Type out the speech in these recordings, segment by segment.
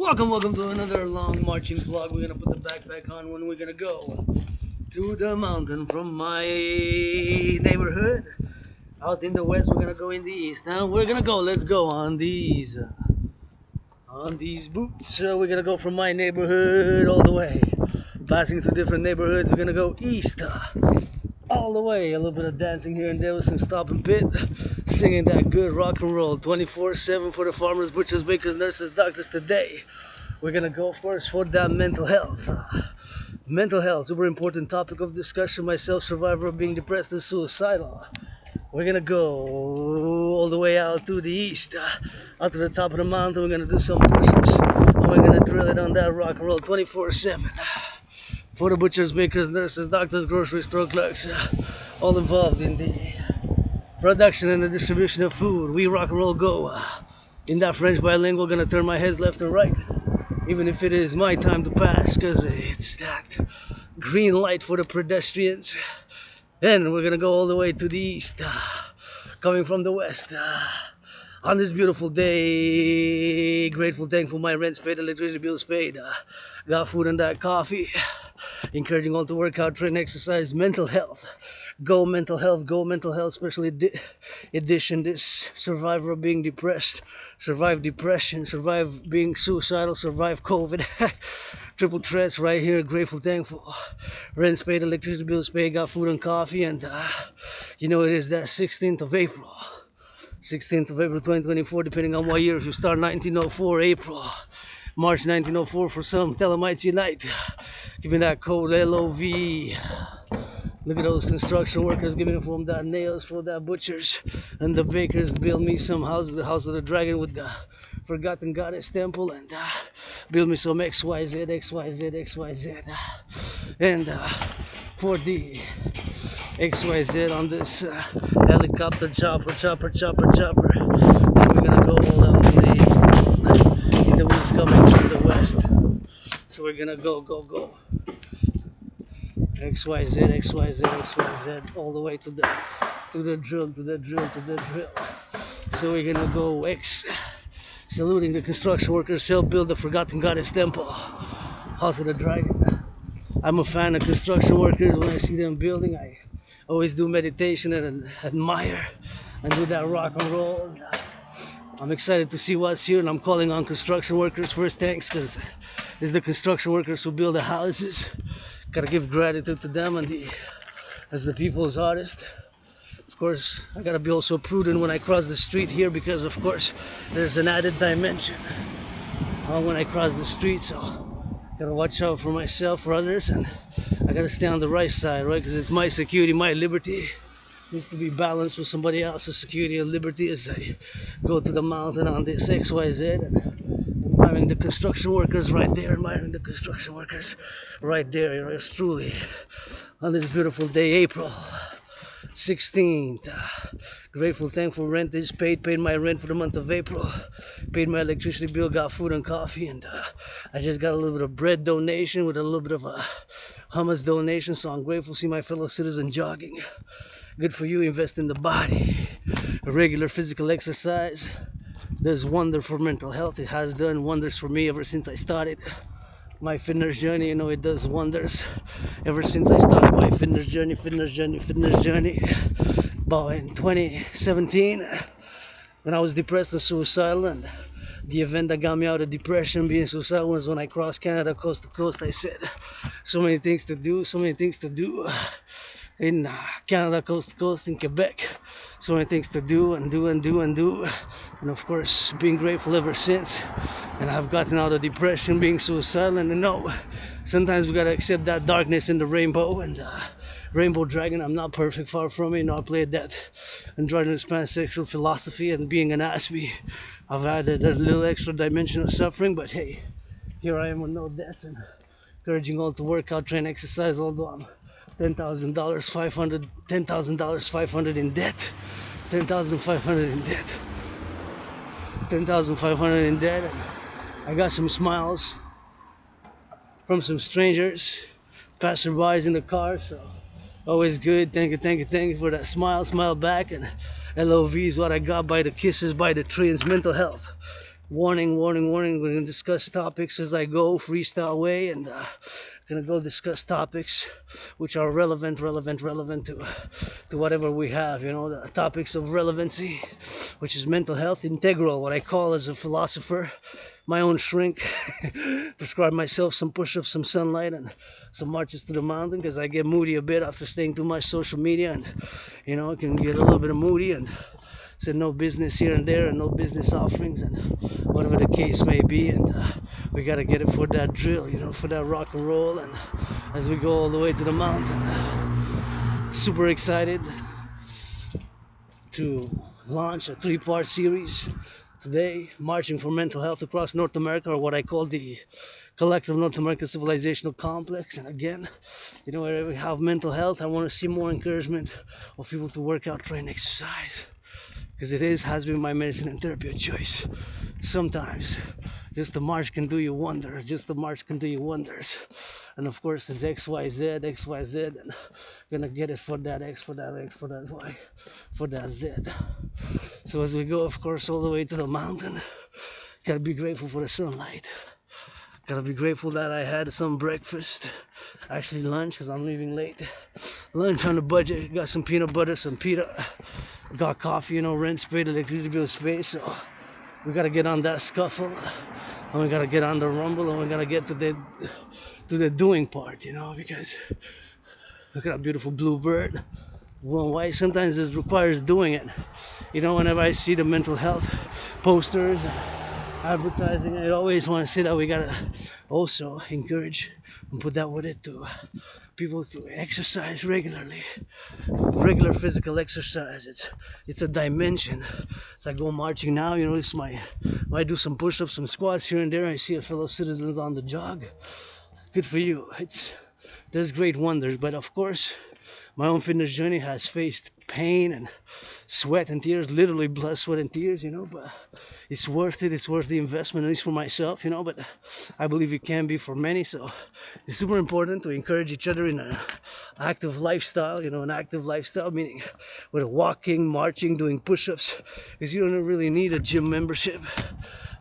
Welcome to another long marching vlog. We're gonna put the backpack on when we're gonna go to the mountain from my neighborhood. Out in the west, we're gonna go in the east. Now we're gonna go. Let's go on these boots. We're gonna go from my neighborhood all the way, passing through different neighborhoods. We're gonna go east. All the way, a little bit of dancing here and there with some stop and pit, singing that good rock and roll 24/7 for the farmers, butchers, bakers, nurses, doctors. Today we're gonna go, of course, for that mental health. Mental health, super important topic of discussion. Myself, survivor of being depressed and suicidal. We're gonna go all the way out to the east, out to the top of the mountain. We're gonna do some push-ups, and we're gonna drill it on that rock and roll 24/7. For the butchers, bakers, nurses, doctors, grocery store clerks, all involved in the production and the distribution of food. We rock and roll go. In that French bilingual, gonna turn my heads left and right, even if it is my time to pass, cause it's that green light for the pedestrians. Then we're gonna go all the way to the east, coming from the west. On this beautiful day, grateful, thankful, my rent's paid, electricity bills paid, got food and that coffee. Encouraging all to work out, train, exercise, mental health. Go mental health, go mental health, especially edition this survivor of being depressed, survive depression, survive being suicidal, survive COVID. Triple threats right here, grateful, thankful. Rent's paid, electricity bills paid, got food and coffee, and you know it is that 16th of April. 16th of April 2024, depending on what year. If you start 1904, April, March 1904 for some, Telemites Unite. Give me that code LOV. Look at those construction workers giving from that nails for that butchers and the bakers. Build me some houses, the house of the dragon with the forgotten goddess temple, and build me some XYZ, XYZ, XYZ. And for the XYZ on this helicopter chopper. And we're gonna go all down to the east. The wind's coming from the west. So we're gonna go. XYZ, all the way to the drill. So we're gonna go saluting the construction workers, help build the forgotten goddess temple, house of the dragon. I'm a fan of construction workers. When I see them building, I always do meditation and admire and do that rock and roll. I'm excited to see what's here, and I'm calling on construction workers first. Thanks, because it's the construction workers who build the houses. Gotta give gratitude to them and as the people's artist. Of course, I gotta be also prudent when I cross the street here, because of course there's an added dimension when I cross the street. So gotta watch out for myself, for others, and I gotta stay on the right side, right? Because it's my security, my liberty. Needs to be balanced with somebody else's security and liberty as I go to the mountain on this XYZ, and admiring the construction workers right there, admiring the construction workers right there, yours truly, on this beautiful day, April 16th. Grateful, thankful, rent is paid my rent for the month of April, paid my electricity bill, got food and coffee, and I just got a little bit of bread donation with a little bit of a hummus donation, so I'm grateful to see my fellow citizen jogging. Good for you, invest in the body. A regular physical exercise does wonder for mental health. It has done wonders for me ever since I started my fitness journey. You know, it does wonders ever since I started my fitness journey. About in 2017, when I was depressed and suicidal, and the event that got me out of depression, being suicidal, was when I crossed Canada coast to coast. I said, so many things to do in Canada coast to coast, in Quebec, so many things to do and do, and of course being grateful ever since. And I've gotten out of depression, being suicidal, and you know, sometimes we gotta accept that darkness in the rainbow, and rainbow dragon. I'm not perfect, far from it. You know, I played that androgynous pansexual philosophy, and being an Aspie, I've added a little extra dimension of suffering, but hey, here I am with no debts, and encouraging all to work out, train, exercise, although I'm $10,000, $500 in debt, $10,500 in debt, $10,500 in debt. And I got some smiles from some strangers, passerbys in the car, so always good. Thank you for that smile back. And LOV is what I got by the kisses, by the trains. Mental health, Warning, warning, warning. We're going to discuss topics as I go, freestyle way, and going to go discuss topics which are relevant to whatever we have, you know, the topics of relevancy, which is mental health, integral, what I call as a philosopher, my own shrink, prescribe myself some push-ups, some sunlight, and some marches to the mountain, because I get moody a bit after staying too much social media, and, you know, I can get a little bit of moody, and said no business here and there, and no business offerings, and whatever the case may be, and we got to get it for that drill, you know, for that rock and roll, and as we go all the way to the mountain. Super excited to launch a 3-part series today, marching for mental health across North America, or what I call the Collective North American Civilizational Complex. And again, you know, wherever we have mental health, I want to see more encouragement of people to work out, train, exercise, because it has been my medicine and therapy of choice. Sometimes just the march can do you wonders, just the march can do you wonders. And of course it's XYZ, and gonna get it for that X, for that X, for that Y, for that Z. So as we go, of course, all the way to the mountain, gotta be grateful for the sunlight. Gotta be grateful that I had some breakfast, actually lunch, because I'm leaving late. Lunch on the budget, got some peanut butter, some pita, got coffee, you know, rent paid, electricity bill paid, so we gotta get on that scuffle, and we gotta get on the rumble, and we gotta get to the doing part, you know, because look at that beautiful blue bird, blue and white. Sometimes it requires doing it, you know. Whenever I see the mental health posters, advertising, I always want to say that we gotta also encourage and put that with it to people to exercise regularly. Regular physical exercise, it's a dimension. As I go marching now, you know, it's I do some push-ups, some squats here and there. I see a fellow citizens on the jog. Good for you. It does great wonders. But of course, my own fitness journey has faced pain and sweat and tears, literally blood, sweat, and tears, you know, but it's worth it. It's worth the investment, at least for myself, you know, but I believe it can be for many. So it's super important to encourage each other in an active lifestyle, you know, an active lifestyle, meaning with walking, marching, doing push-ups, because you don't really need a gym membership.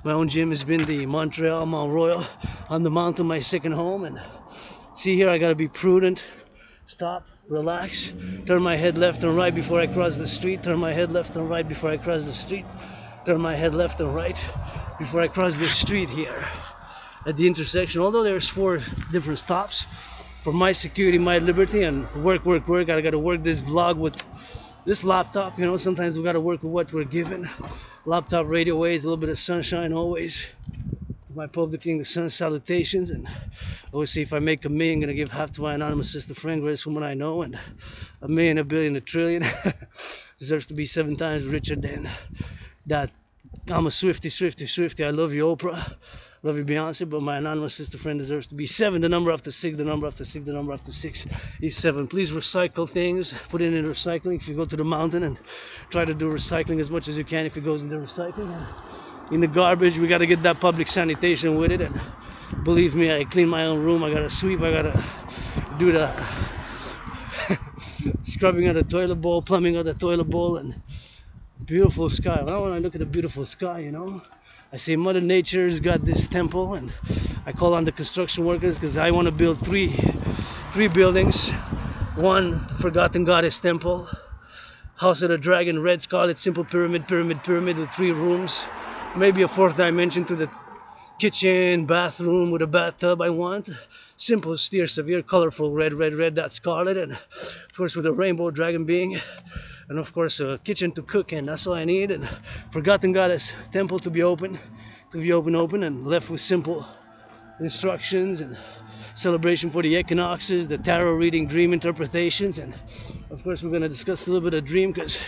My own gym has been the Montreal Mount Royal on the mountain, my second home, and see here, I gotta be prudent. Stop, relax, turn my head left and right before I cross the street, turn my head left and right before I cross the street, turn my head left and right before I cross the street here at the intersection. Although there's 4 different stops for my security, my liberty, and work. I gotta work this vlog with this laptop, you know. Sometimes we gotta work with what we're given. Laptop, radio waves, a little bit of sunshine always. My public king, the sun salutations, and I always say if I make $1 million, I'm gonna give half to my anonymous sister friend, greatest woman I know, and $1 million, $1 billion, $1 trillion deserves to be 7 times richer than that. I'm a Swifty. I love you, Oprah. Love you, Beyonce, but my anonymous sister friend deserves to be 7. The number after 6, the number after 6, the number after 6 is 7. Please recycle things, put it in recycling. If you go to the mountain, and try to do recycling as much as you can if it goes into recycling. In the garbage, we gotta get that public sanitation with it, and believe me, I clean my own room. I gotta sweep, I gotta do the scrubbing of the toilet bowl, plumbing of the toilet bowl, and beautiful sky. Well, when I look at the beautiful sky, you know, I say Mother Nature's got this temple, and I call on the construction workers, because I want to build three buildings. One, Forgotten Goddess Temple, House of the Dragon, Red Scarlet, simple pyramid with 3 rooms. Maybe a 4th dimension to the kitchen, bathroom with a bathtub. I want simple, austere, severe, colorful, red, that's scarlet, and of course with a rainbow dragon being, and of course a kitchen to cook in. That's all I need. And Forgotten Goddess Temple to be open, and left with simple instructions and celebration for the equinoxes, the tarot reading, dream interpretations, and of course we're going to discuss a little bit of dream, because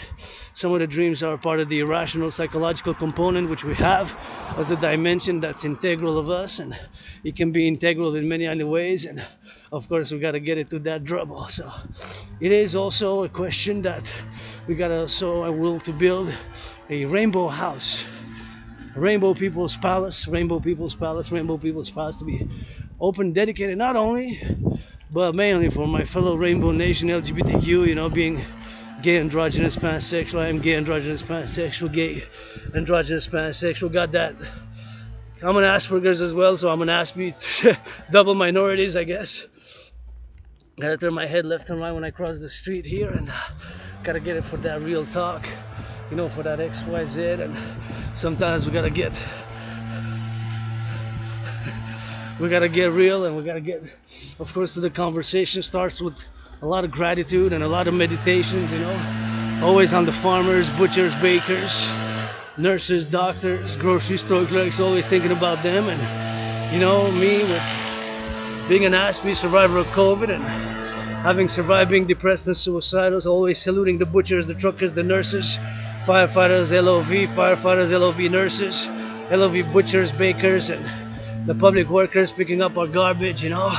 some of the dreams are part of the irrational psychological component which we have as a dimension that's integral of us, and it can be integral in many other ways, and of course we got to get it to that trouble. So it is also a question that we got to also a will to build a rainbow house, Rainbow People's Palace to be open, dedicated not only but mainly for my fellow Rainbow Nation LGBTQ, you know, being gay, androgynous, pansexual. I am gay, androgynous, pansexual, gay, androgynous, pansexual. Got that. I'm an Asperger's as well, so I'm an Aspie. Double minorities, I guess. Gotta turn my head left and right when I cross the street here, and gotta get it for that real talk, you know, for that XYZ. And sometimes we gotta get real, and we gotta get, of course, the conversation starts with a lot of gratitude and a lot of meditations, you know, always on the farmers, butchers, bakers, nurses, doctors, grocery store clerks, always thinking about them. And you know, me with being an Aspie, survivor of COVID, and having survived being depressed and suicidal, always saluting the butchers, the truckers, the nurses, firefighters, LOV, nurses, LOV butchers, bakers, and the public workers picking up our garbage, you know,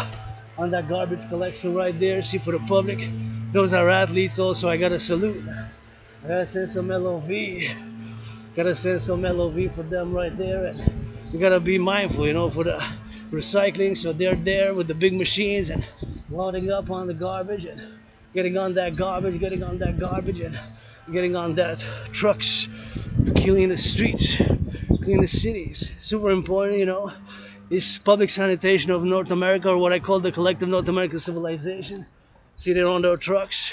on that garbage collection right there. See, for the public, those are athletes also. I gotta salute. I gotta send some LOV. Gotta send some LOV for them right there. And you gotta be mindful, you know, for the recycling. So they're there with the big machines and loading up on the garbage and getting on that garbage, and getting on that trucks to clean the streets, clean the cities. Super important, you know. Is public sanitation of North America, or what I call the collective North American civilization. See, they're on their trucks,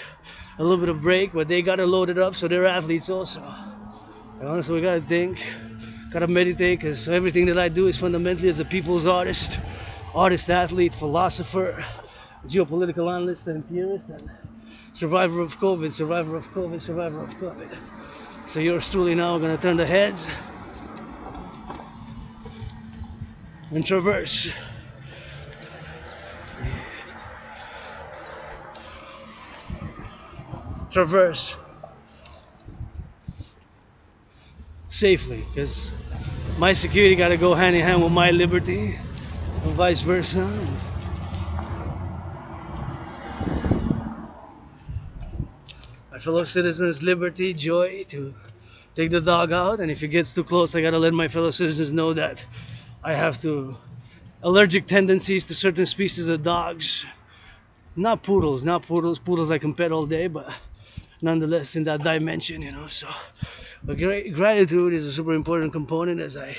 a little bit of break, but they gotta load it up, so they're athletes also. You know, so we gotta think, gotta meditate, because everything that I do is fundamentally as a people's artist, athlete, philosopher, geopolitical analyst and theorist, and survivor of COVID. So yours truly now gonna turn the heads and traverse. Traverse safely, because my security got to go hand in hand with my liberty, and vice versa. My fellow citizens' liberty, joy to take the dog out, and if it gets too close, I got to let my fellow citizens know that I have allergic tendencies to certain species of dogs. Not poodles. Poodles I can pet all day, but nonetheless in that dimension, you know. So, but gratitude is a super important component, as I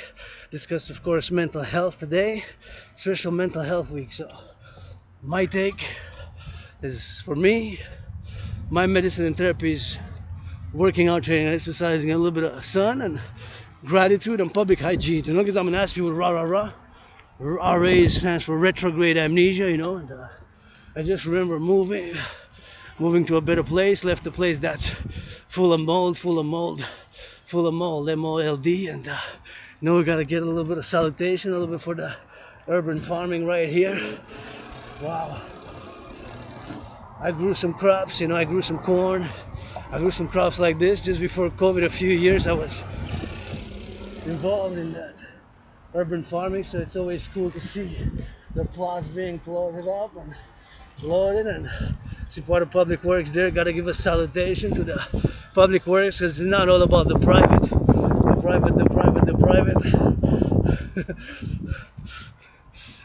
discussed, of course, mental health today, special mental health week. So, my take is, for me, my medicine and therapy is working out, training, exercising, a little bit of sun, and gratitude and public hygiene. You know, because I'm an Aspie with RA. RA stands for retrograde amnesia, you know. And I just remember moving to a better place, left a place that's full of mold, M-O-L-D, and you know, we gotta get a little bit of salutation, a little bit for the urban farming right here. Wow. I grew some crops, you know, I grew some corn, I grew some crops like this just before COVID. A few years I was involved in that urban farming, so it's always cool to see the plots being plotted up and loaded, and see part of public works there. Got to give a salutation to the public works, because it's not all about the private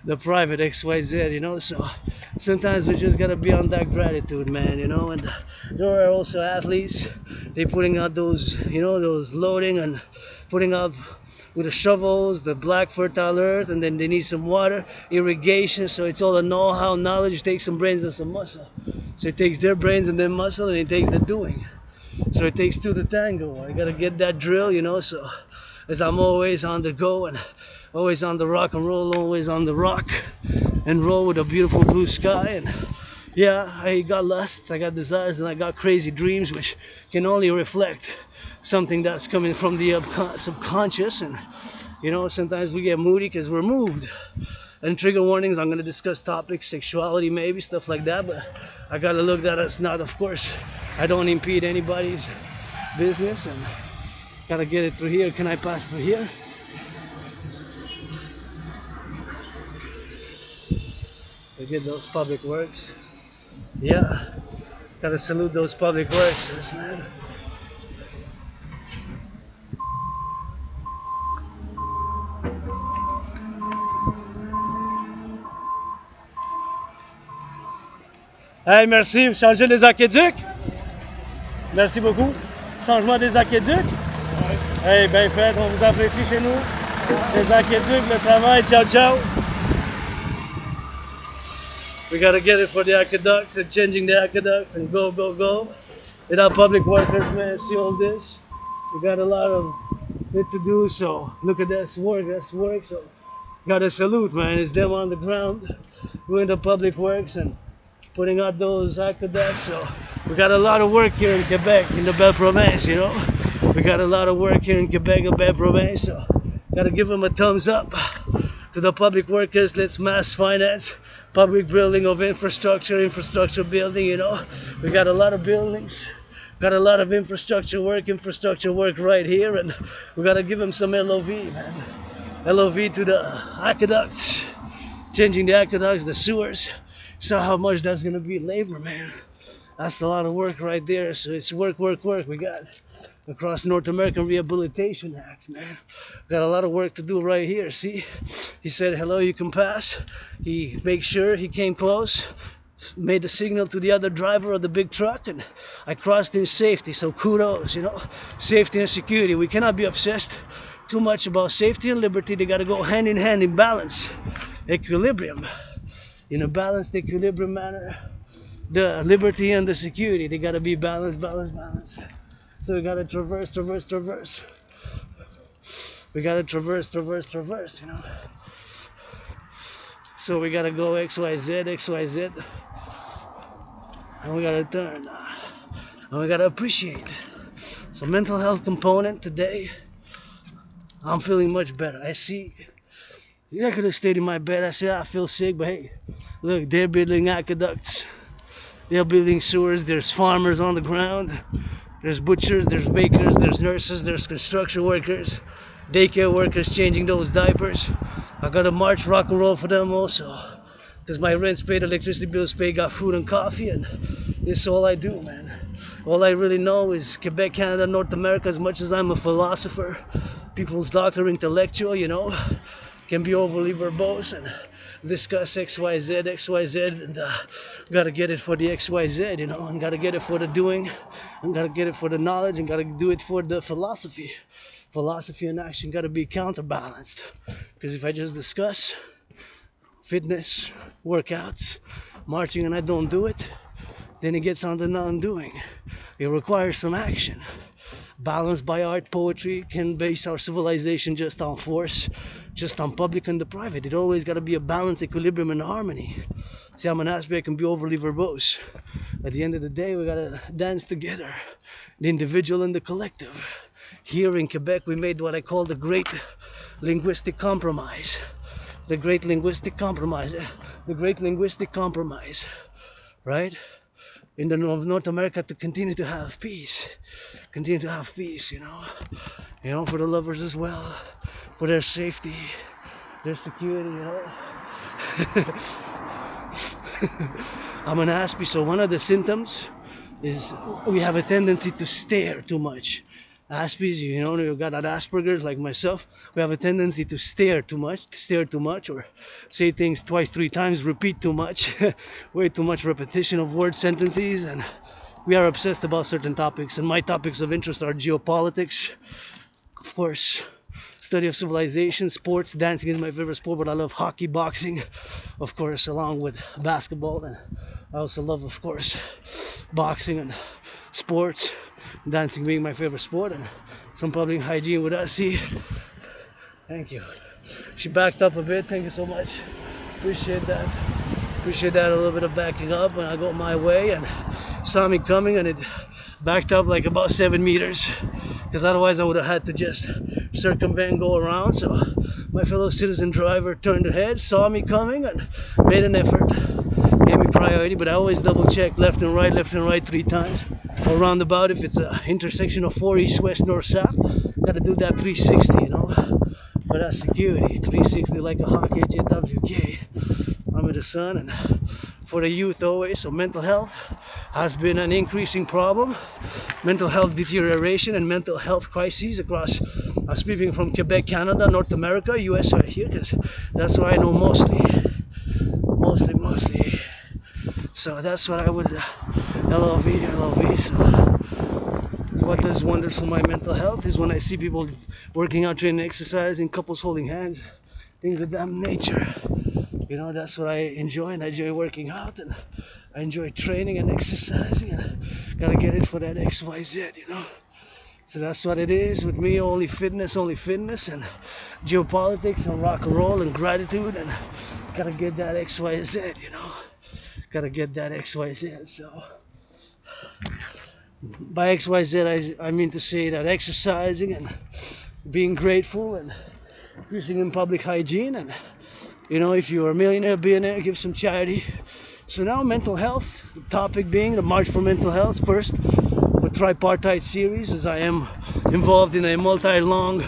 the private XYZ, you know. So sometimes we just gotta be on that gratitude, man, you know. And there are also athletes, they putting out those, you know, those loading and putting up with the shovels, the black fertile earth, and then they need some water, irrigation. So it's all the know-how, knowledge. Takes some brains and some muscle. So it takes their brains and their muscle, and it takes the doing. So it takes two to tango. I gotta get that drill, you know. So as I'm always on the go and always on the rock and roll, always on the rock and roll with a beautiful blue sky. And yeah, I got lusts, I got desires, and I got crazy dreams, which can only reflect something that's coming from the subconscious. And you know, sometimes we get moody because we're moved. And trigger warnings, I'm going to discuss topics, sexuality, maybe stuff like that, but I gotta look that as not, of course, I don't impede anybody's business, and gotta get it through here. Can I pass through here? We get those public works. Yeah, gotta salute those public works, man. Hey, merci, vous changez les aqueducs? Merci beaucoup. Changement des aqueducs. Hey, bien fait, on vous apprécie chez nous. Les aqueducs, le travail, ciao ciao. We gotta get it for the aqueducts and changing the aqueducts and go, go, go. With our public workers, man, see all this. We got a lot of it to do, so look at this work, so gotta salute, man. It's them on the ground doing the public works and putting out those aqueducts, so we got a lot of work here in Quebec, in the Belle Province, you know. We got a lot of work here in Quebec, the Belle Province, so gotta give them a thumbs up. To the public workers, let's mass finance public building of infrastructure building, you know. We got a lot of buildings, got a lot of infrastructure work right here, and we gotta give them some LOV, man. LOV to the aqueducts, changing the aqueducts, the sewers. So how much that's gonna be labor, man. That's a lot of work right there. So it's work. We got across North American Rehabilitation Act, man. Got a lot of work to do right here. See, he said, hello, you can pass. He made sure he came close, made the signal to the other driver of the big truck, and I crossed in safety. So kudos, you know, safety and security. We cannot be obsessed too much about safety and liberty. They got to go hand in hand in balance, equilibrium, in a balanced equilibrium manner. The liberty and the security, they got to be balanced. So we got to traverse. We got to traverse, you know. So we got to go XYZ, and we got to turn, and we got to appreciate. So mental health component today, I'm feeling much better. I see, I could have stayed in my bed. I said I feel sick, but hey, look, they're building aqueducts. They're building sewers, there's farmers on the ground, there's butchers, there's bakers, there's nurses, there's construction workers, daycare workers changing those diapers. I gotta march, rock and roll for them also, because my rent's paid, electricity bills paid, got food and coffee, and this is all I do, man. All I really know is Quebec, Canada, North America. As much as I'm a philosopher, people's doctor, intellectual, you know, can be overly verbose and discuss XYZ, and gotta get it for the XYZ, you know, and gotta get it for the doing, and gotta get it for the knowledge, and gotta do it for the philosophy. Philosophy and action gotta be counterbalanced, because if I just discuss fitness, workouts, marching, and I don't do it, then it gets on to non-doing. It requires some action. Balanced by art, poetry, can base our civilization just on force, just on public and the private. It always got to be a balance, equilibrium, and harmony. See, I'm an aspect can be overly verbose. At the end of the day, we got to dance together, the individual and the collective. Here in Quebec, we made what I call the great linguistic compromise. The great linguistic compromise. Right? In the North America, to continue to have peace, you know, for the lovers as well, for their safety, their security, you know. I'm an Aspie, so one of the symptoms is we have a tendency to stare too much. Aspies, you know, you've got that Asperger's like myself. We have a tendency to stare too much, or say things twice, three times, repeat too much, way too much repetition of word sentences, and we are obsessed about certain topics. And my topics of interest are geopolitics, of course, study of civilization, sports. Dancing is my favorite sport, but I love hockey, boxing, of course, along with basketball. And I also love, of course, boxing and sports, dancing being my favorite sport, and some public hygiene with us. See, thank you. She backed up a bit. Thank you so much. Appreciate that. A little bit of backing up when I got my way, and saw me coming, and it backed up like about 7 meters, because otherwise I would have had to just circumvent, go around. So my fellow citizen driver turned ahead, saw me coming, and made an effort, gave me priority. But I always double check left and right 3 times, or roundabout if it's an intersection of 4 east, west, north, south. Gotta do that 360, you know, for that security. 360 like a hockey JWK. Under the sun, and for the youth always. So mental health has been an increasing problem. Mental health deterioration and mental health crises across, speaking from Quebec, Canada, North America, US right here, because that's what I know mostly. So that's what I would LOV. So what does wonders for my mental health is when I see people working out, training, exercising, couples holding hands, things of that nature. You know, that's what I enjoy, and I enjoy working out, and I enjoy training and exercising, and gotta get it for that XYZ, you know. So that's what it is with me, only fitness, and geopolitics, and rock and roll, and gratitude, and gotta get that XYZ, you know. Gotta get that XYZ, so... By XYZ, I mean to say that exercising and being grateful and using in public hygiene, and you know, if you're a millionaire, billionaire, give some charity. So now mental health, the topic being the March for Mental Health, first for tripartite series, as I am involved in a multi-long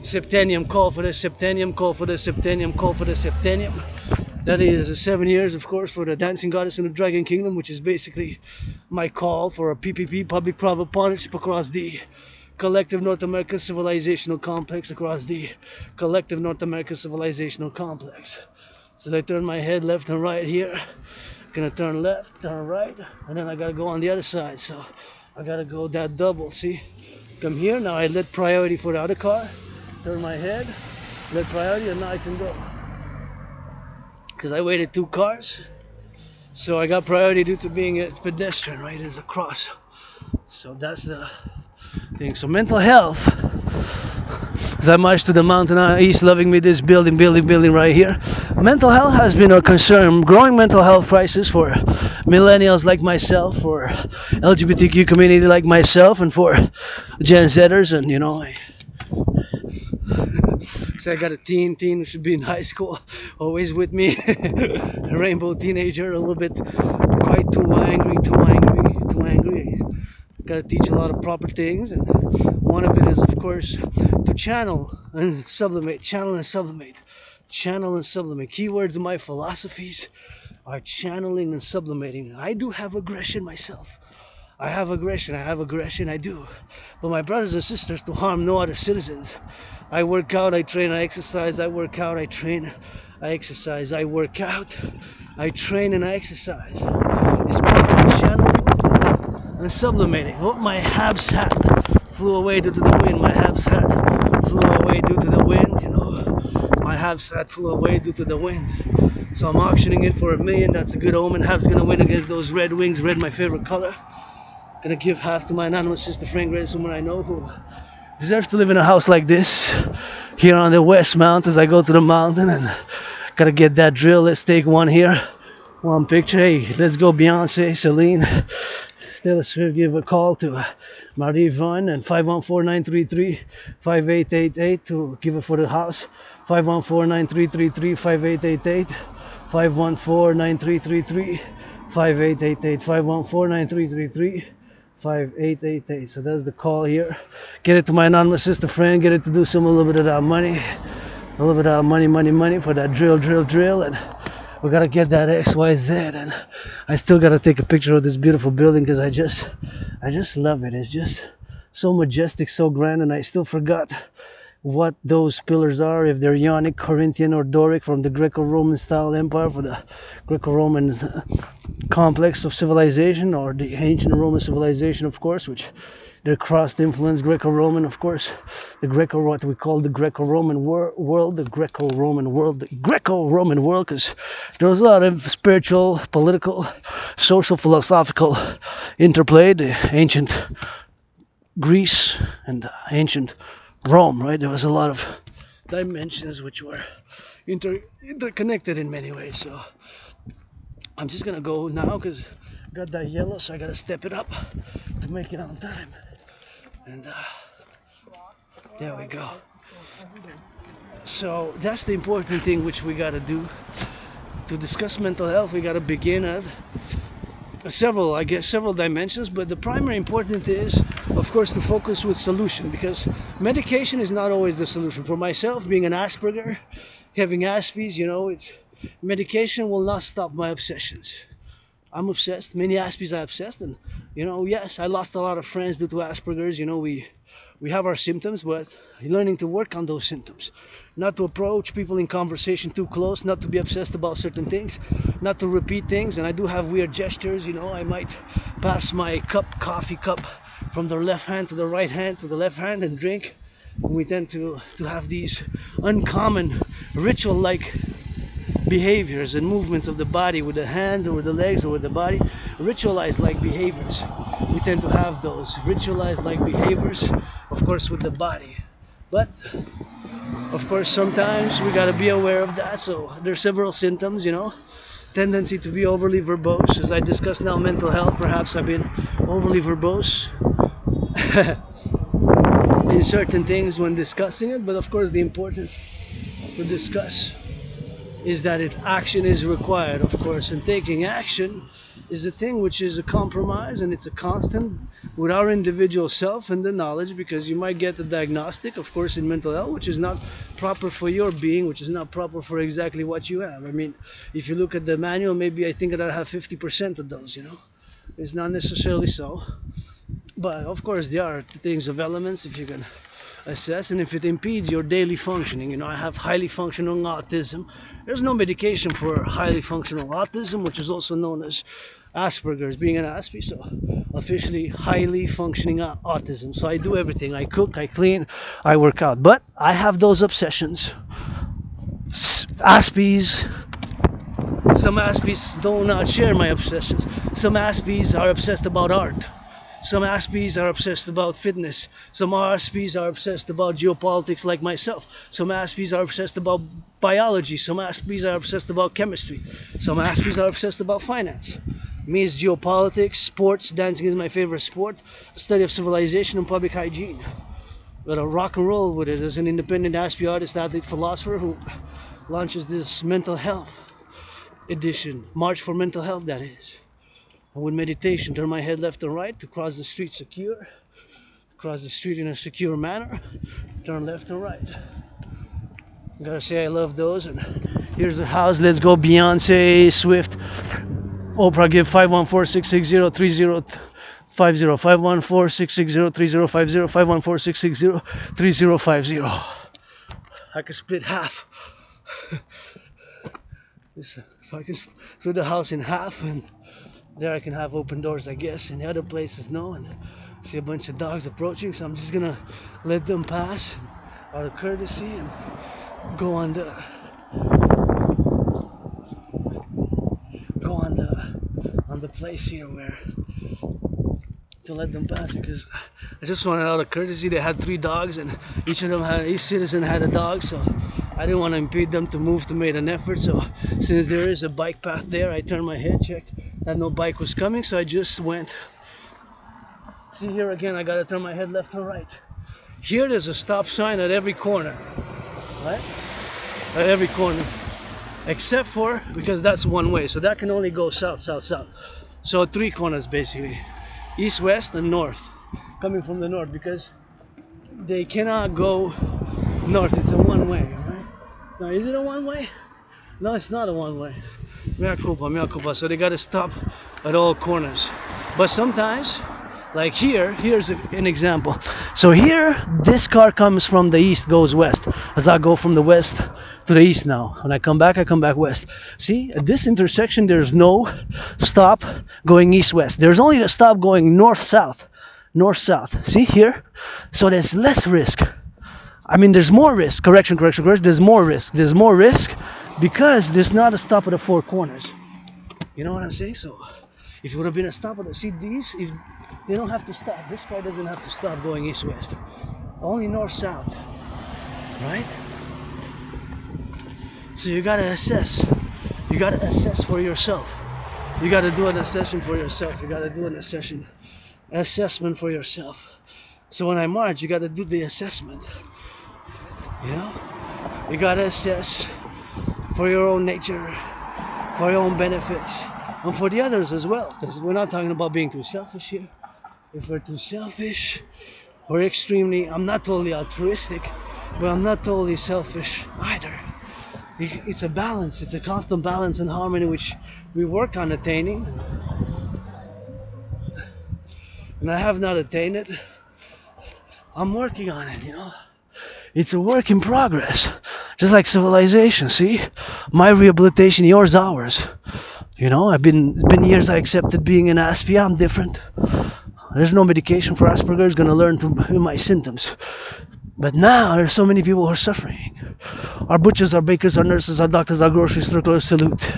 Septennium, call for the Septennium, call for the Septennium, call for the Septennium. That is 7 years, of course, for the Dancing Goddess in the Dragon Kingdom, which is basically my call for a PPP, public-private partnership, across the collective North American civilizational complex, across the collective North American civilizational complex. So I turn my head left and right here. Gonna turn left, turn right, and then I gotta go on the other side. So I gotta go that double, see? Come here, now I let priority for the other car. Turn my head, let priority, and now I can go. Because I waited 2 cars, so I got priority due to being a pedestrian, right? It's a cross. So that's the thing. So mental health, as I march to the mountain east, loving me this building right here. Mental health has been a concern, growing mental health crisis for millennials like myself, for LGBTQ community like myself, and for Gen Zers, and you know, so I got a teen who should be in high school, always with me. A rainbow teenager, a little bit quite too angry. Gotta teach a lot of proper things, and one of it is, of course, to channel and sublimate. Keywords in my philosophies are channeling and sublimating. I do have aggression myself. I do. But my brothers and sisters, to harm no other citizens. I work out, I train, I exercise, I work out, I train, I exercise, I work out, I train, and I exercise. It's part of channeling and sublimating. Oh, my Habs hat flew away due to the wind. You know. My Habs hat flew away due to the wind. So I'm auctioning it for $1 million. That's a good omen. Habs gonna win against those Red Wings. Red, my favorite color. Gonna give half to my anonymous sister friend, greatest woman I know, who deserves to live in a house like this here on the West Mount. As I go to the mountain, and gotta get that drill. Let's take one here, one picture. Hey, let's go Beyonce, Celine. Let's give a call to Marie Vaughn, and 514-933-5888 to give it for the house. 514-933-5888. 514-933-5888. 514-933-5888. So that's the call here. Get it to my anonymous sister friend. Get it to do some a little bit of that money. A little bit of money for that drill. And we gotta get that XYZ. And I still gotta take a picture of this beautiful building, because I just love it. It's just so majestic, so grand. And I still forgot what those pillars are, if they're Ionic, Corinthian, or Doric, from the Greco-Roman style empire, for the Greco-Roman complex of civilization, or the ancient Roman civilization, of course, which they're cross-influenced Greco-Roman, of course. What we call the Greco-Roman world, because there was a lot of spiritual, political, social, philosophical interplay. The ancient Greece and ancient Rome, right? There was a lot of dimensions which were interconnected in many ways. So I'm just gonna go now, because I got that yellow, so I gotta step it up to make it on time. And there we go. So that's the important thing which we gotta do to discuss mental health. We gotta begin at several dimensions, but the primary important is, of course, to focus with solution, because medication is not always the solution. For myself, being an Asperger, having Aspies, you know, medication will not stop my obsessions. I'm obsessed. Many Aspies are obsessed, and you know, yes, I lost a lot of friends due to Asperger's. You know, we have our symptoms, but learning to work on those symptoms, not to approach people in conversation too close, not to be obsessed about certain things, not to repeat things. And I do have weird gestures. You know, I might pass my coffee cup from the left hand to the right hand to the left hand and drink. And we tend to have these uncommon ritual-like behaviors and movements of the body with the hands or with the legs or with the body, ritualized like behaviors. We tend to have those ritualized like behaviors, of course, with the body. But of course, sometimes we gotta be aware of that. So there's several symptoms, you know. Tendency to be overly verbose. As I discuss now mental health, perhaps I've been overly verbose in certain things when discussing it. But of course, the importance to discuss is that action is required, of course, and taking action is a thing which is a compromise, and it's a constant with our individual self and the knowledge, because you might get a diagnostic, of course, in mental health, which is not proper for your being, which is not proper for exactly what you have. I mean, if you look at the manual, maybe I think that I have 50% of those, you know. It's not necessarily so. But of course, there are things of elements if you can assess, and if it impedes your daily functioning. You know, I have highly functional autism. There's no medication for highly functional autism, which is also known as Asperger's, being an Aspie, so officially highly functioning autism. So I do everything. I cook, I clean, I work out. But I have those obsessions. Aspies, some Aspies do not share my obsessions. Some Aspies are obsessed about art. Some Aspies are obsessed about fitness. Some Aspies are obsessed about geopolitics like myself. Some Aspies are obsessed about biology. Some Aspies are obsessed about chemistry. Some Aspies are obsessed about finance. Me is geopolitics, sports, dancing is my favorite sport, study of civilization and public hygiene. But I rock and roll with it as an independent Aspie artist, athlete, philosopher who launches this mental health edition, March for Mental Health, that is. And with meditation, turn my head left and right to cross the street secure, cross the street in a secure manner, turn left and right. I gotta say I love those. And here's the house. Let's go Beyonce, Swift, Oprah. Give 514-660-3050, 514-660-3050, 514-660-3050. I can split half. Listen, if I can split the house in half, and there I can have open doors, I guess. And the other places, no. And I see a bunch of dogs approaching, so I'm just gonna let them pass out of courtesy and go on the place here where to let them pass, because I just wanted out of courtesy. They had 3 dogs, and each citizen had a dog, so I didn't want to impede them to move, to make an effort. So since there is a bike path there, I turned my head, checked that no bike was coming, so I just went. See, here again, I gotta turn my head left and right. Here there's a stop sign at every corner, right? At every corner, except for, because that's one way, so that can only go south, south, south. So 3 corners basically, east, west, and north, coming from the north, because they cannot go north. It's a one-way, right? Now, is it a one-way? No, it's not a one-way. Mea culpa, mea culpa. So they gotta stop at all corners. But sometimes, like here's an example. So here, this car comes from the east, goes west. As I go from the west to the east now. When I come back west. See, at this intersection, there's no stop going east-west. There's only the stop going north-south. North-south. See, here? So there's less risk. I mean, there's more risk. Correction. There's more risk. There's more risk because there's not a stop at the 4 corners. You know what I'm saying? So, if it would have been a stop at the, see these, if they don't have to stop. This car doesn't have to stop going east-west. Only north-south. Right? So you gotta assess. You gotta assess for yourself. You gotta do an assessment for yourself. You gotta do an assessment for yourself. So when I march, you gotta do the assessment. You know? You gotta assess for your own nature, for your own benefits, and for the others as well. Because we're not talking about being too selfish here. If we're too selfish, or extremely, I'm not totally altruistic, but I'm not totally selfish either. It's a balance. It's a constant balance and harmony which we work on attaining. And I have not attained it. I'm working on it, you know. It's a work in progress. Just like civilization, see? My rehabilitation, yours, ours. You know, it's been years I accepted being an Aspie. I'm different. There's no medication for Asperger's gonna learn to my symptoms. But now there's so many people who are suffering. Our butchers, our bakers, our nurses, our doctors, our grocery store clerks, salute.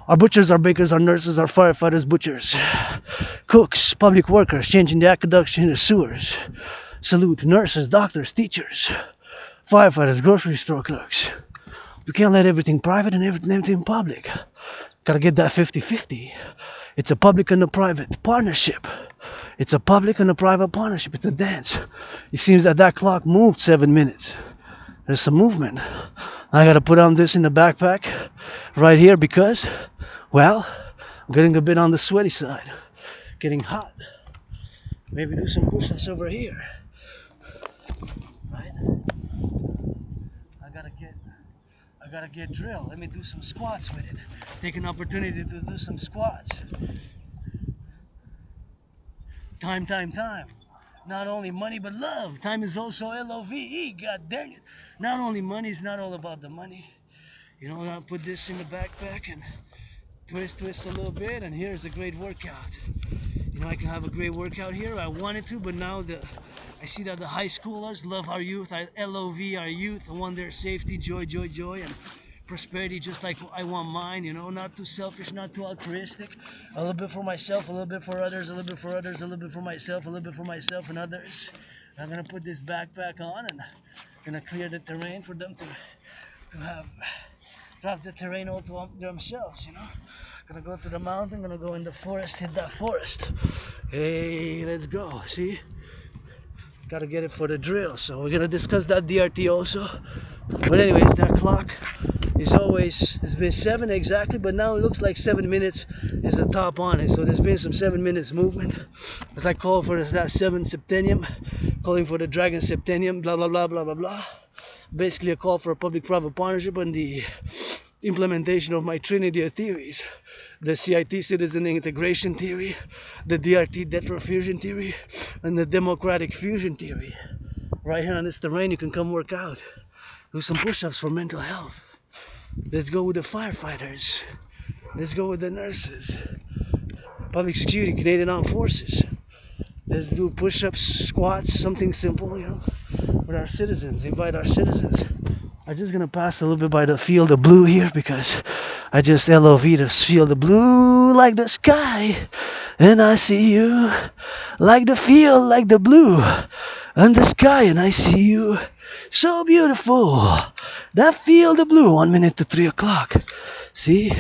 Our butchers, our bakers, our nurses, our firefighters, butchers, cooks, public workers, changing the aqueducts into sewers. Salute nurses, doctors, teachers, firefighters, grocery store clerks. You can't let everything private and everything public. Gotta get that 50-50. It's a public and a private partnership. It's a public and a private partnership. It's a dance. It seems that that clock moved 7 minutes. There's some movement. I gotta put on this in the backpack right here because, well, I'm getting a bit on the sweaty side. Getting hot. Maybe do some push-ups over here. Right? I gotta get drilled. Let me do some squats with it. Take an opportunity to do some squats. Time. Not only money, but love. Time is also L-O-V-E. God dang it. Not only money, it's not all about the money. You know, I'll put this in the backpack and twist a little bit, and here's a great workout. You know, I can have a great workout here. I wanted to, but now I see that the high schoolers love our youth. I L-O-V our youth. I want their safety, joy, and prosperity, just like I want mine. You know, not too selfish, not too altruistic. A little bit for myself, a little bit for others, a little bit for others, a little bit for myself, a little bit for myself and others. I'm gonna put this backpack on and gonna clear the terrain for them to have the terrain all to themselves. You know, gonna go to the mountain, gonna go in the forest, hit that forest. Hey, let's go. See, gotta get it for the drill. So we're gonna discuss that DRT also. But anyways, that clock is always, it's been 7 exactly, but now it looks like 7 minutes is the top on it. So there's been some 7 minutes movement. As I call for that 7 Septennium, calling for the dragon Septennium, blah blah blah blah blah blah. Basically a call for a public-private partnership and the implementation of my trinity of theories. The CIT citizen integration theory, the DRT debt fusion theory, and the democratic fusion theory. Right here on this terrain you can come work out. Do some push-ups for mental health. Let's go with the firefighters. Let's go with the nurses. Public security, Canadian Armed Forces. Let's do push-ups, squats, something simple, you know, with our citizens. Invite our citizens. I'm just gonna pass a little bit by the field of blue here because I just L-O-V the field of blue like the sky. And I see you like the field, like the blue and the sky, and I see you so beautiful. That field of blue, 1 minute to 3 o'clock. See?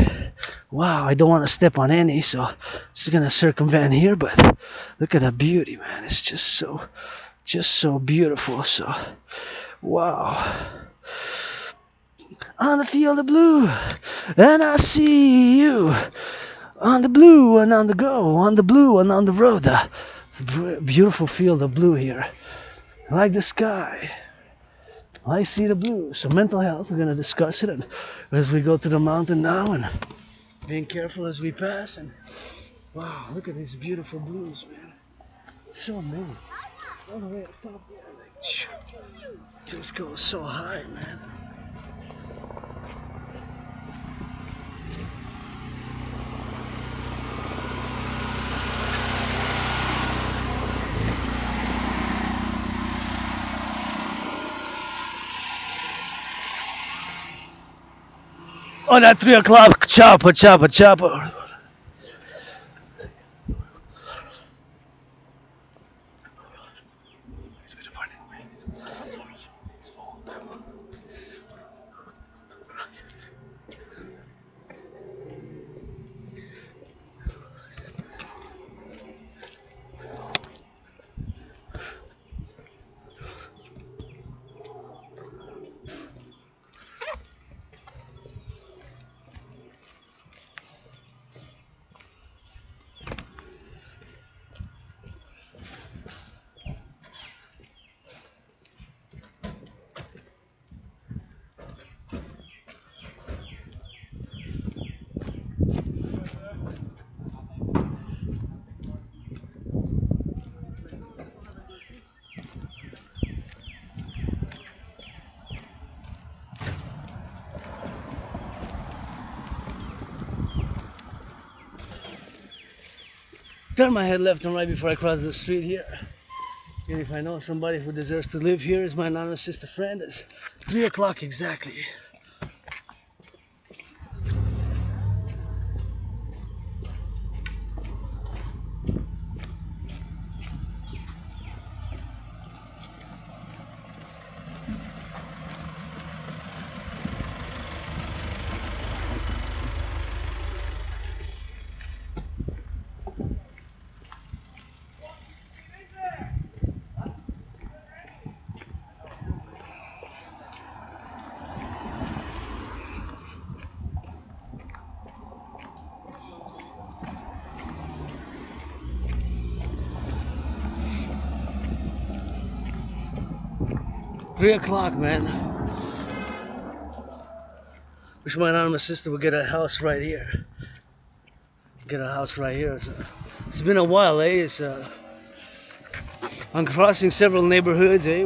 Wow, I don't want to step on any, so I'm just gonna circumvent here, but look at that beauty, man. It's just so beautiful. So wow. On the field of blue, and I see you on the blue and on the go, on the blue and on the road. Beautiful field of blue here, like the sky. I see the blue. So mental health, we're gonna discuss it, and as we go to the mountain now, and being careful as we pass. And wow, look at these beautiful blues, man. So many, all the way up top there, like just goes so high, man. On that 3 o'clock, chopper. turn my head left and right before I cross the street here. And if I know somebody who deserves to live here, is my anonymous sister friend. It's 3 o'clock exactly. Three o'clock, man. Wish my anonymous sister would get a house right here. Get a house right here. It's been a while, eh? I'm crossing several neighborhoods, eh?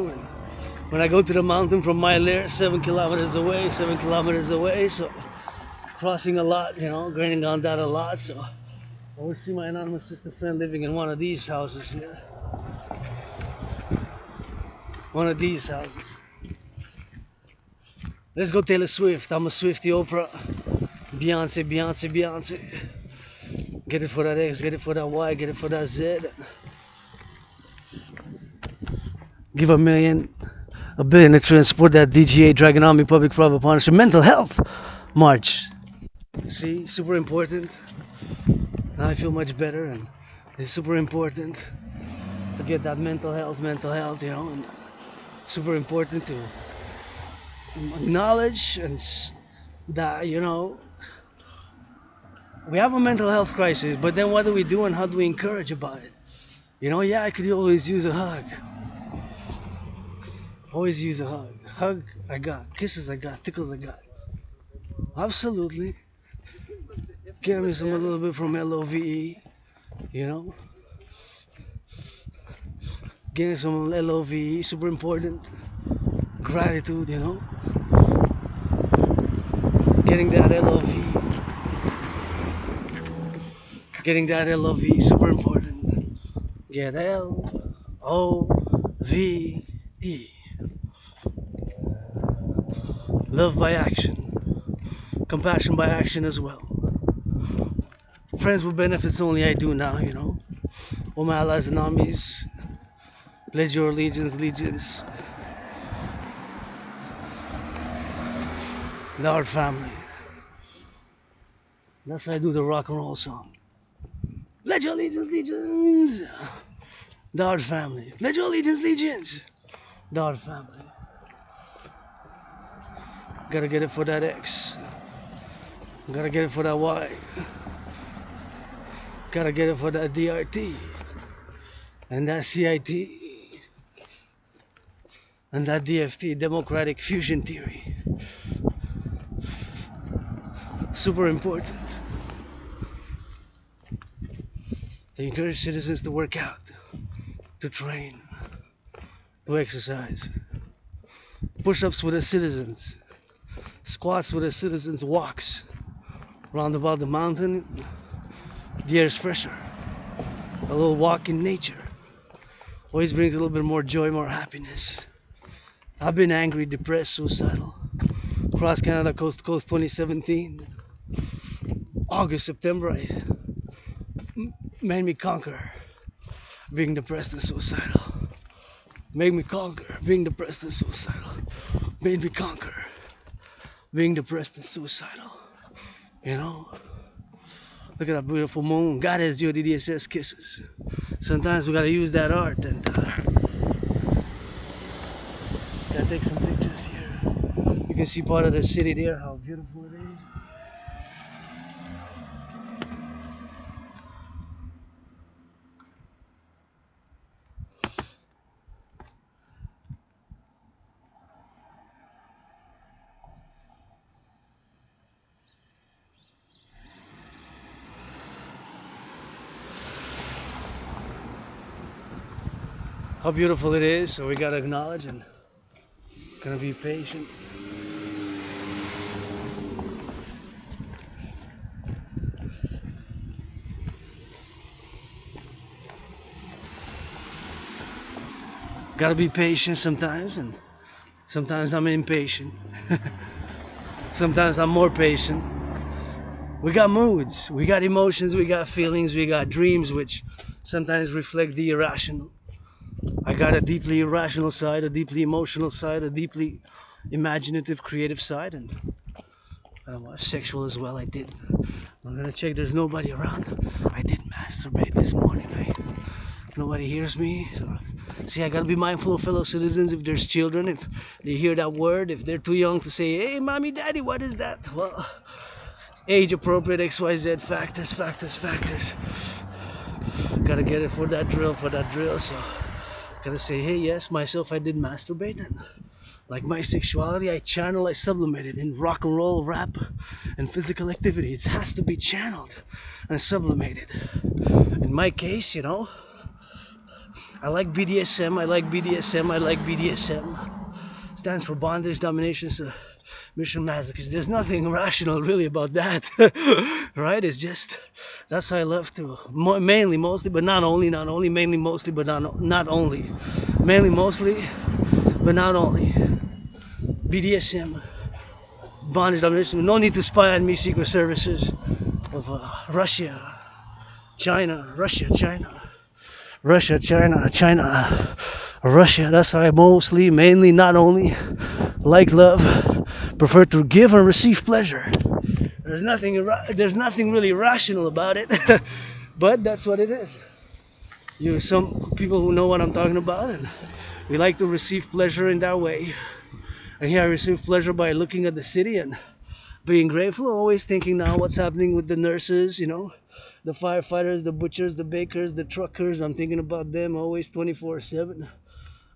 When I go to the mountain from my lair, 7 kilometers away, so crossing a lot, gaining on that a lot, so I always see my anonymous sister friend living in one of these houses here. One of these houses. Let's go Taylor Swift. I'm a Swiftie Oprah. Beyonce. Get it for that X, get it for that Y, get it for that Z. Give $1 million, $1 billion to transport that DGA Dragon Army Public Private Partnership mental health march. See, super important. Now I feel much better, and it's super important to get that mental health, and super important to acknowledge and that, we have a mental health crisis, but then what do we do and how do we encourage about it? Yeah, I could always use a hug. Always use a hug. Hug I got, kisses I got, tickles I got. Absolutely. Get me some a little bit from LOVE, Getting some LOVE, super important. Gratitude, Getting that LOVE. Getting that LOVE, super important. Get LOVE. Love by action. Compassion by action as well. Friends with benefits only I do now, All my allies and armies. Pledge your allegiance. Our family. That's why I do the rock and roll song. Pledge your allegiance. Our family. Pledge your allegiance. Our family. Gotta get it for that X. Gotta get it for that Y. Gotta get it for that DRT. And that CIT. And that DFT, Democratic Fusion Theory. Super important. To encourage citizens to work out, to train, to exercise. Push-ups with the citizens. Squats with the citizens, walks. Round about the mountain, the air is fresher. A little walk in nature. Always brings a little bit more joy, more happiness. I've been angry, depressed, suicidal. Across Canada, coast to coast 2017. August, September, made me conquer being depressed and suicidal. Made me conquer being depressed and suicidal. Made me conquer being depressed and suicidal. Look at that beautiful moon. God has your DDSS kisses. Sometimes we gotta use that art and gotta take some pictures here. You can see part of the city there, how beautiful it is. How beautiful it is, so we gotta acknowledge and gonna be patient. Gotta be patient sometimes, and sometimes I'm impatient. Sometimes I'm more patient. We got moods, we got emotions, we got feelings, we got dreams, which sometimes reflect the irrational. I got a deeply irrational side, a deeply emotional side, a deeply imaginative, creative side, and sexual as well. I did. I'm gonna check there's nobody around. I did masturbate this morning, right? Nobody hears me. So, see, I gotta be mindful of fellow citizens. If there's children, if they hear that word, if they're too young to say, hey, mommy, daddy, what is that? Well, age appropriate XYZ factors. Gotta get it for that drill, So, gotta say, hey, yes, myself, I did masturbate. And like my sexuality, I channel, I sublimate it in rock and roll, rap, and physical activity. It has to be channeled and sublimated. In my case, I like BDSM. Stands for bondage, domination, submission, masochist. There's nothing rational really about that, right? It's just, that's how I love to, mainly, mostly, but not only, mainly, mostly, but not only. Mainly, mostly, but not only. BDSM, bondage, domination. No need to spy on me, secret services of Russia, China. That's how I mostly, mainly, not only like love, prefer to give and receive pleasure. There's nothing really rational about it, but that's what it is. Some people who know what I'm talking about, and we like to receive pleasure in that way. And here I receive pleasure by looking at the city and being grateful, always thinking now what's happening with the nurses, the firefighters, the butchers, the bakers, the truckers. I'm thinking about them always 24/7.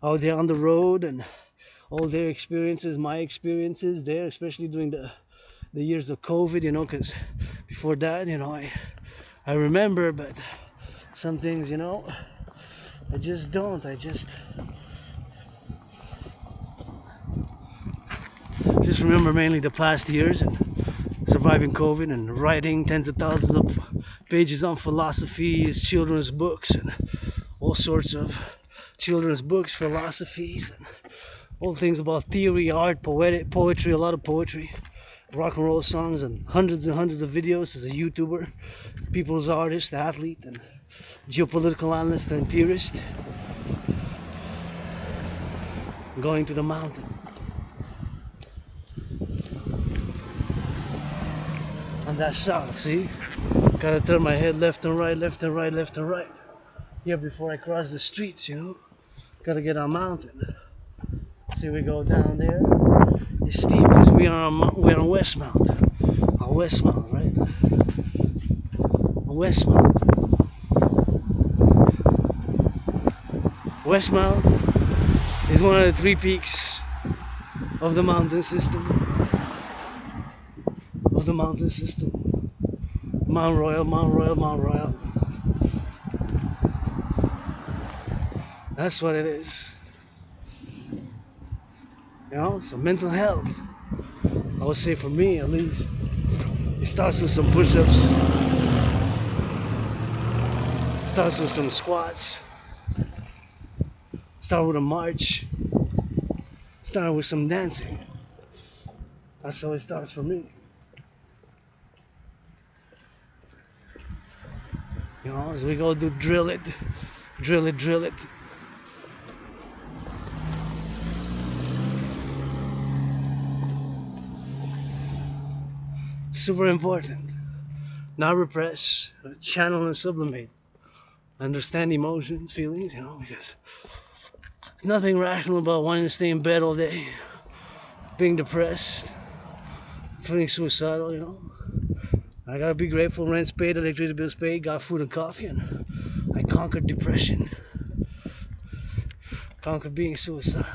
How they're on the road and all their experiences, my experiences there, especially during the years of COVID, because before that, I remember, but some things, I just don't. I just remember mainly the past years and surviving COVID and writing tens of thousands of pages on philosophies, children's books, and all sorts of children's books, philosophies, and all things about theory, art, poetry, a lot of poetry, rock and roll songs, and hundreds of videos as a YouTuber, people's artist, athlete, and geopolitical analyst and theorist. Going to the mountain. And that's south, see? Gotta turn my head left and right. Here before I cross the streets, Gotta get on mountain. See, we go down there. It's steep because we're on West Mount. On West Mount, right? On West Mount. West Mount is one of the 3 peaks of the mountain system. Mount Royal. That's what it is. So mental health, I would say for me at least, it starts with some push-ups, starts with some squats, start with a march, start with some dancing. That's how it starts for me. As we go do drill it. Super important. Not repress, channel and sublimate. Understand emotions, feelings, because there's nothing rational about wanting to stay in bed all day, being depressed, feeling suicidal, I gotta be grateful, rent's paid, electricity bills paid, got food and coffee, and I conquered depression, conquered being suicidal,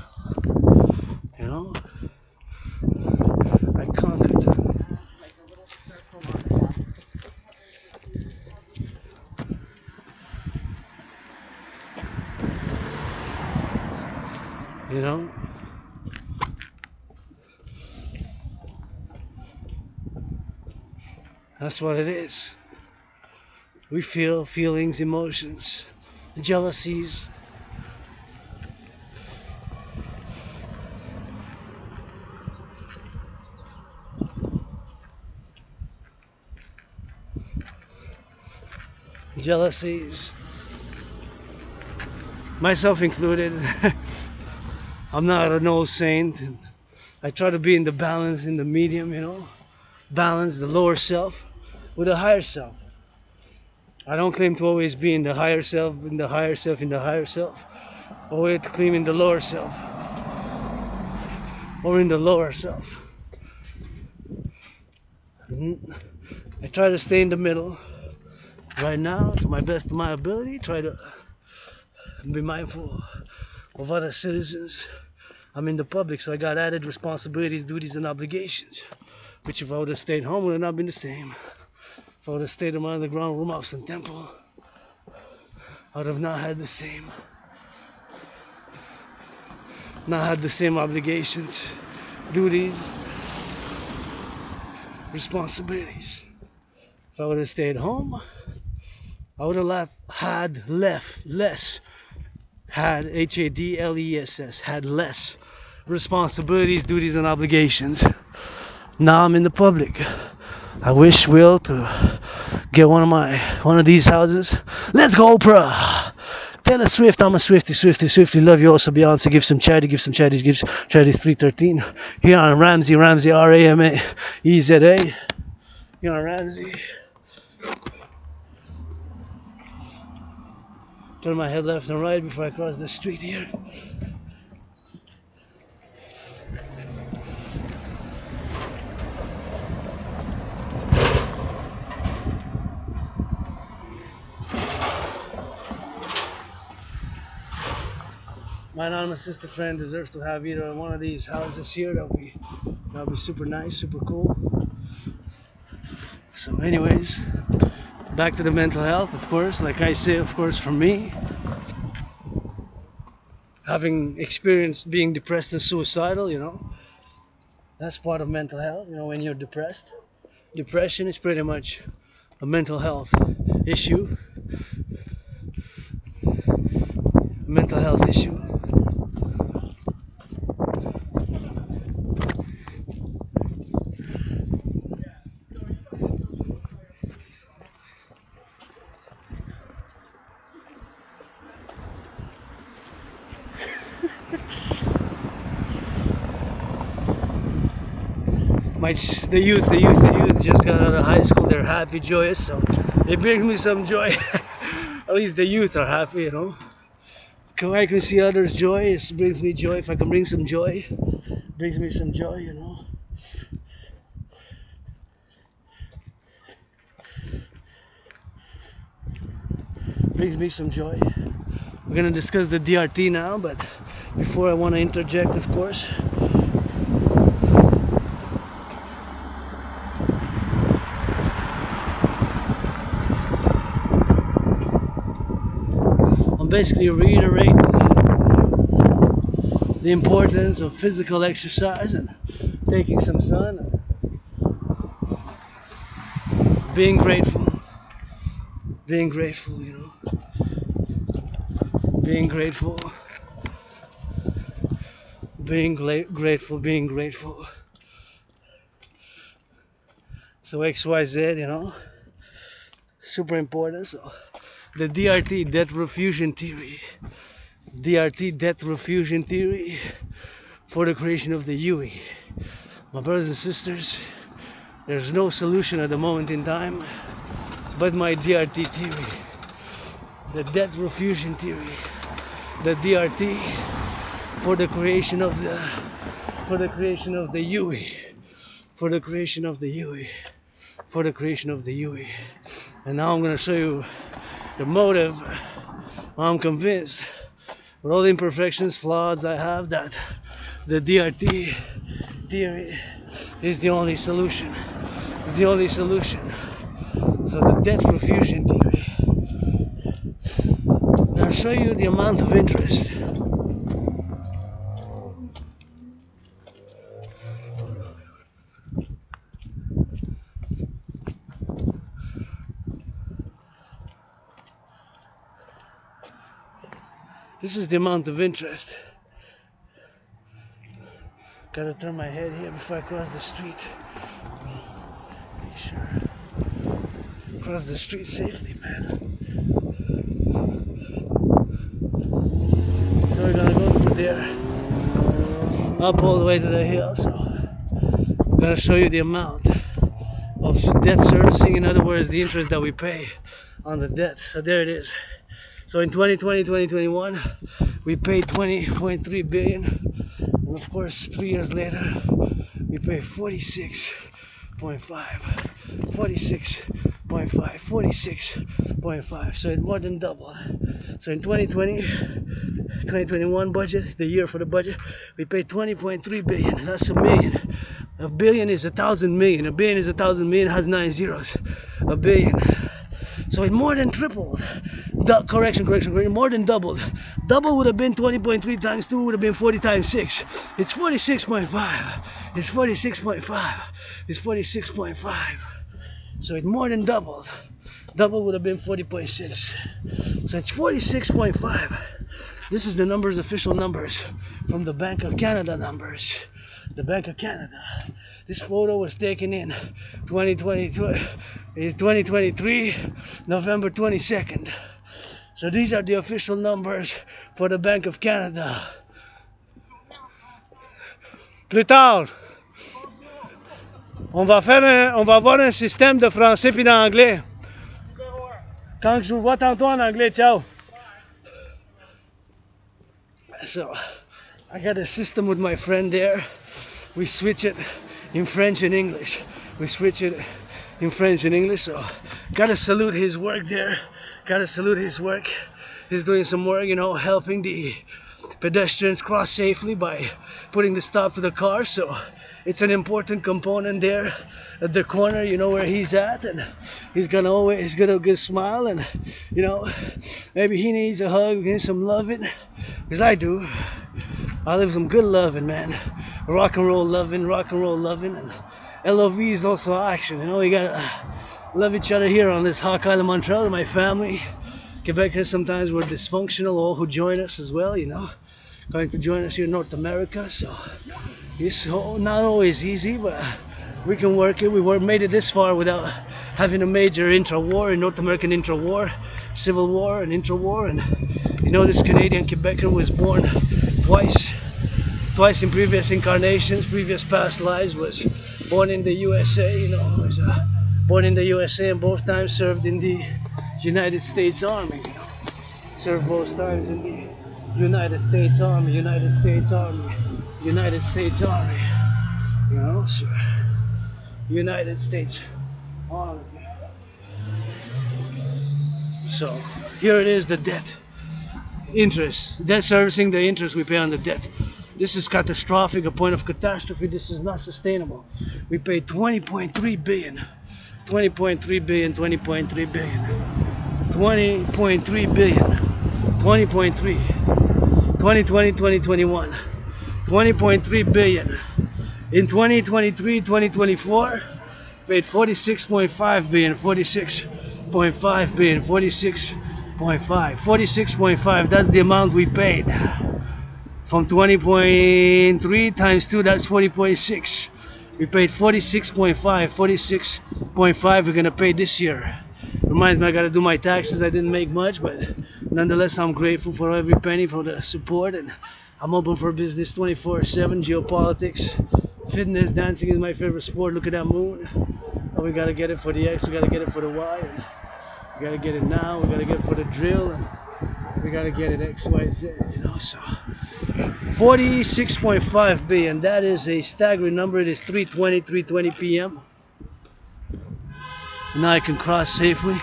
I conquered. Like a little circle on the back. That's what it is. We feel feelings, emotions, jealousies, jealousies, myself included. I'm not an old saint. I try to be in the balance, in the medium, you know, balance the lower self with the higher self. I don't claim to always be in the higher self, in the higher self, in the higher self, or to claim in the lower self, or in the lower self. I try to stay in the middle right now, to my best of my ability. Try to be mindful of other citizens. I'm in the public, so I got added responsibilities, duties, and obligations, which if I would have stayed home would have not been the same. If I would have stayed in my underground room house and temple, I would have not had the same obligations, duties, responsibilities. If I would have stayed home, I would have had less, HADLESS, had less responsibilities, duties, and obligations. Now I'm in the public. I wish Will to get one of these houses. Let's go, Oprah! Taylor Swift, I'm a Swifty. Love you also, Beyonce. Give some charity, give charity 313. Here on Ramsey, RAMAEZA. Here on Ramsey. Turn my head left and right before I cross the street here. My anonymous sister friend deserves to have either one of these houses here. That'll be super nice, super cool. So anyways, back to the mental health, of course. Like I say, of course, for me, having experienced being depressed and suicidal, you know, that's part of mental health. You know, when you're depressed, depression is pretty much a mental health issue. Mental health issue. The youth just got out of high school. They're happy, joyous, so it brings me some joy. At least the youth are happy, you know. I can see others' joy. It brings me joy. If I can bring some joy, it brings me some joy, you know. Brings me some joy. We're gonna discuss the DRT now, but before I want to interject, of course. Basically reiterate the importance of physical exercise and taking some sun and being grateful, you know, being grateful. So XYZ, you know, super important. So the DRT, debt refusion theory. DRT, debt refusion theory for the creation of the UE. My brothers and sisters, there's no solution at the moment in time but my DRT theory. The debt refusion theory. The DRT for the creation of the UE. For the creation of the UE. For the creation of the UE. And now I'm gonna show you the motive. I'm convinced, with all the imperfections, flaws I have, that the DRT theory is the only solution. It's the only solution. So the debt refusion theory. And I'll show you the amount of interest. This is the amount of interest. Gotta turn my head here before I cross the street. Make sure. Cross the street safely, man. there, up all the way to the hill. So I'm gonna show you the amount of debt servicing, in other words, the interest that we pay on the debt. So there it is. So in 2020, 2021, we paid 20.3 billion, and of course 3 years later we pay 46.5, 46.5. So it more than doubled. So in 2020, 2021 budget, the year for the budget, we paid 20.3 billion. That's a million. A billion is 1,000 million. A billion is 1,000 million, has 9 zeros. A billion. So it more than tripled. Correction, more than doubled. Double would have been 20.3 times 2 would have been 40 times 6. It's 46.5. It's 46.5. It's 46.5. So it more than doubled. Double would have been 40.6. So it's 46.5. This is the numbers, official numbers from the Bank of Canada numbers. The Bank of Canada. This photo was taken in 2023, November 22nd. So these are the official numbers for the Bank of Canada. Plus tard, on va avoir un système de français puis d'anglais. Quand je vous vois tantôt en anglais, ciao. So, I got a system with my friend there. We switch it in French and English. So gotta salute his work there. He's doing some work, you know, helping the pedestrians cross safely by putting the stop to the car. So it's an important component there at the corner, you know, where he's at, and he's gonna get a smile, and you know, maybe he needs a hug, he needs some loving, because I do. I live some good loving, man. Rock and roll loving, and LOV is also action. You know, we gotta love each other here on this Hawk Island, Montreal. My family, Quebecers, sometimes we're dysfunctional. All who join us as well, you know, going to join us here in North America. So it's not always easy, but we can work it. We made it this far without having a major intra-war, a North American intra-war, civil war and intra-war. And you know, this Canadian Quebecer was born twice in previous incarnations, previous past lives, was born in the USA, you know, was born in the USA, and both times served in the United States Army, you know, served both times in the United States Army, you know, so United States Army. So here it is, the debt. Interest, debt servicing, the interest we pay on the debt. This is catastrophic, a point of catastrophe. This is not sustainable. We paid 20.3 billion, 20.3 billion, 20.3 billion, 20.3 billion, 20.3, 2020, 2021, 20.3 billion. In 2023, 2024, paid 46.5 billion, 46.5 billion, 46.5, that's the amount we paid. From 20.3 times 2, that's 40.6. We paid 46.5 we're gonna pay this year. Reminds me, I gotta do my taxes. I didn't make much, but nonetheless, I'm grateful for every penny, for the support, and I'm open for business 24/7. Geopolitics, fitness, dancing is my favorite sport. Look at that moon. And we gotta get it for the X, we gotta get it for the Y, and we gotta get it now, we gotta get it for the drill, and we gotta get it X, Y, Z, you know, so 46.5 billion, that is a staggering number. It is 3:20 p.m. Now I can cross safely.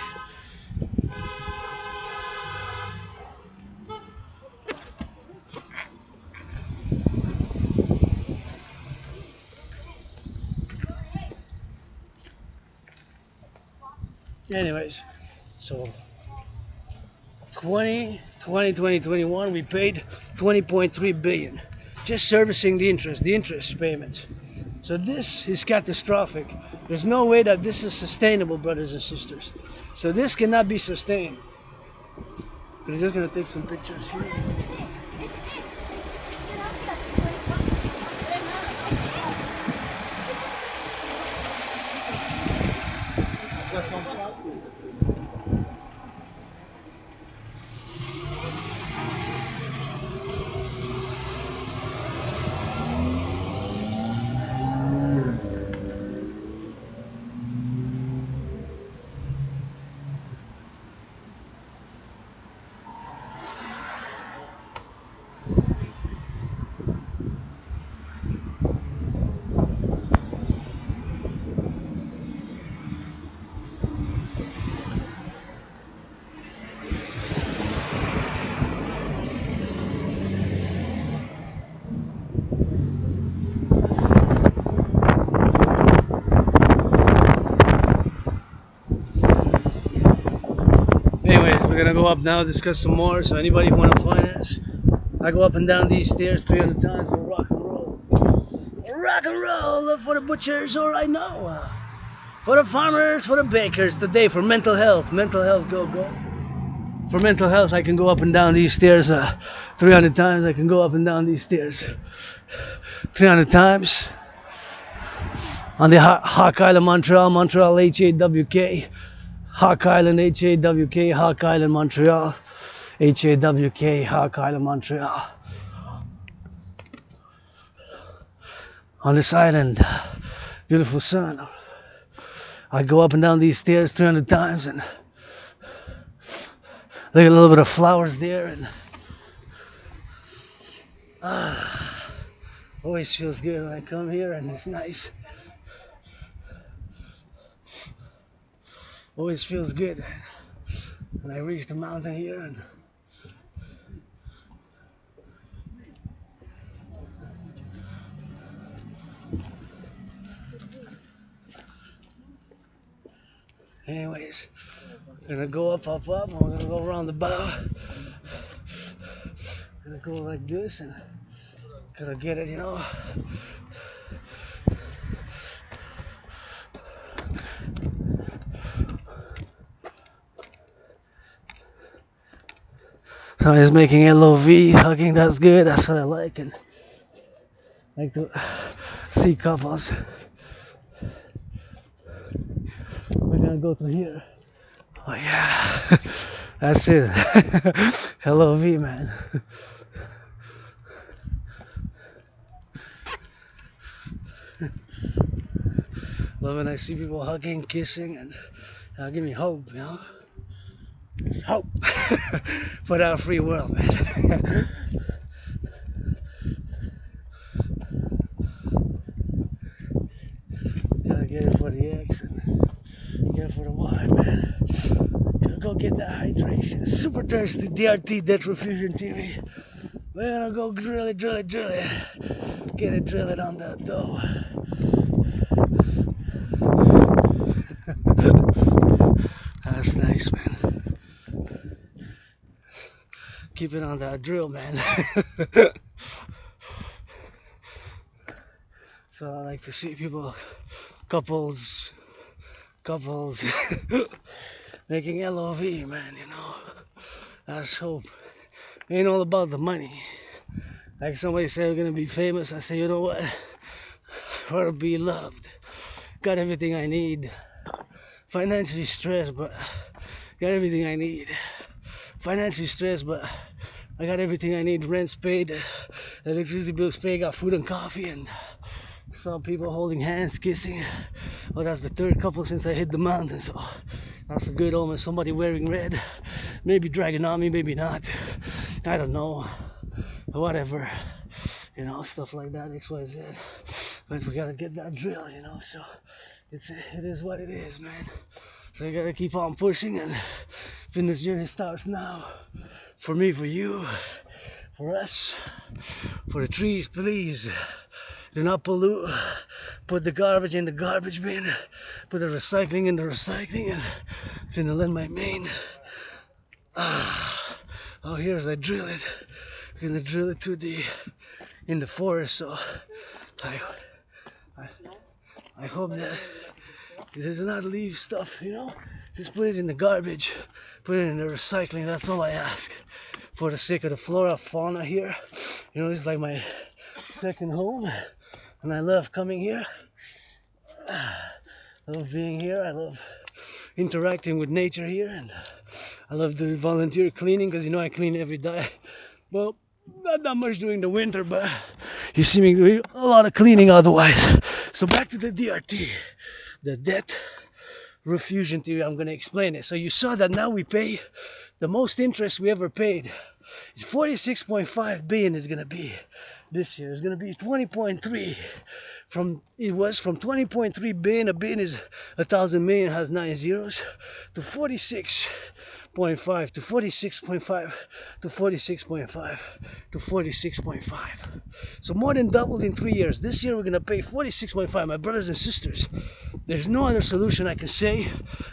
Anyways, so 2021 we paid 20.3 billion just servicing the interest payments. So this is catastrophic. There's no way that this is sustainable, brothers and sisters. So this cannot be sustained. We're just gonna take some pictures here. We're gonna go up now, discuss some more. So anybody who want to finance, I go up and down these stairs 300 times with rock and roll. Rock and roll for the butchers, or I know. For the farmers, for the bakers, today for mental health. Mental health, go, go. For mental health, I can go up and down these stairs 300 times. I can go up and down these stairs 300 times. On the Hawk Island, Montreal, Montreal, H-A-W-K. Hawk Island, H-A-W-K, Hawk Island, Montreal. H-A-W-K, Hawk Island, Montreal. On this island, beautiful sun. I go up and down these stairs 300 times and look at a little bit of flowers there, and always feels good when I come here, and it's nice. Always feels good when I reach the mountain here, and anyways, we're gonna go up, up, up, and we're gonna go around the bow. Gonna go like this and gotta get it, you know. So he's making LOV, hugging, that's good, that's what I like, and I like to see couples. We're gonna go through here. Oh yeah, that's it. LOV, man. Love when I see people hugging, kissing, and give me hope, you know. It's hope for our free world, man. Gotta get it for the X and get it for the Y, man. Gotta go get that hydration. Super thirsty, DRT, Death Refusion TV. We're gonna go drill it, drill it, drill it. Get it, drill it on that dough. That's nice, man. Keep it on that drill, man. So I like to see people, couples making LOV, man, you know. That's hope. Ain't all about the money. Like somebody said, we're gonna be famous. I say, you know what? I want to be loved. Got everything I need. Financially stressed, but got everything I need. Financially stressed, but I got everything I need. Rent's paid, electricity bills paid, got food and coffee, and saw people holding hands, kissing. Oh, that's the third couple since I hit the mountain, so that's a good omen. Somebody wearing red, maybe dragging on me, maybe not. I don't know. Whatever, you know, stuff like that, XYZ. But we gotta get that drill, you know. So it is what it is, man. So you gotta keep on pushing, and fitness journey starts now. For me, for you, for us, for the trees, please. Do not pollute. Put the garbage in the garbage bin. Put the recycling in the recycling, and finna lend my mane. Oh, here's I drill it. We're gonna drill it in the forest. So I hope that it does not leave stuff, you know. Just put it in the garbage, put it in the recycling. That's all I ask, for the sake of the flora, fauna here. You know, it's like my second home, and I love coming here. I love being here. I love interacting with nature here, and I love doing volunteer cleaning, because you know I clean every day. Well, not that much during the winter, but you see me doing a lot of cleaning otherwise. So back to the DRT, the debt refusion theory. I'm going to explain it. So you saw that now we pay the most interest we ever paid. 46.5 billion is going to be this year. It's going to be 20.3. It was from 20.3 billion. A billion is 1,000 million, has 9 zeros, to 46 46.5 to 46.5 to 46.5 to 46.5. So more than doubled in 3 years. This year we're gonna pay 46.5. My brothers and sisters, there's no other solution I can say,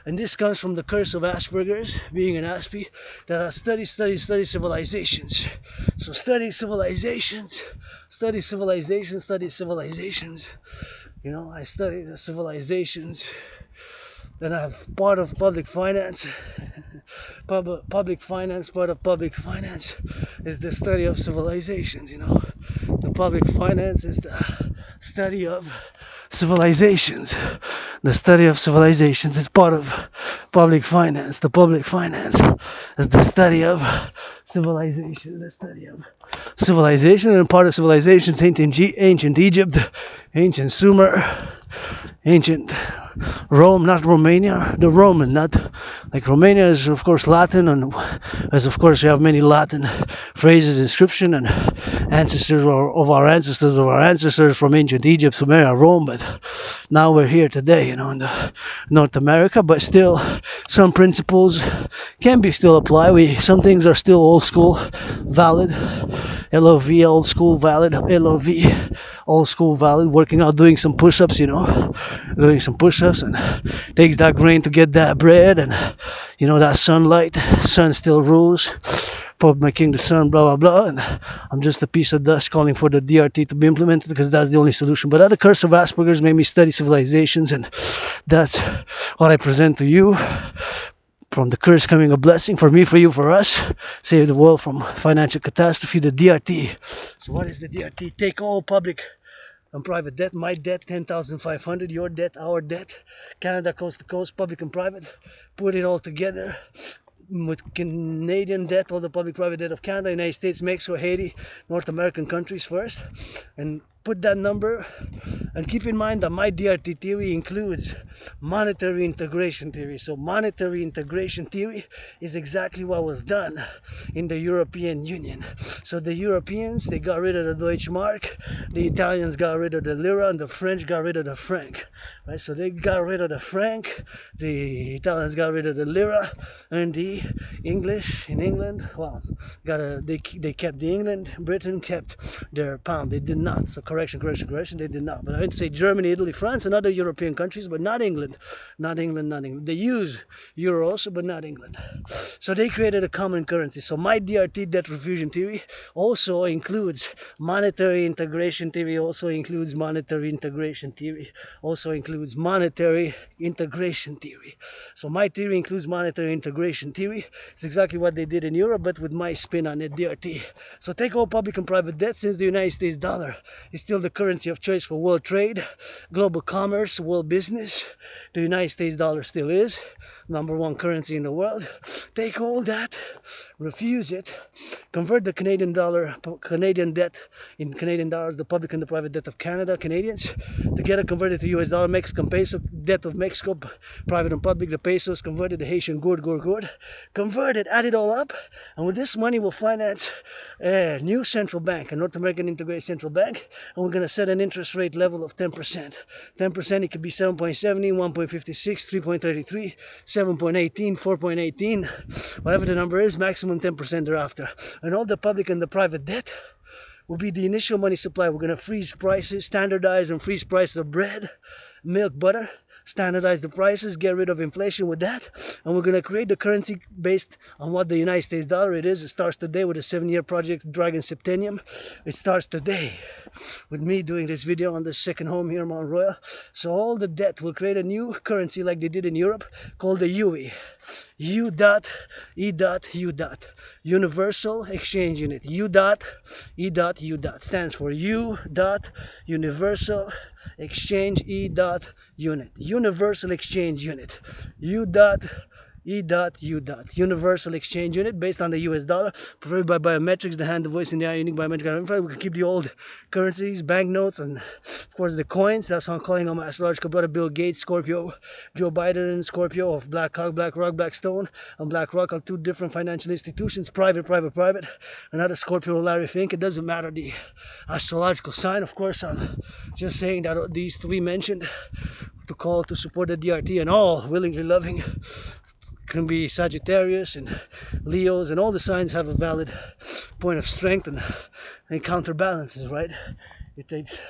and this comes from the curse of Asperger's, being an Aspie, that I study civilizations. So study civilizations. You know, I study the civilizations. Then I have part of public finance. Public finance, part of public finance is the study of civilizations, you know. The public finance is the study of civilizations. The study of civilizations is part of public finance. The public finance is the study of civilization. The study of civilization, and part of civilizations, ancient Egypt, ancient Sumer, ancient Rome, not Romania, the Roman, not like Romania is of course Latin, and as of course we have many Latin phrases, inscription, and ancestors of our ancestors from ancient Egypt, Sumeria, Rome, but now we're here today, you know, in the North America, but still some principles can be still applied. Some things are still old school, valid, LOV, old school, valid, LOV, old school, valid, working out, doing some push-ups, you know, doing some push-ups, and takes that grain to get that bread, and you know, that sunlight, sun still rules, Pope my king the sun, blah blah blah, and I'm just a piece of dust calling for the DRT to be implemented, because that's the only solution. But the curse of Asperger's made me study civilizations, and that's what I present to you. From the curse coming a blessing, for me, for you, for us. Save the world from financial catastrophe, the DRT. So what is the DRT? Take all public and private debt. My debt, 10,500. Your debt, our debt. Canada coast to coast, public and private. Put it all together with Canadian debt, all the public-private debt of Canada, United States, Mexico, Haiti, North American countries first, and put that number. And keep in mind that my DRT theory includes monetary integration theory. So monetary integration theory is exactly what was done in the European Union. So the Europeans, they got rid of the Deutsche Mark, the Italians got rid of the lira, and the French got rid of the franc. Right? So they got rid of the franc, the Italians got rid of the lira, and the English in England, well, they kept the England, Britain kept their pound. They did not. So correction, they did not. But I meant to say Germany, Italy, France, and other European countries, but not England. Not England. They use euro also, but not England. So they created a common currency. So my DRT, debt refusion theory, also includes monetary integration theory, also includes monetary integration theory. So my theory includes monetary integration theory. It's exactly what they did in Europe, but with my spin on it, DRT. So take all public and private debt. Since the United States dollar is still the currency of choice for world trade, global commerce, world business, the United States dollar still is #1 currency in the world. Take all that, refuse it, convert the Canadian debt in Canadian dollars, the public and the private debt of Canada, Canadians, together converted to US dollar, Mexican peso, debt of Mexico, private and public, the pesos converted, the Haitian gourd, converted, add it all up, and with this money we'll finance a new central bank, a North American integrated central bank, and we're going to set an interest rate level of 10%. 10%, it could be 7.70, 1.56, 3.33, 7.18, 4.18, whatever the number is, maximum 10% thereafter. And all the public and the private debt will be the initial money supply. We're going to freeze prices, standardize and freeze prices of bread, milk, butter, standardize the prices, get rid of inflation with that, and we're going to create the currency based on what the United States dollar it is. It starts today with a 7-year project, Dragon Septennium. It starts today with me doing this video on the second home here in Mount Royal. So all the debt will create a new currency like they did in Europe called the UE. U dot E dot U dot Universal Exchange Unit. U dot E dot U dot stands for U dot Universal Exchange E dot Unit. Universal Exchange Unit. U dot E dot U dot Universal Exchange Unit based on the US dollar, preferred by biometrics, the hand, the voice, and the eye, unique biometric identifier. We can keep the old currencies, banknotes, and of course the coins. That's what I'm calling on my astrological brother Bill Gates, Scorpio, Joe Biden, Scorpio of BlackRock, Blackstone, and BlackRock are two different financial institutions, private. Another Scorpio, Larry Fink. It doesn't matter the astrological sign. Of course, I'm just saying that these three mentioned to call to support the DRT and all willingly loving can be Sagittarius and Leos, and all the signs have a valid point of strength and counterbalances, right? It takes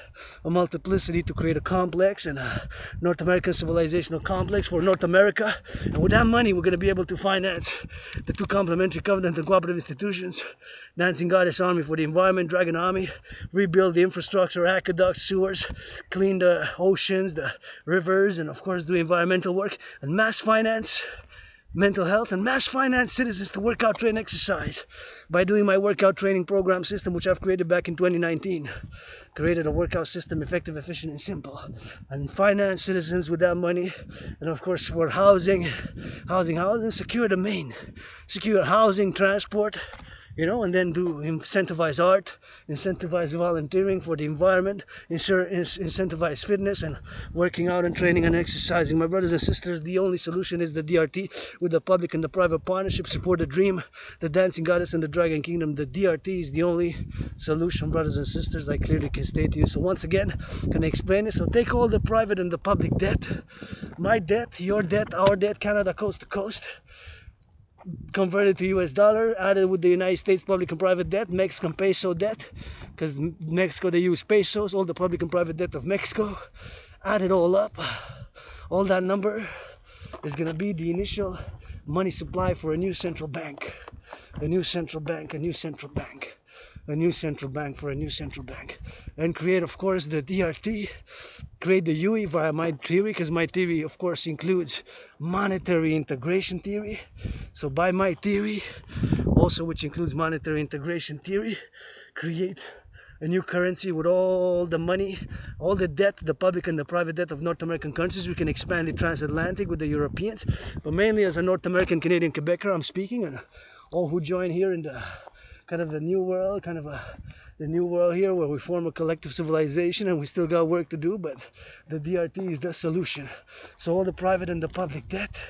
a multiplicity to create a complex, and a North American civilizational complex for North America. And with that money, we're going to be able to finance the two complementary covenant and cooperative institutions, Dancing Goddess Army for the environment, Dragon Army, rebuild the infrastructure, aqueducts, sewers, clean the oceans, the rivers, and of course do environmental work, and mass finance mental health, and mass finance citizens to work out, train, exercise by doing my workout training program system, which I've created back in 2019. Created a workout system, effective, efficient, and simple, and finance citizens with that money. And of course for housing, secure the main, secure housing, transport, you know, and then do incentivize art, incentivize volunteering for the environment, incentivize fitness and working out and training and exercising. My brothers and sisters, the only solution is the DRT with the public and the private partnership. Support the dream, the dancing goddess and the dragon kingdom. The DRT is the only solution, brothers and sisters, I clearly can state to you. So once again, can I explain it? So take all the private and the public debt, my debt, your debt, our debt, Canada coast to coast, converted to US dollar, added with the United States public and private debt, Mexican peso debt, because Mexico they use pesos, all the public and private debt of Mexico, add it all up, all that number is going to be the initial money supply for a new central bank, a new central bank, a new central bank, a new central bank for a new central bank, and create of course the DRT, create the UE via my theory, because my theory of course includes monetary integration theory. So by my theory, also which includes monetary integration theory, create a new currency with all the money, all the debt, the public and the private debt of North American countries. We can expand it transatlantic with the Europeans, but mainly as a North American, Canadian, Quebecer I'm speaking, and all who join here in the kind of the new world, the new world here where we form a collective civilization, and we still got work to do, but the DRT is the solution. So all the private and the public debt,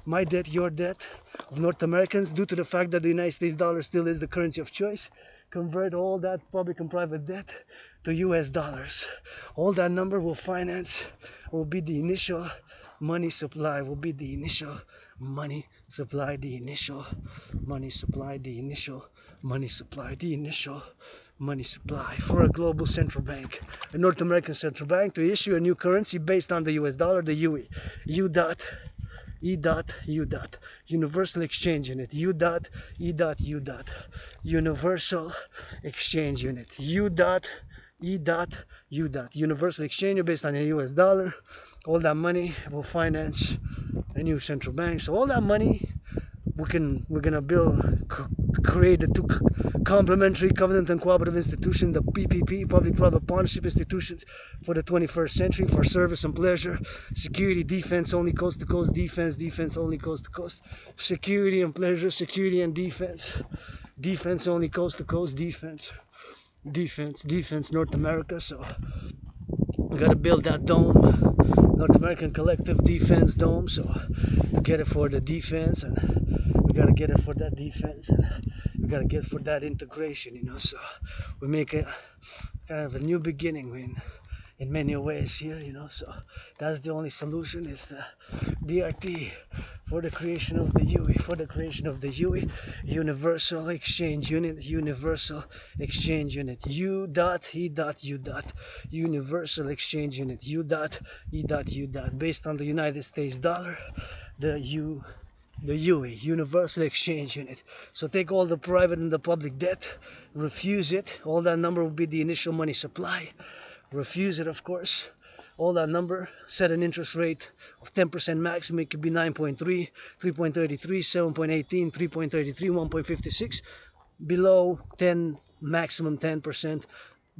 my debt, your debt of North Americans, due to the fact that the United States dollar still is the currency of choice, convert all that public and private debt to US dollars. All that number will finance, will be the initial money supply, will be the initial money supply, the initial money supply, the initial money supply, the initial money supply for a global central bank, a North American central bank, to issue a new currency based on the US dollar, the UE, U dot, E dot, U dot, universal exchange unit, U dot, E dot, U dot, universal exchange unit, U dot, E dot, U dot, universal exchange unit based on the US dollar. All that money will finance a new central bank. So all that money we're gonna build, create the two complementary covenant and cooperative institutions, the PPP, public-private partnership institutions for the 21st century, for service and pleasure, security, defense only, coast to coast, defense only, coast to coast, security and pleasure, security and defense only, coast to coast, defense, North America. So we gotta build that dome, North American collective defense dome. So to get it for the defense, and we gotta get it for that defense, and we gotta get for that integration, you know. So we make a kind of a new beginning in many ways here, you know. So that's the only solution, is the DRT for the creation of the UE, for the creation of the UE, universal exchange unit, universal exchange unit, U dot, E dot, U dot, universal exchange unit, U dot, E dot, U dot, based on the United States dollar, the UE, universal exchange unit. So take all the private and the public debt, refuse it, all that number will be the initial money supply. Refuse it, of course, all that number, set an interest rate of 10% maximum. It could be 9.3, 3.33, 7.18, 3.33, 1.56, below 10, maximum 10%.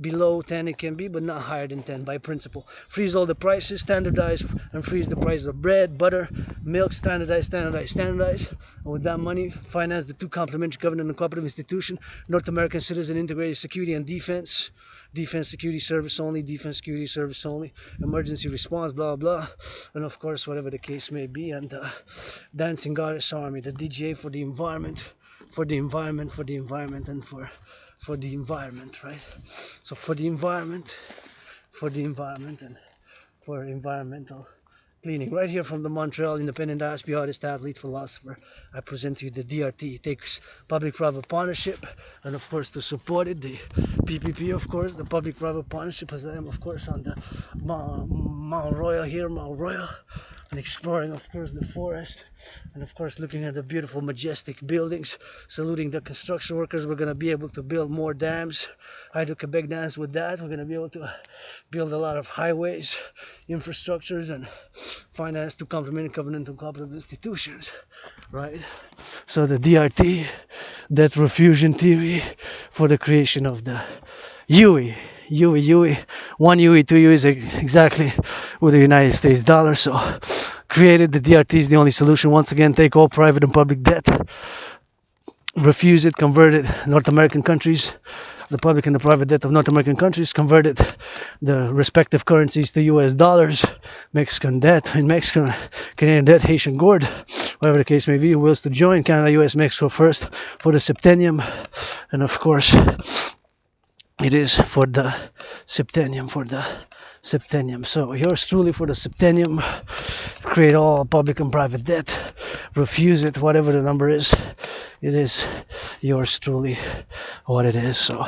Below 10 it can be, but not higher than 10 by principle. Freeze all the prices, standardize and freeze the prices of bread, butter, milk, standardize. And with that money, finance the two complementary covenant and cooperative institution, North American citizen integrated security and defense, security, service only, security, service only, emergency response, blah, blah. And of course, whatever the case may be. And Dancing Goddess Army, the DGA for the environment, and for the environment, right? So for the environment, and for environmental cleaning. Right here from the Montreal Independent Diaspora artist, athlete, philosopher, I present to you the DRT. It takes public-private partnership, and of course to support it, the PPP, of course, the public-private partnership, as I am, of course, on the Mount Royal here, Mount Royal, and exploring, of course, the forest, and of course looking at the beautiful, majestic buildings, saluting the construction workers. We're going to be able to build more dams, Hydro-Quebec dams. With that, we're going to be able to build a lot of highways, infrastructures, and finance to complement covenantal cooperative institutions, right? So the DRT, debt refusion theory, for the creation of the UE. One UE, two UE is exactly with the United States dollar. So created the DRT is the only solution. Once again, take all private and public debt, refuse it, convert it. North American countries, the public and the private debt of North American countries, converted the respective currencies to US dollars. Mexican debt, in Mexican, Canadian debt, Haitian gourd, whatever the case may be, wills to join Canada, US, Mexico first for the Septennium, and of course it is for the Septennium, So yours truly for the Septennium, create all public and private debt, refuse it, whatever the number is, it is yours truly what it is. So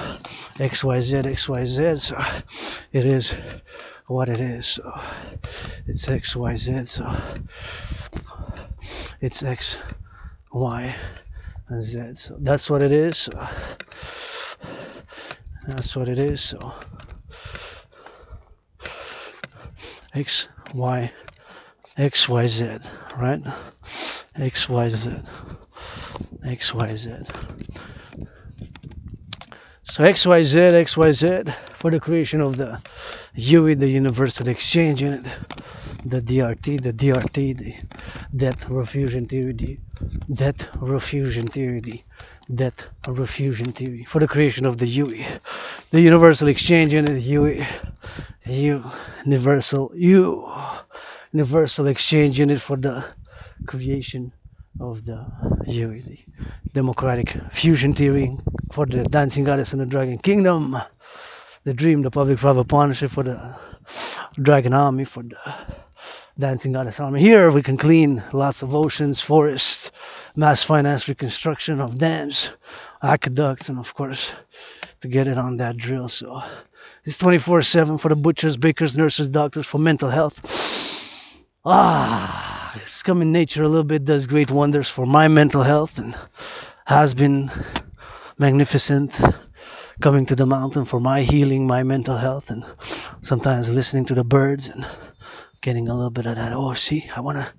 XYZ, so it is what it is. So it's XYZ, so it's X, Y, and Z. So that's what it is. So that's what it is. So X, Y, XYZ, right? XYZ. So XYZ for the creation of the UE, the Universal Exchange Unit, the DRT, the debt refusion theory, for the creation of the UE, the Universal Exchange Unit, Universal Exchange Unit for the creation of the UE, the Democratic Fusion Theory for the Dancing Goddess and the Dragon Kingdom, the Dream, the Public-Private Partnership for the Dragon Army, for the Dancing Goddess Army. Here we can clean lots of oceans, forests, mass finance reconstruction of dams, aqueducts, and of course to get it on that drill. So it's 24/7 for the butchers, bakers, nurses, doctors, for mental health. It's come in nature a little bit, does great wonders for my mental health, and has been magnificent coming to the mountain for my healing, my mental health, and sometimes listening to the birds and getting a little bit of that. Oh, see, I wanna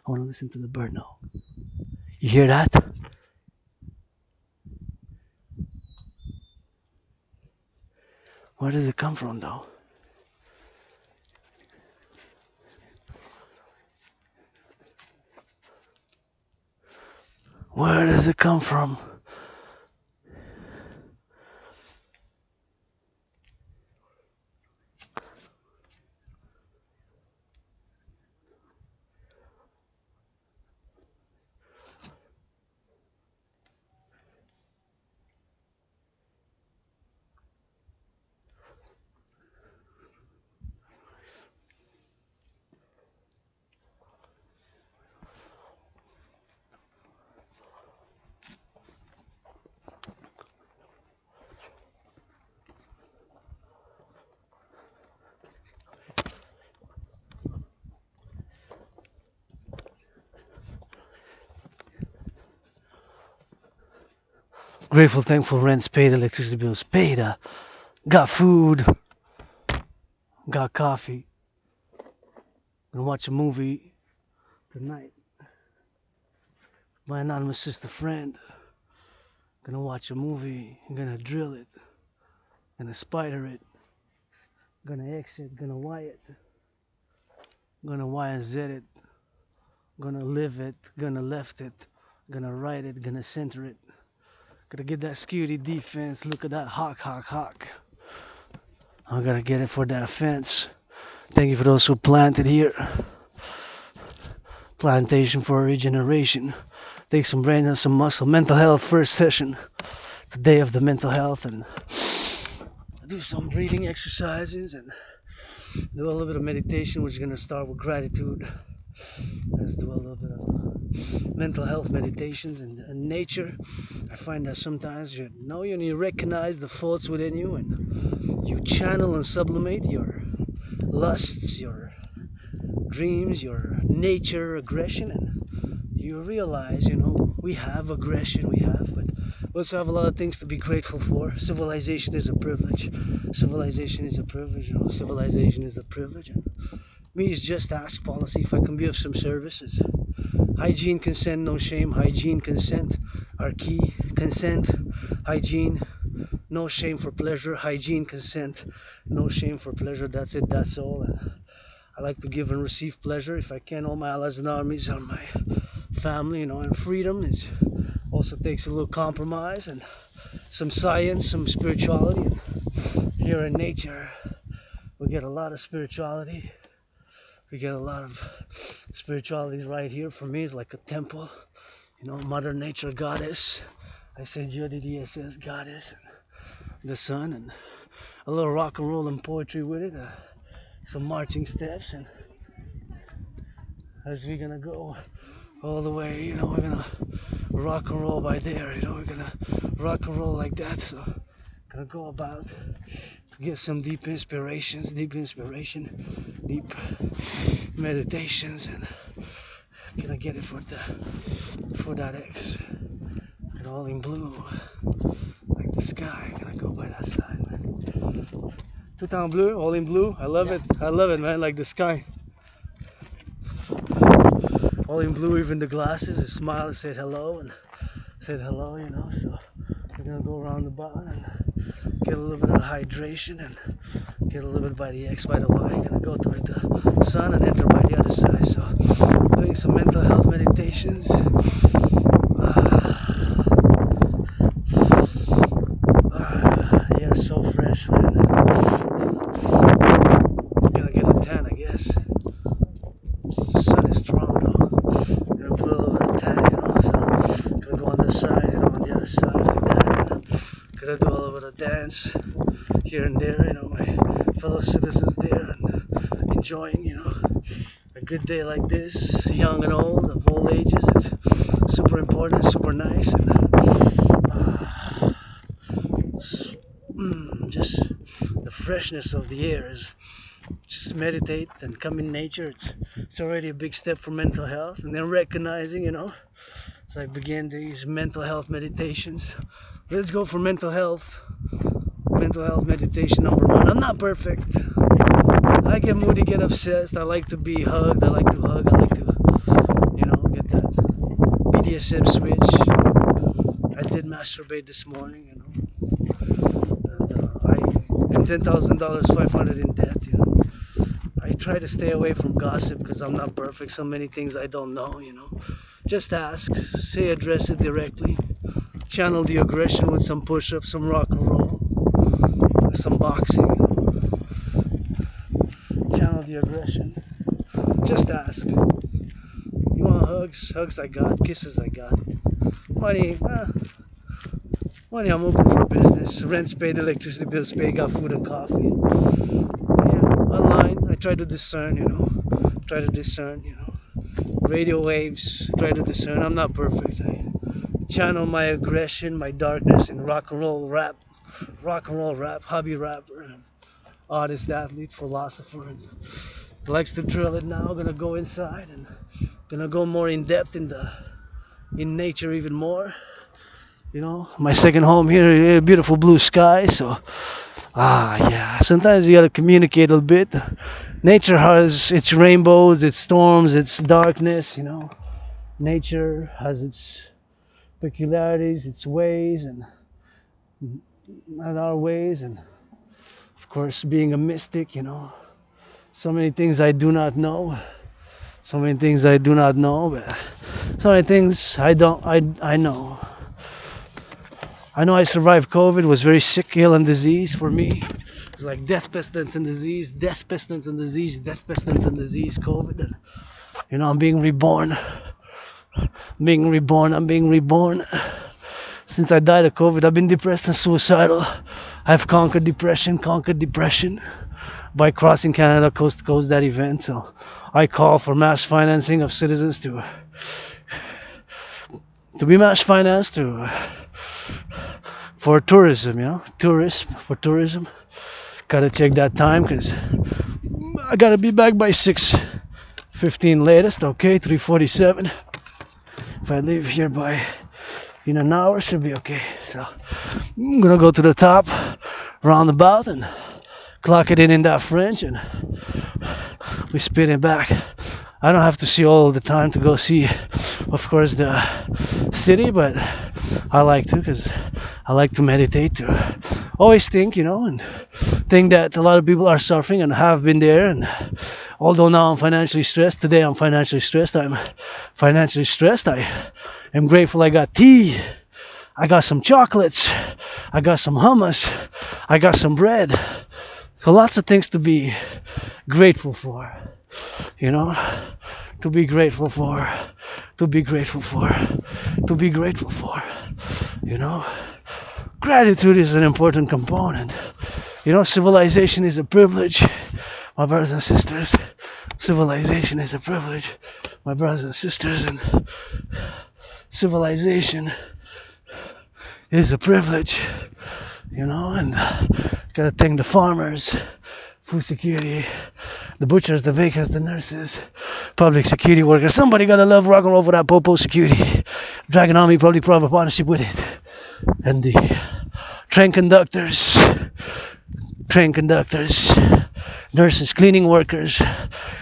listen to the bird now. You hear that? Where does it come from, though? Where does it come from? Grateful, thankful, rent's paid, electricity bills paid, got food, got coffee, gonna watch a movie tonight. My anonymous sister friend, gonna watch a movie, gonna drill it, gonna spider it, gonna exit, gonna Y it, gonna Y and Z it, gonna live it, gonna left it, gonna right it, gonna center it. Gotta get that security defense. Look at that hawk. I gotta get it for that fence. Thank you for those who planted here. Plantation for regeneration. Take some brain and some muscle. Mental health first session. The day of the mental health, and do some breathing exercises and do a little bit of meditation, which is gonna start with gratitude. Let's do a little bit of mental health meditations and nature. I find that sometimes you recognize the faults within you, and you channel and sublimate your lusts, your dreams, your nature, aggression, and you realize, we have aggression, but we also have a lot of things to be grateful for. Civilization is a privilege. Civilization is a privilege, civilization is a privilege. And me is just ask policy if I can be of some services. Hygiene, consent, no shame. Hygiene, consent are key. Consent, hygiene, no shame for pleasure. Hygiene, consent, no shame for pleasure. That's it, that's all. And I like to give and receive pleasure if I can. All my allies and armies are my family, and freedom is also takes a little compromise and some science, some spirituality. And here in nature, we get a lot of spirituality. We get a lot of spiritualities right here. For me, it's like a temple, Mother Nature, goddess. I say Dieu goddess, and the sun, and a little rock and roll and poetry with it. Some marching steps, and as we're gonna go all the way, we're gonna rock and roll by there, we're gonna rock and roll like that. So gonna go about to get some deep inspiration, deep meditations, and gonna get it for that X. Get all in blue, like the sky. Gonna go by that side, man. Tout en bleu, all in blue. I love it, man. Like the sky. All in blue, even the glasses. I smiled, and said hello, So we're gonna go around the bottom and get a little bit of hydration and get a little bit by the X, by the Y. Gonna go towards the sun and enter by the other side. So doing some mental health meditations. The air's so fresh, man. Gonna get a tan, I guess. The sun is strong, though. Gonna put a little bit of tan, So gonna go on this side, on the other side like that. Gonna do a little bit of dance here and there, my fellow citizens there, and enjoying, a good day like this, young and old, of all ages. It's super important, super nice, and just the freshness of the air is just meditate and come in nature. It's already a big step for mental health, and then recognizing, as I begin these mental health meditations. Let's go for mental health meditation number 1. I'm not perfect. I get moody, get obsessed. I like to be hugged. I like to hug. I like to, get that BDSM switch. I did masturbate this morning, And I am $10,000, $500 in debt, I try to stay away from gossip because I'm not perfect. So many things I don't know, Just ask, say, address it directly. Channel the aggression with some push-ups, some rock and roll, some boxing. Channel the aggression. Just ask. You want hugs? Hugs I got. Kisses I got. Money, money I'm open for business. Rent's paid, electricity bills paid, got food and coffee. Online, I try to discern, Radio waves, try to discern. I'm not perfect. I channel my aggression, my darkness in rock and roll rap, hobby rapper, artist, athlete, philosopher, and likes to drill it now. Gonna go inside and gonna go more in depth in nature even more. My second home here, beautiful blue sky. So, sometimes you gotta communicate a little bit. Nature has its rainbows, its storms, its darkness. Nature has its peculiarities, its ways, and not our ways. And of course, being a mystic, so many things I do not know. But so many things I know. I know I survived COVID. It was very sick, ill, and disease for me. It was like death, pestilence, and disease, COVID. And, I'm being reborn. I'm being reborn. Since I died of COVID, I've been depressed and suicidal. I've conquered depression. by crossing Canada coast to coast, that event. So I call for mass financing of citizens to be mass financed for tourism, for tourism. Gotta check that time because I gotta be back by 6:15 latest. Okay, 3:47. If I leave here by in an hour, should be okay. So I'm gonna go to the top roundabout and clock it in that French, and we spin it back. I don't have to see all the time to go see, of course, the city, but I like to because I like to meditate, to always think, and think that a lot of people are suffering and have been there. And although now I'm financially stressed, today I'm financially stressed. I am grateful I got tea, I got some chocolates, I got some hummus, I got some bread. So lots of things to be grateful for, to be grateful for, to be grateful for, to be grateful for, Gratitude is an important component. Civilization is a privilege, my brothers and sisters. Civilization is a privilege, my brothers and sisters, and civilization is a privilege, and gotta thank the farmers, food security, the butchers, the bakers, the nurses, public security workers. Somebody gotta love rock and roll for that popo security. Dragon Army, public-private partnership with it. And the train conductors, nurses, cleaning workers,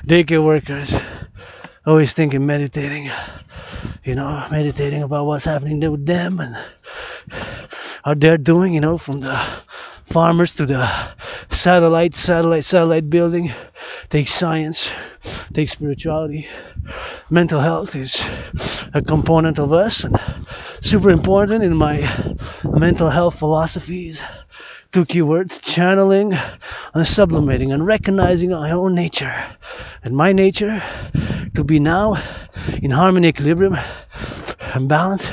daycare workers, always thinking, meditating, meditating about what's happening there with them and how they're doing, from the farmers to the satellite building. Takes science, takes spirituality. Mental health is a component of us and super important in my mental health philosophies. 2 keywords: channeling and sublimating and recognizing my own nature. And my nature to be now in harmony, equilibrium, and balance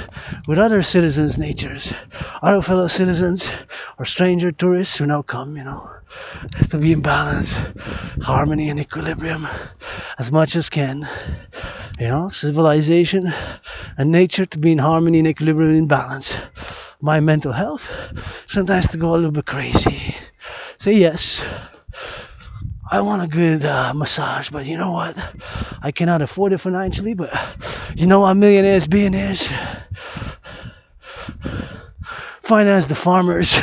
with other citizens' natures, other fellow citizens or stranger tourists who now come, to be in balance, harmony and equilibrium as much as can. Civilization and nature to be in harmony and equilibrium and balance. My mental health sometimes to go a little bit crazy. Say yes, I want a good massage, but you know what? I cannot afford it financially, but millionaires, billionaires finance the farmers,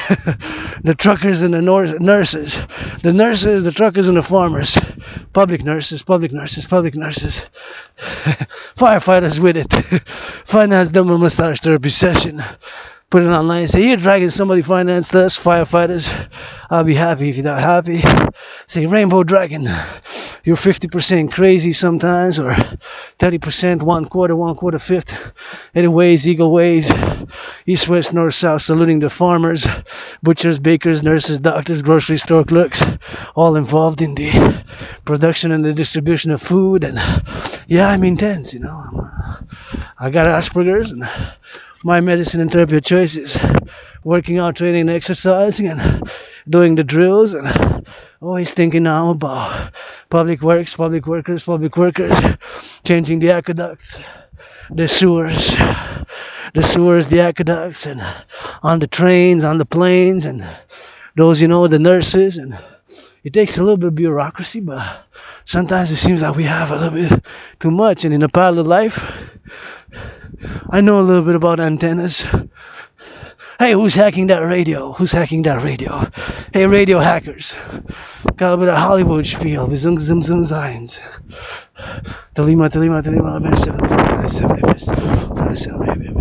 the truckers and the nurses. The nurses, the truckers and the farmers. Public nurses. Firefighters with it. Finance them a massage therapy session. Put it online, say, here, Dragon, somebody financed us, firefighters. I'll be happy if you're not happy. Say, Rainbow Dragon, you're 50% crazy sometimes, or 30%, one quarter, fifth. Anyways, eagle ways, east, west, north, south, saluting the farmers, butchers, bakers, nurses, doctors, grocery store clerks, all involved in the production and the distribution of food. And yeah, I'm intense, I got Asperger's, and my medicine and therapy choices, working out, training, and exercising, and doing the drills, and always thinking now about public works, public workers, changing the aqueducts, the sewers, the aqueducts, and on the trains, on the planes, and those, the nurses. And it takes a little bit of bureaucracy, but sometimes it seems that we have a little bit too much. And in a parallel life, I know a little bit about antennas. Hey, who's hacking that radio? Hey, radio hackers. Got a bit of Hollywood spiel. Zum signs. Talima,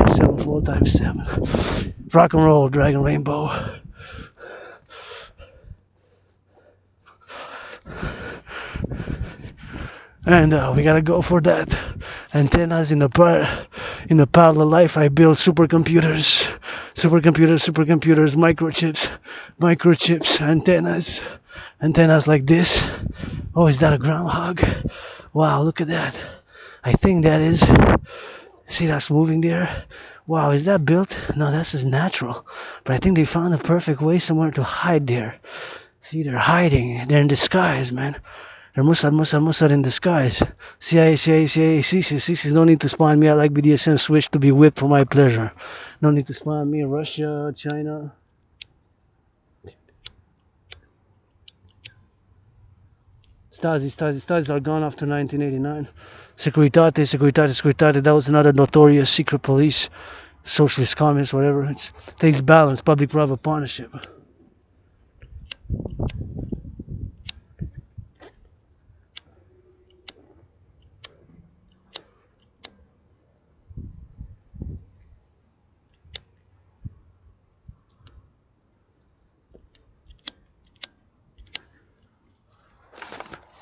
7 times 7. Rock&Roll, Dragon Rainbow. And we gotta go for that. Antennas in the parallel life. I build supercomputers, microchips, antennas like this. Oh, is that a groundhog? Wow, look at that. I think that is. See, that's moving there. Wow, is that built? No, this is natural. But I think they found a perfect way somewhere to hide there. See, they're hiding. They're in disguise, man. They're Mossad in disguise. CIA, CIS. No need to spawn me. I like BDSM switch to be whipped for my pleasure. No need to spawn me. Russia, China. Stasi are gone after 1989. Securitate. That was another notorious secret police, socialist, communist, whatever. It takes balance, public-private partnership.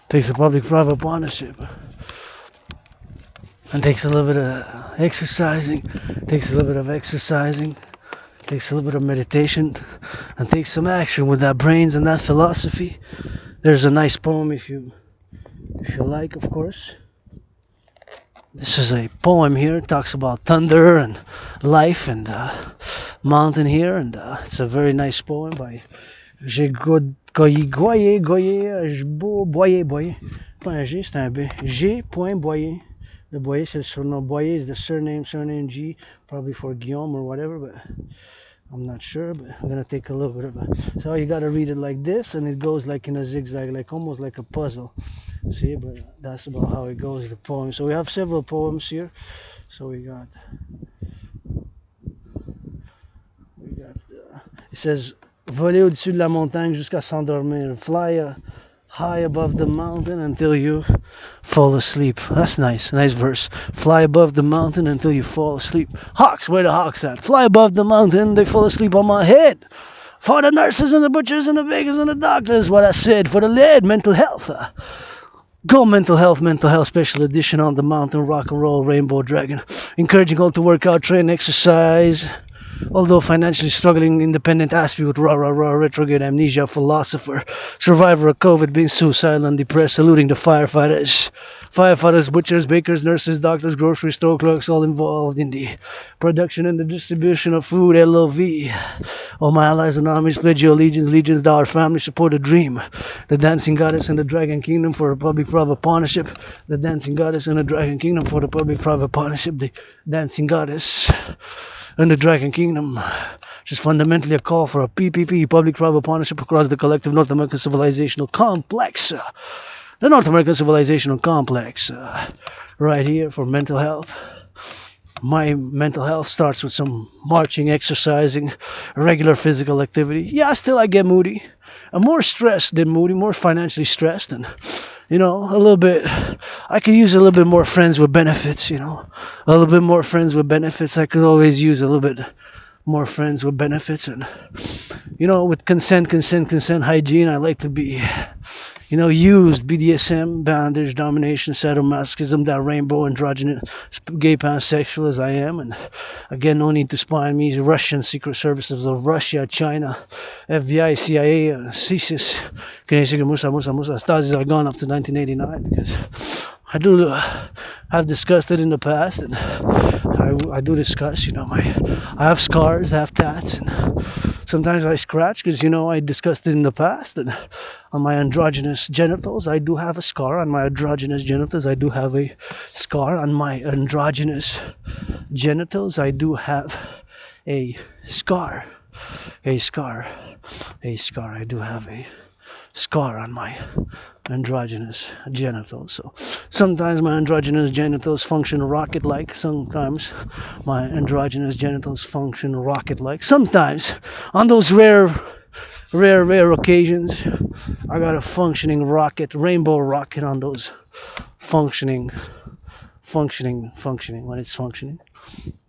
Takes a public-private partnership. And takes a little bit of exercising, takes a little bit of meditation, and takes some action with that brains and that philosophy. There's a nice poem if you like, of course. This is a poem here. It talks about thunder and life and mountain here, and it's a very nice poem by Boyer. Pas un G, c'est un B. G. Boyer. The Boyer, c'est le surnom. Boyer is the surname G, probably for Guillaume or whatever, but I'm not sure, but I'm gonna take a little bit of it. So you gotta read it like this, and it goes like in a zigzag, like almost like a puzzle. See, but that's about how it goes, the poem. So we have several poems here. So we got it says, voler au-dessus de la montagne jusqu'à s'endormir. Fly high above the mountain until you fall asleep. That's nice verse. Fly above the mountain until you fall asleep. Hawks, where the hawks at? Fly above the mountain, they fall asleep on my head. For the nurses and the butchers and the bakers and the doctors, what I said. For the lead, mental health. Go mental health special edition on the mountain, rock and roll, rainbow dragon. Encouraging all to work out, train, exercise. Although financially struggling, independent aspie with retrograde amnesia, philosopher, survivor of COVID, being suicidal and depressed, saluting the firefighters, butchers, bakers, nurses, doctors, grocery store clerks, all involved in the production and the distribution of food, LOV. All my allies and armies pledge your legions to our family, support a dream. The dancing goddess and the dragon kingdom for a public-private partnership. The dancing goddess and the dragon kingdom for the public-private partnership. The dancing goddess and the Dragon Kingdom, which is fundamentally a call for a PPP, public-private partnership across the collective North American civilizational complex. The North American civilizational complex, right here for mental health. My mental health starts with some marching, exercising, regular physical activity. Yeah, still I get moody. I'm more stressed than moody, more financially stressed, and a little bit, I could use a little bit more friends with benefits, a little bit more friends with benefits. I could always use a little bit more friends with benefits, and, with consent, hygiene, I like to be, used, BDSM, bondage, domination, sadomasochism, that rainbow, androgynous, gay, pansexual as I am, and again, no need to spy on me. Russian secret services of Russia, China, FBI, CIA, CIS, Stasi are gone after 1989 because I've discussed it in the past, and I do discuss, I have scars, I have tats, and sometimes I scratch because, I discussed it in the past, and on my androgynous genitals, I do have a scar. On my androgynous genitals, I do have a scar. On my androgynous genitals, I do have a scar. I do have a scar on my androgynous genitals. So sometimes my androgynous genitals function rocket-like. Sometimes my androgynous genitals function rocket-like. Sometimes, on those rare occasions, I got a functioning rocket, rainbow rocket on those functioning when it's functioning.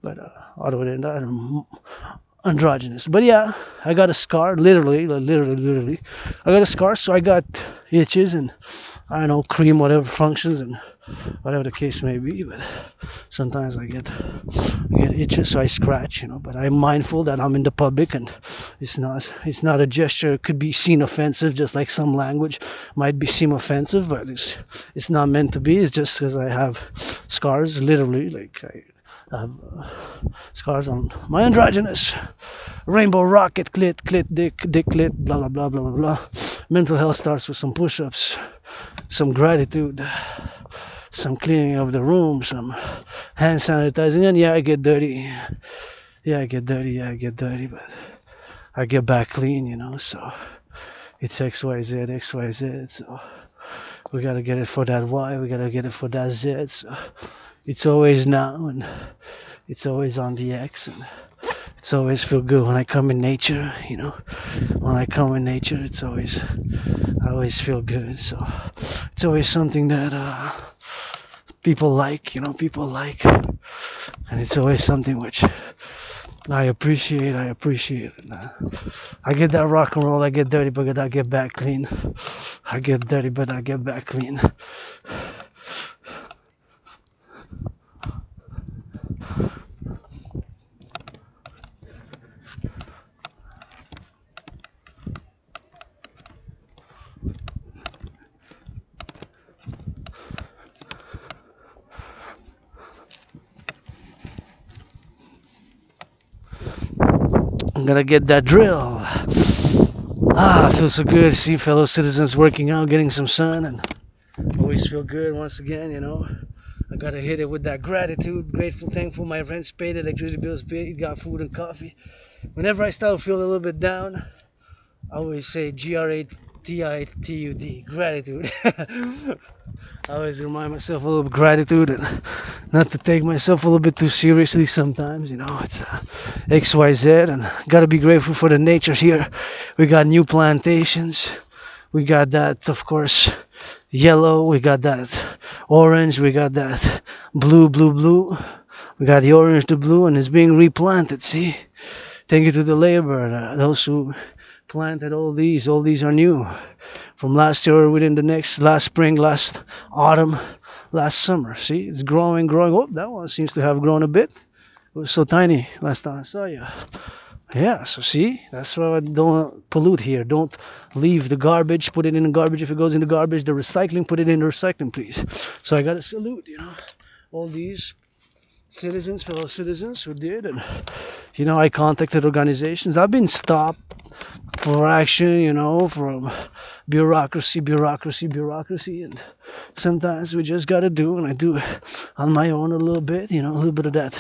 But other than that, I'm androgynous. But yeah, I got a scar, literally. I got a scar, so I got itches and, I don't know, cream, whatever functions and whatever the case may be. But sometimes I get itches, so I scratch, but I'm mindful that I'm in the public and it's not a gesture. It could be seen offensive, just like some language might be seen offensive, but it's not meant to be. It's just because I have scars, literally, like I have scars on my androgynous. Rainbow rocket, clit, dick, clit, blah, blah, blah, blah, blah, blah. Mental health starts with some push-ups, some gratitude, some cleaning of the room, some hand sanitizing, and yeah, I get dirty. Yeah, I get dirty, but I get back clean, you know, so it's XYZ, so we gotta get it for that Y, we gotta get it for that Z, so it's always now, and it's always on the X, and it's always feel good when I come in nature, you know, when I come in nature, I always feel good, so it's always something that people like, you know, and it's always something which I appreciate. I get that rock and roll, I get dirty, but I get back clean. I get dirty, but I get back clean. I'm gonna get that drill. Feels so good to see fellow citizens working out, getting some sun, and always feel good once again, you know. I gotta hit it with that gratitude, grateful, thankful, my rent's paid, electricity bills paid, got food and coffee. Whenever I start to feel a little bit down, I always say GRATITUD, gratitude. I always remind myself a little bit of gratitude and not to take myself a little bit too seriously sometimes, you know. It's XYZ, and gotta be grateful for the nature here. We got new plantations. We got that, of course, yellow. We got that orange. We got that blue. We got the orange, the blue, and it's being replanted, see? Thank you to the labor, those who planted all these. All these are new. From last year, within the next, last spring, last autumn, last summer. See, it's growing. Oh, that one seems to have grown a bit. It was so tiny last time I saw you. Yeah, so see, that's why I don't pollute here. Don't leave the garbage, put it in the garbage. If it goes in the garbage, the recycling, put it in the recycling, please. So I gotta salute, you know, all these citizens, fellow citizens who did. And, you know, I contacted organizations. I've been stopped for action, you know, from bureaucracy, and sometimes we just gotta do, and I do on my own a little bit, you know, a little bit of that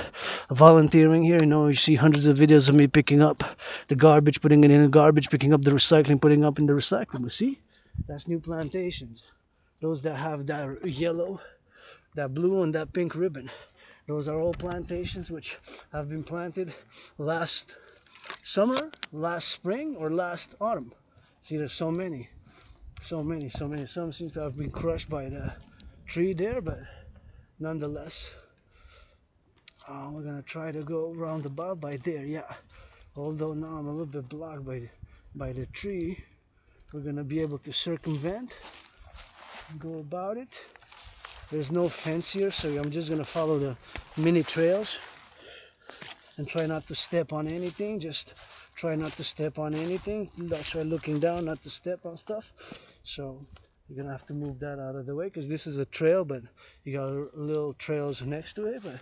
volunteering here. You know, you see hundreds of videos of me picking up the garbage, putting it in the garbage, picking up the recycling, putting up in the recycling. But see, that's new plantations. Those that have that yellow, that blue, and that pink ribbon, those are all plantations which have been planted last summer, last spring, or last autumn. See, there's so many. Some seems to have been crushed by the tree there, but nonetheless, we're gonna try to go roundabout by there. Yeah, although now I'm a little bit blocked by the tree, we're gonna be able to circumvent, go about it. There's no fence here, so I'm just gonna follow the mini trails and try not to step on anything. Just try not to step on anything. That's why looking down, not to step on stuff. So you're gonna have to move that out of the way because this is a trail, but you got little trails next to it. But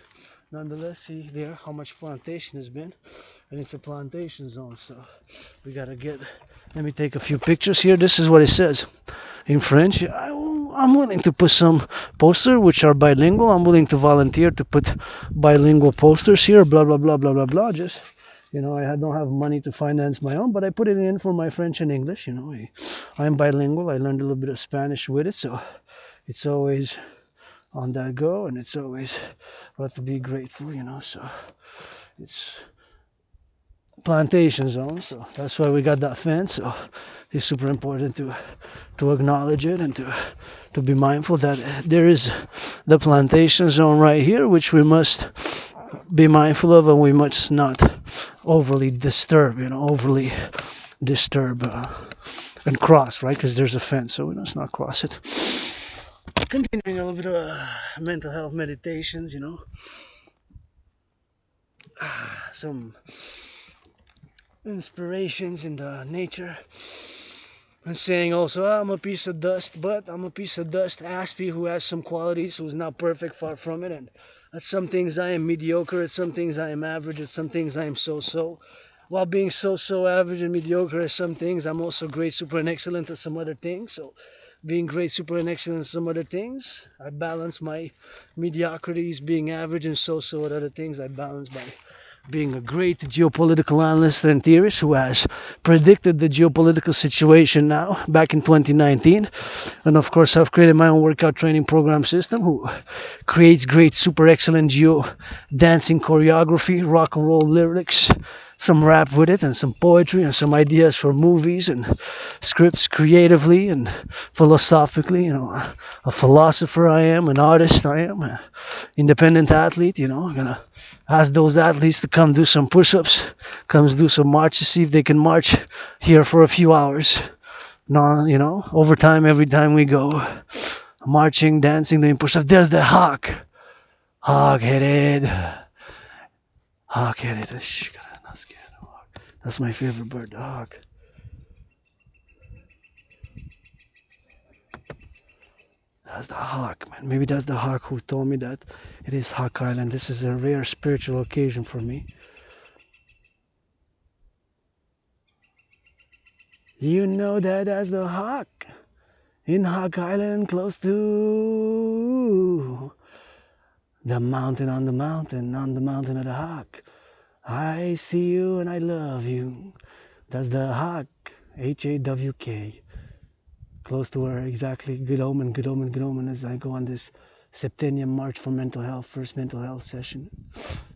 nonetheless, see there how much plantation has been, and it's a plantation zone. So we gotta get. Let me take a few pictures here. This is what it says in French. I'm willing to put some posters which are bilingual. I'm willing to volunteer to put bilingual posters here. Blah blah blah blah blah blah. Just, you know, I don't have money to finance my own, but I put it in for my French and English. You know, I'm bilingual. I learned a little bit of Spanish with it, so it's always on that go, and it's always what to be grateful. You know, so it's plantation zone, so that's why we got that fence. So it's super important to acknowledge it and to be mindful that there is the plantation zone right here, which we must be mindful of, and we must not overly disturb, you know, and cross, right? Because there's a fence, so we must not cross it. Continuing a little bit of mental health meditations, you know, some inspirations in the nature. And saying also, "Oh, I'm a piece of dust," but I'm a piece of dust, Aspie, who has some qualities, who's not perfect, far from it. And at some things I am mediocre, at some things I am average, at some things I am so-so. While being so-so, average, and mediocre at some things, I'm also great, super, and excellent at some other things. So being great, super, and excellent at some other things, I balance my mediocrities. Being average and so-so at other things, I balance by being a great geopolitical analyst and theorist who has predicted the geopolitical situation now back in 2019. And of course, I've created my own workout training program system who creates great, super excellent geo dancing choreography, rock and roll lyrics, some rap with it, and some poetry, and some ideas for movies and scripts creatively and philosophically. You know, a philosopher I am, an artist I am, an independent athlete. You know, I'm gonna ask those athletes to come do some push-ups, come do some marches, see if they can march here for a few hours. No, you know, overtime every time we go, marching, dancing, doing push-ups. There's the hawk, hawk-headed, hawk-headed. Shh, not scared. That's my favorite bird, the hawk. That's the hawk, man. Maybe that's the hawk who told me that it is Hawk Island. This is a rare spiritual occasion for me. You know that as the hawk in Hawk Island, close to the mountain on the mountain on the mountain of the hawk. I see you and I love you. That's the hawk, Hawk. Close to where exactly. Good omen, good omen, good omen as I go on this Septennium march for mental health, first mental health session.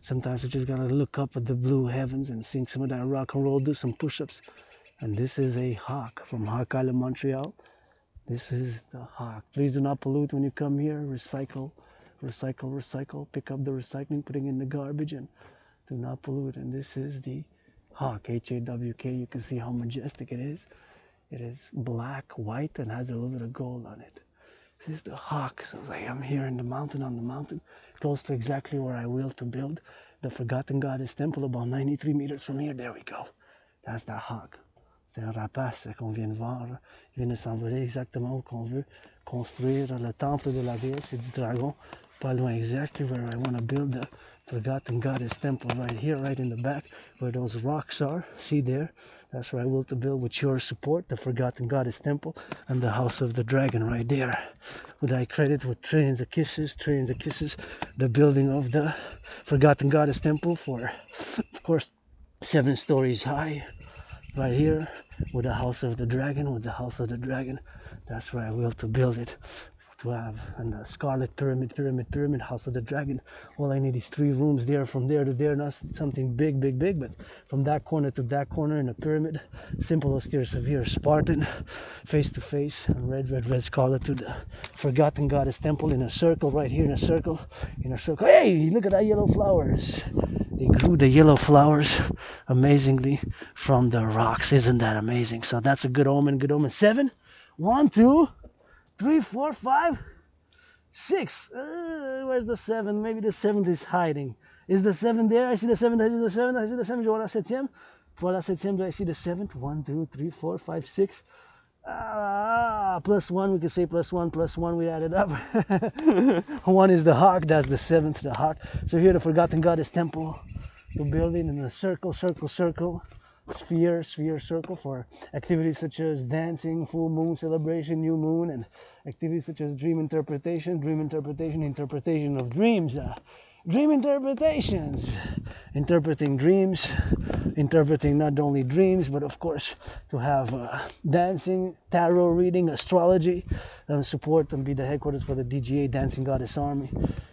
Sometimes I just gotta look up at the blue heavens and sing some of that rock and roll, do some push-ups. And this is a hawk from Hawk Island, Montreal. This is the hawk. Please do not pollute when you come here. Recycle, recycle, recycle. Pick up the recycling, putting in the garbage, and do not pollute. And this is the hawk, Hawk. You can see how majestic it is. It is black, white, and has a little bit of gold on it. This is the hawk. So it's like I'm here in the mountain, on the mountain, close to exactly where I will to build the Forgotten Goddess Temple, about 93 meters from here. There we go. That's the hawk. C'est un rapace qu'on vient de voir. Il vient de s'envoler exactement où qu'on veut construire le temple de la déesse et du dragon. Pas loin, exactly where I want to build the Forgotten Goddess Temple, right here, right in the back, where those rocks are. See there? That's where I will to build with your support, the Forgotten Goddess Temple and the House of the Dragon right there. Would I credit with trillions of kisses, the building of the Forgotten Goddess Temple for, of course, 7 stories high. Right here, with the House of the Dragon, that's where I will to build it. To have and the Scarlet Pyramid, House of the Dragon. All I need is 3 rooms there, from there to there, not something big, but from that corner to that corner in a pyramid. Simple, austere, severe, Spartan, face to face, and red scarlet to the Forgotten Goddess Temple in a circle, right here in a circle. Hey, look at that yellow flowers. They grew the yellow flowers amazingly from the rocks. Isn't that amazing? So that's a good omen, 7. 1, 2, 3, 4, 5, 6. Where's the 7? Maybe the 7th is hiding. Is the 7 there? I see the 7th. I see the 7th. I see the 7th. Je vois la 7e. Pour la 7e, do I see the 7th? 1, 2, 3, 4, 5, 6. Plus 1. We can say plus 1. We added up. 1 is the hawk. That's the 7th, the hawk. So here the Forgotten Goddess Temple. The building in a circle, sphere, circle for activities such as dancing, full moon celebration, new moon, and activities such as dream interpretation, interpretation of dreams, dream interpretations, interpreting dreams, interpreting not only dreams, but of course to have dancing, tarot reading, astrology, and support and be the headquarters for the DGA, Dancing Goddess Army,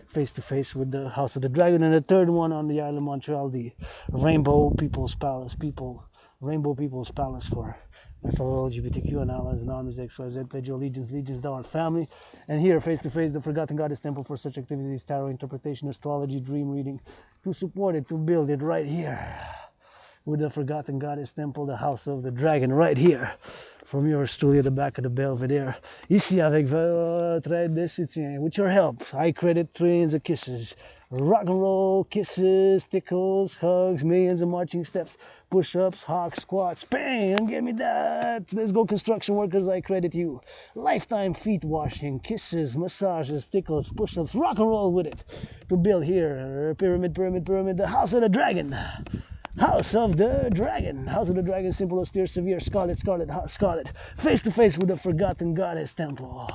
face to face with the House of the Dragon. And the third one on the island of Montreal, the Rainbow People's Palace for my fellow LGBTQ and allies and armies, XYZ, pledge your allegiance to our family. And here, face to face, the Forgotten Goddess Temple for such activities, tarot interpretation, astrology, dream reading, to support it, to build it right here with the Forgotten Goddess Temple, the House of the Dragon, right here. From your studio at the back of the Belvedere. Ici avec votre aide de soutien. With your help, I credit trillions of kisses. Rock and roll, kisses, tickles, hugs, millions of marching steps, push-ups, hawk squats, bang, give me that. Let's go construction workers, I credit you. Lifetime feet washing, kisses, massages, tickles, push-ups, rock and roll with it. To build here, pyramid, the house of the dragon. House of the Dragon. House of the Dragon, simple, austere, severe, scarlet, face to face with the forgotten goddess temple.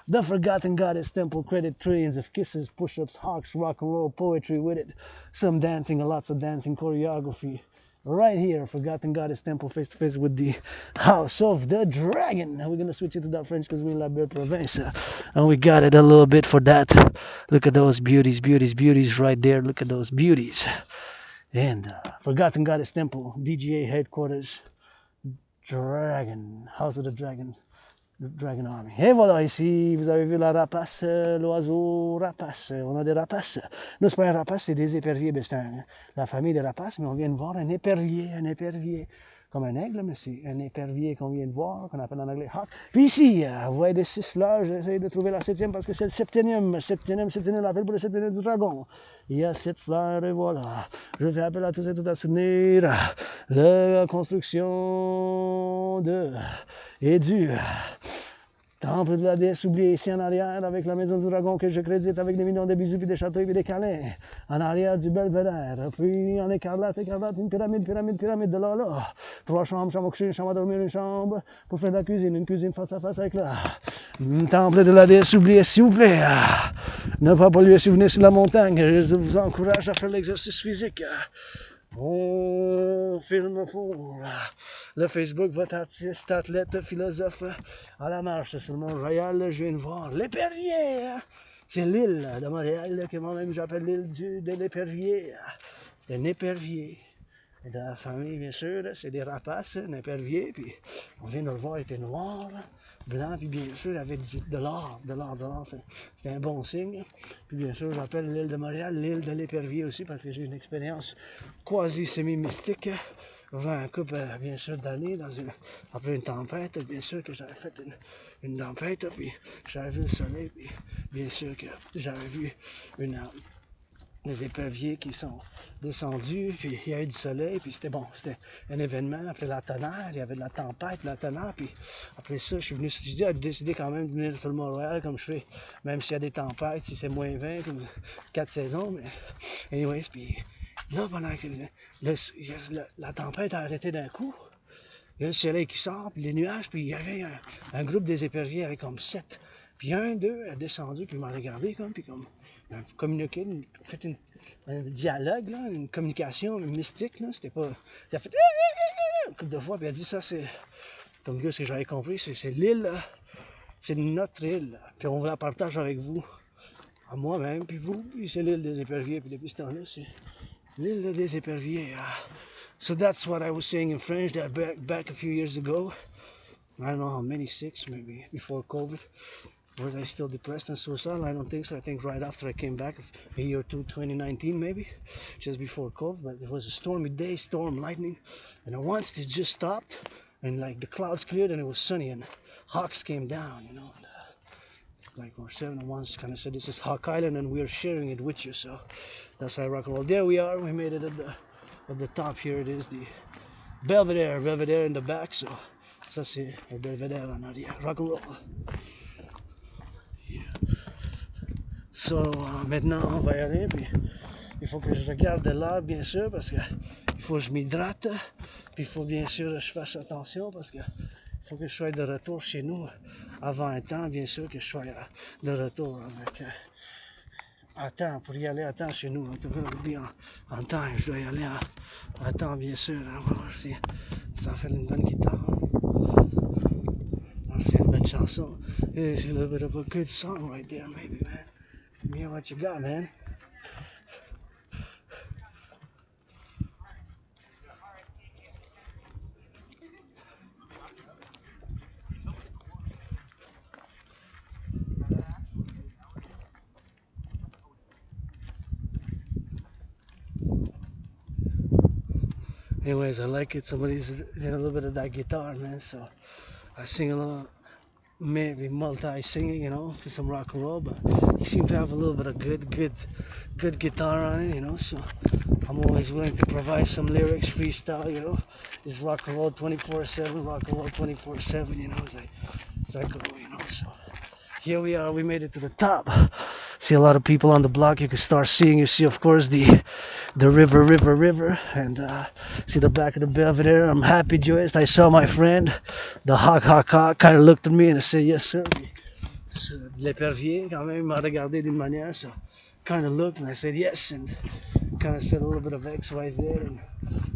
The forgotten goddess temple, credit trillions of kisses, push-ups, hawks, rock and roll, poetry with it. Some dancing, lots of dancing, choreography. Right here, forgotten goddess temple, face to face with the House of the Dragon. We're gonna switch it to that French because we're in La Belle Province. And we got it a little bit for that. Look at those beauties right there. Look at those beauties. And Forgotten Goddess Temple, DGA headquarters, Dragon, House of the Dragon, Dragon Army. Et voilà, ici, vous avez vu la rapace, l'oiseau rapace. On a des rapaces. Non, c'est pas un rapace, c'est des éperviers. Ben, c'est la famille des rapaces, mais on vient de voir un épervier. Comme un aigle, mais c'est un épervier qu'on vient de voir, qu'on appelle en anglais hawk. Puis ici, vous voyez des 6 fleurs, j'essaie de trouver la 7e parce que c'est le Septennium. Septennium, l'appel pour le Septennium du dragon. Il y a 7 fleurs et voilà. Je fais appel à tous et toutes à soutenir la construction et du temple de la déesse oubliée ici en arrière, avec la maison du dragon que je crédite avec des millions de bisous, puis des châteaux, puis des câlins. En arrière du belvédère, puis en écarlate, une pyramide de là. 3 chambres, chambre à coucher, une chambre à dormir, une chambre pour faire de la cuisine, une cuisine face à face avec le temple de la déesse oubliée, s'il vous plaît. Ne pas polluer si vous venez sur la montagne. Je vous encourage à faire l'exercice physique. On filme pour le Facebook, votre artiste, athlète, philosophe à la marche sur le Mont Royal. Je viens de voir l'épervier. C'est l'île de Montréal que moi-même j'appelle l'île de l'épervier. C'est un épervier. Et de la famille, bien sûr, c'est des rapaces, un épervier. Puis on vient de le voir, il était noir, blanc, puis bien sûr, il avait de l'or. C'était un bon signe. Puis bien sûr, j'appelle l'île de Montréal l'île de l'épervier aussi, parce que j'ai une expérience quasi semi-mystique. Un couple, bien sûr, d'années, après une tempête, bien sûr que j'avais fait une tempête, puis j'avais vu le soleil, puis bien sûr que j'avais vu des éperviers qui sont descendus, puis il y a eu du soleil, puis c'était bon, c'était un événement. Après la tonnerre, il y avait de la tempête, la tonnerre, puis après ça, je suis décidé quand même de venir sur le Mont-Royal comme je fais, même s'il y a des tempêtes, si c'est moins 20, comme 4 saisons, mais anyways, puis là, pendant que la tempête a arrêté d'un coup, il y a le soleil qui sort, puis les nuages, puis il y avait un groupe des éperviers avec comme 7. Puis un d'eux a descendu, puis il m'a regardé, puis comme communiqué, fait un dialogue, là, une communication mystique, là, c'était pas... Il a fait une couple de fois, puis il a dit ça, c'est... Comme ce que j'avais compris, c'est l'île, c'est notre île, puis on la partage avec vous, à moi-même, puis vous, puis c'est l'île des éperviers, puis depuis ce temps-là, c'est l'île des éperviers. So that's what I was saying in French that back a few years ago. I don't know how many, 6 maybe, before COVID. Was I still depressed and suicidal? I don't think so. I think right after I came back, a year or two, 2019 maybe, just before COVID. But it was a stormy day, storm, lightning, and then once it just stopped, and like the clouds cleared and it was sunny, and hawks came down, you know. And, like or 7 at once kind of said, this is Hawk Island, and we are sharing it with you. So that's how rock and roll. There we are. We made it at the top. Here it is, the Belvedere in the back. So ça c'est le Belvedere en arrière. Rock and roll. So, maintenant, on va y aller, puis il faut que je regarde l'heure, bien sûr, parce que il faut que je m'hydrate, puis il faut bien sûr que je fasse attention, parce que il faut que je sois de retour chez nous avant un temps, bien sûr que je sois de retour avec à temps, pour y aller à temps chez nous, en tout cas, en temps, je dois y aller à temps, bien sûr, on va voir si ça fait une bonne guitare. C'est une bonne chanson. It's a little bit of a good song right there, maybe, man. Give me what you got, man. Anyways, I like it. Somebody's doing a little bit of that guitar, man. So I sing along maybe multi-singing, you know, for some rock and roll, but he seemed to have a little bit of good guitar on it, you know, so I'm always willing to provide some lyrics, freestyle, you know, just rock and roll 24/7, rock and roll 24/7, you know, it's like oh, you know, so here we are, we made it to the top. See a lot of people on the block, you can start seeing, you see of course the river, and see the back of the Belvedere. I'm happy, joyous. I saw my friend, the hawk, kind of looked at me and I said, yes sir. L'épervier, quand même, m'a regardé d'une manière, so kind of looked and I said yes, and kind of said a little bit of X, Y, Z, and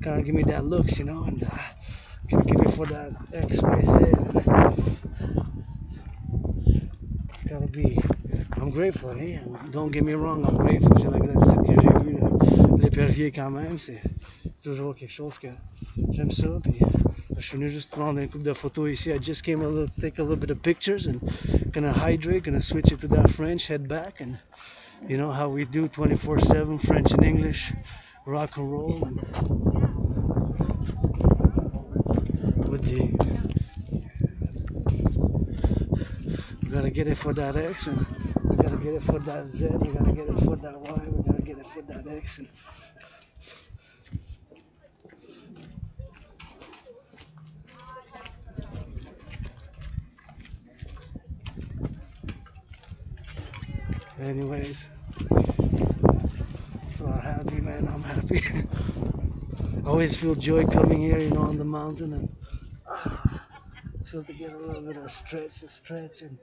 kind of give me that looks, you know, and kind of give me for that X, Y, Z. Gotta be, I'm grateful, hey, don't get me wrong, I'm grateful, j'ai la gratitude que j'ai vu l'épervier quand même, c'est toujours quelque chose que j'aime ça, puis je suis venu juste prendre une couple de photos ici. I just came to take a little bit of pictures and gonna hydrate, gonna switch it to that French, head back, and you know how we do 24/7 French and English, rock and roll, and with the we gotta get it for that X, and we gotta get it for that Z, we gotta get it for that Y, we gotta get it for that X, and anyways, we're happy, man. I'm happy. I always feel joy coming here, you know, on the mountain, and feel to get a little bit of stretch, and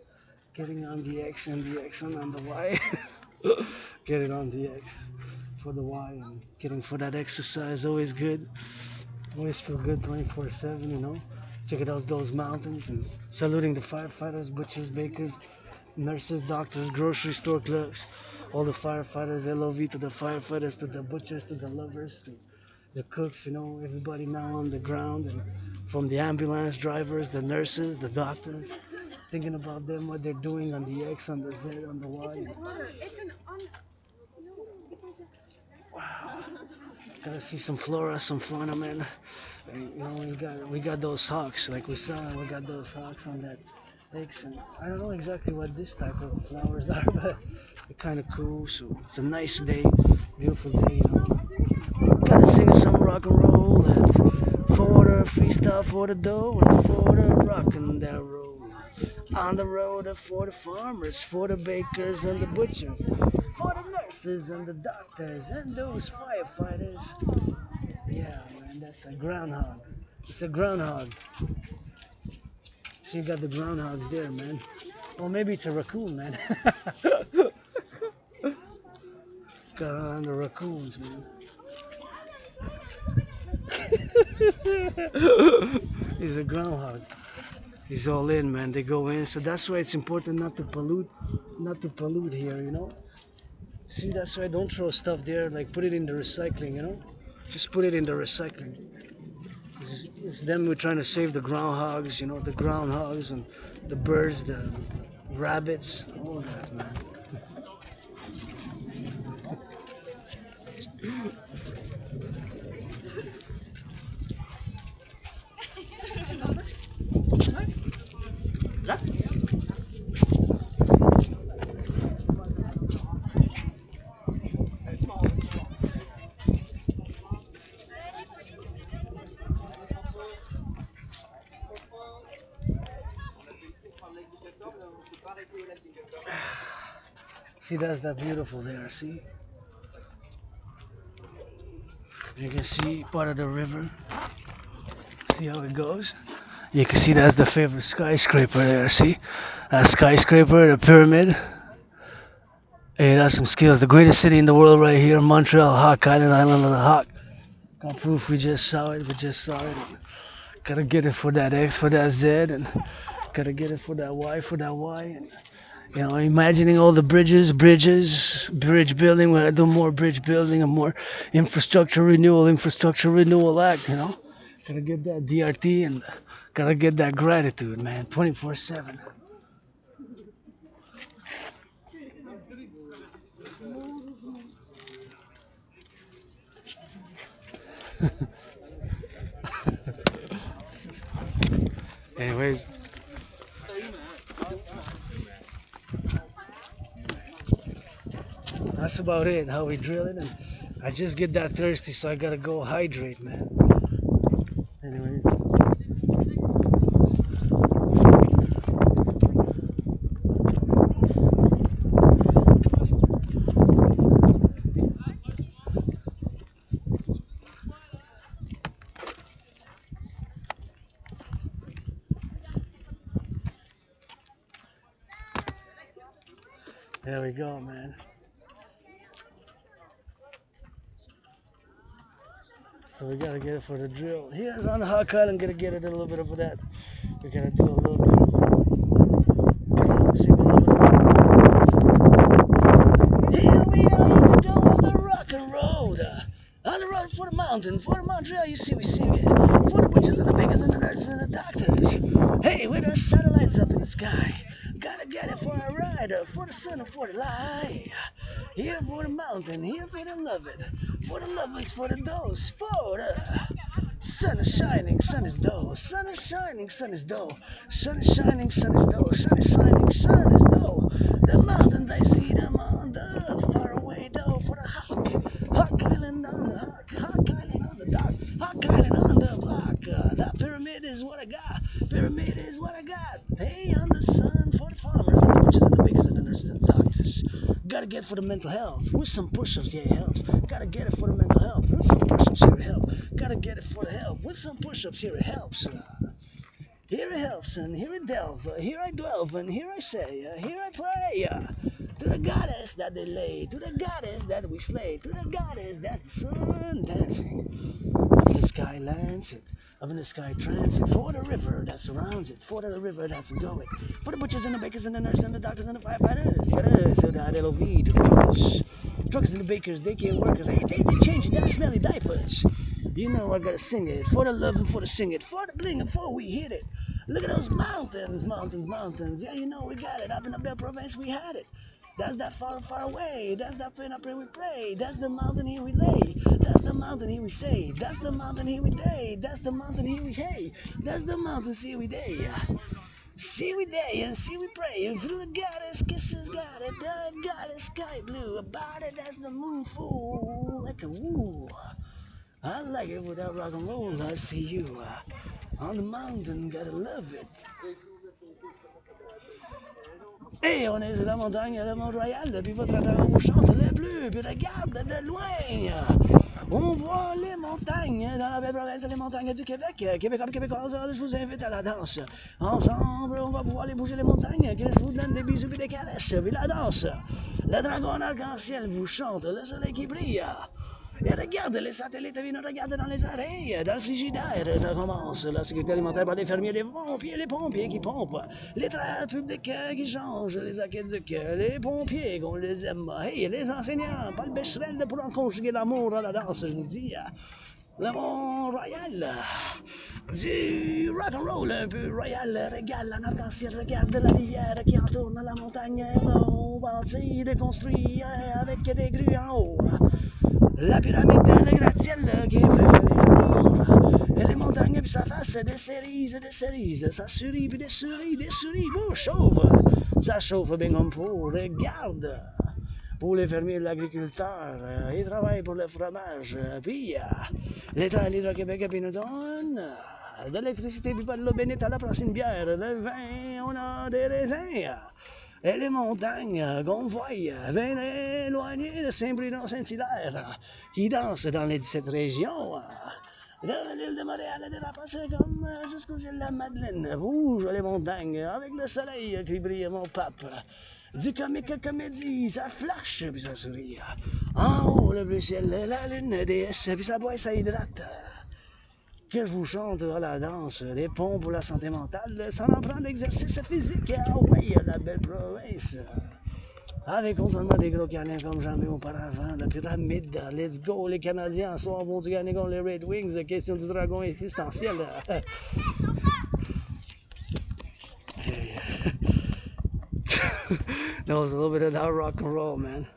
getting on the X and the X and on the Y. Get it on the X for the Y, and getting for that exercise, always good. Always feel good 24/7, you know. Checking out those mountains and saluting the firefighters, butchers, bakers, nurses, doctors, grocery store clerks, all the firefighters, LOV to the firefighters, to the butchers, to the lovers, to the cooks, you know, everybody now on the ground, and from the ambulance drivers, the nurses, the doctors, thinking about them, what they're doing on the X, on the Z, on the Y. Wow. Gotta see some flora, some fauna, man. And, you know, we got those hawks, like we saw, we got those hawks on that X, and I don't know exactly what this type of flowers are, but they're kind of cool. So it's a nice day, beautiful day, you know. Gotta sing some rock and roll, and for the freestyle, for the dough, and for the rock and that roll. On the road for the farmers, for the bakers and the butchers, for the nurses and the doctors and those firefighters. Yeah, man, that's a groundhog. It's a groundhog. So you got the groundhogs there, man. Or maybe it's a raccoon, man. Got on the raccoons, man. He's a groundhog. He's all in, man. They go in. So that's why it's important not to pollute here, you know. See, that's why I don't throw stuff there. Like, put it in the recycling, you know. Just put it in the recycling. It's them we're trying to save the groundhogs, you know, the groundhogs and the birds, the rabbits, all that, man. See, that's that beautiful there, see? You can see part of the river. See how it goes? You can see that's the favorite skyscraper there, see? That skyscraper, the pyramid. Hey, that's some skills. The greatest city in the world right here, Montreal, Hawk Island, Island of the Hawk. Got proof, we just saw it. Gotta get it for that X, for that Z, and gotta get it for that Y, and you know, imagining all the bridge building. We're gonna do more bridge building and more infrastructure renewal act, you know. Gotta get that DRT and gotta get that gratitude, man, 24/7. Anyways, That's about it, how we drill it. And I just get that thirsty, so I gotta go hydrate, man. Anyways. There we go, man. So we gotta get it for the drill. Here's on the hot coil. I'm gonna get it a little bit of that. We gotta do a little bit of Here we go on the rock and roll. On the road for the mountain, for the Montreal, you see we sing it. For the butchers and the bakers and the nurses and the doctors. Hey, with the satellites up in the sky. Gotta get it for a rider, for the sun and for the light. Here for the mountain, here for the loved. For the lovers, for the dose, for the sun is shining, sun is dough. Sun is shining, sun is dough. Sun is shining, sun is dough. Sun is shining, sun is dough. The mountains, I see them on the far away dough. For the hawk island on the hawk island on the dock, hawk island on the block. That pyramid is what I got. Pyramid is what I got. Hey, on the sun for the farmers and the butchers and the bakers and the nurses and the doctors. Gotta get it for the mental health. With some push-ups, yeah, it helps. Gotta get it for the mental health. With some push-ups, here it helps. Gotta get it for the help. With some push-ups, here it helps. Here it helps, and here it delve. Here I dwell, and here I say, here I pray. To the goddess that they lay, to the goddess that we slay, to the goddess that's the sun dancing. Up in the sky lands it, up in the sky transit, for the river that surrounds it, for the river that's going, for the butchers and the bakers and the nurses and the doctors and the firefighters, so that LOV to the truckers and the bakers, daycare workers, hey, they changing their smelly diapers. You know I gotta sing it, for the love and for the sing it, for the bling and for we hit it. Look at those mountains, mountains, mountains, yeah, you know we got it, up in the Belle Province we had it. That's that far, far away. That's that fin up here we pray. That's the mountain here we lay. That's the mountain here we say. That's the mountain here we day. That's the mountain here we hey. That's the mountain here we day. See we day and see we pray. And through the goddess kisses got it. The goddess sky blue. About it, that's the moon full like a woo. I like it with that rock and roll. I see you on the mountain. Gotta love it. Et on est sur la montagne de Mont-Royal, puis votre attendant vous chante le bleu, puis regarde de loin. On voit les montagnes dans la belle province, les montagnes du Québec. Québécois, Québécoises, je vous invite à la danse. Ensemble, on va pouvoir aller bouger les montagnes, que je vous donne des bisous puis des caresses, puis la danse. Le dragon en arc-en-ciel vous chante, le soleil qui brille. Et regarde, les satellites viennent regarder dans les oreilles, dans le frigidaire, ça commence. La sécurité alimentaire par les fermiers, les pompiers qui pompent, les travailleurs publics qui changent, les aqueducs, les pompiers qu'on les aime. Hey, les enseignants, pas le bécherel pour en conjuguer l'amour à la danse, je vous dis. Le Mont-Royal, du rock-and-roll un peu royal, régale en arc-en-ciel, regarde la rivière qui entoure la montagne, beau bâti, déconstruit avec des grues en haut. La pyramide, le gratte-ciel qui est préféré, j'adore. Et les montagnes puis sa face, des cerises, ça sourit puis des souris, beau, chauffe. Ça chauffe bien comme faut, regarde. Pour les fermiers et l'agriculteur, ils travaillent pour le fromage, puis l'Hydro-Québec puis nous donne de l'électricité puis pas de l'eau bénite à la prochaine bière, le vin, on a des raisins. Et les montagnes qu'on voit bien éloignées de Saint-Bruno-Saint-Hilaire, qui dansent dans les 17 régions. De l'île de Montréal à dérapacer comme jusqu'aux îles de la Madeleine. Bouge les montagnes avec le soleil qui brille, mon pape. Du comique comédie, ça flash puis ça sourit. En haut, le bleu ciel, la lune déesse, puis ça boit, ça hydrate. Que je vous chante à la danse, des ponts pour la santé mentale, ça en prend d'exercice physique. Ah ouais, la belle province. Avec constamment des gros canins comme jamais auparavant, la pyramide, let's go, les Canadiens, soir vont du gagner contre les Red Wings, question du dragon existentiel. That was a little bit of that rock and roll, man.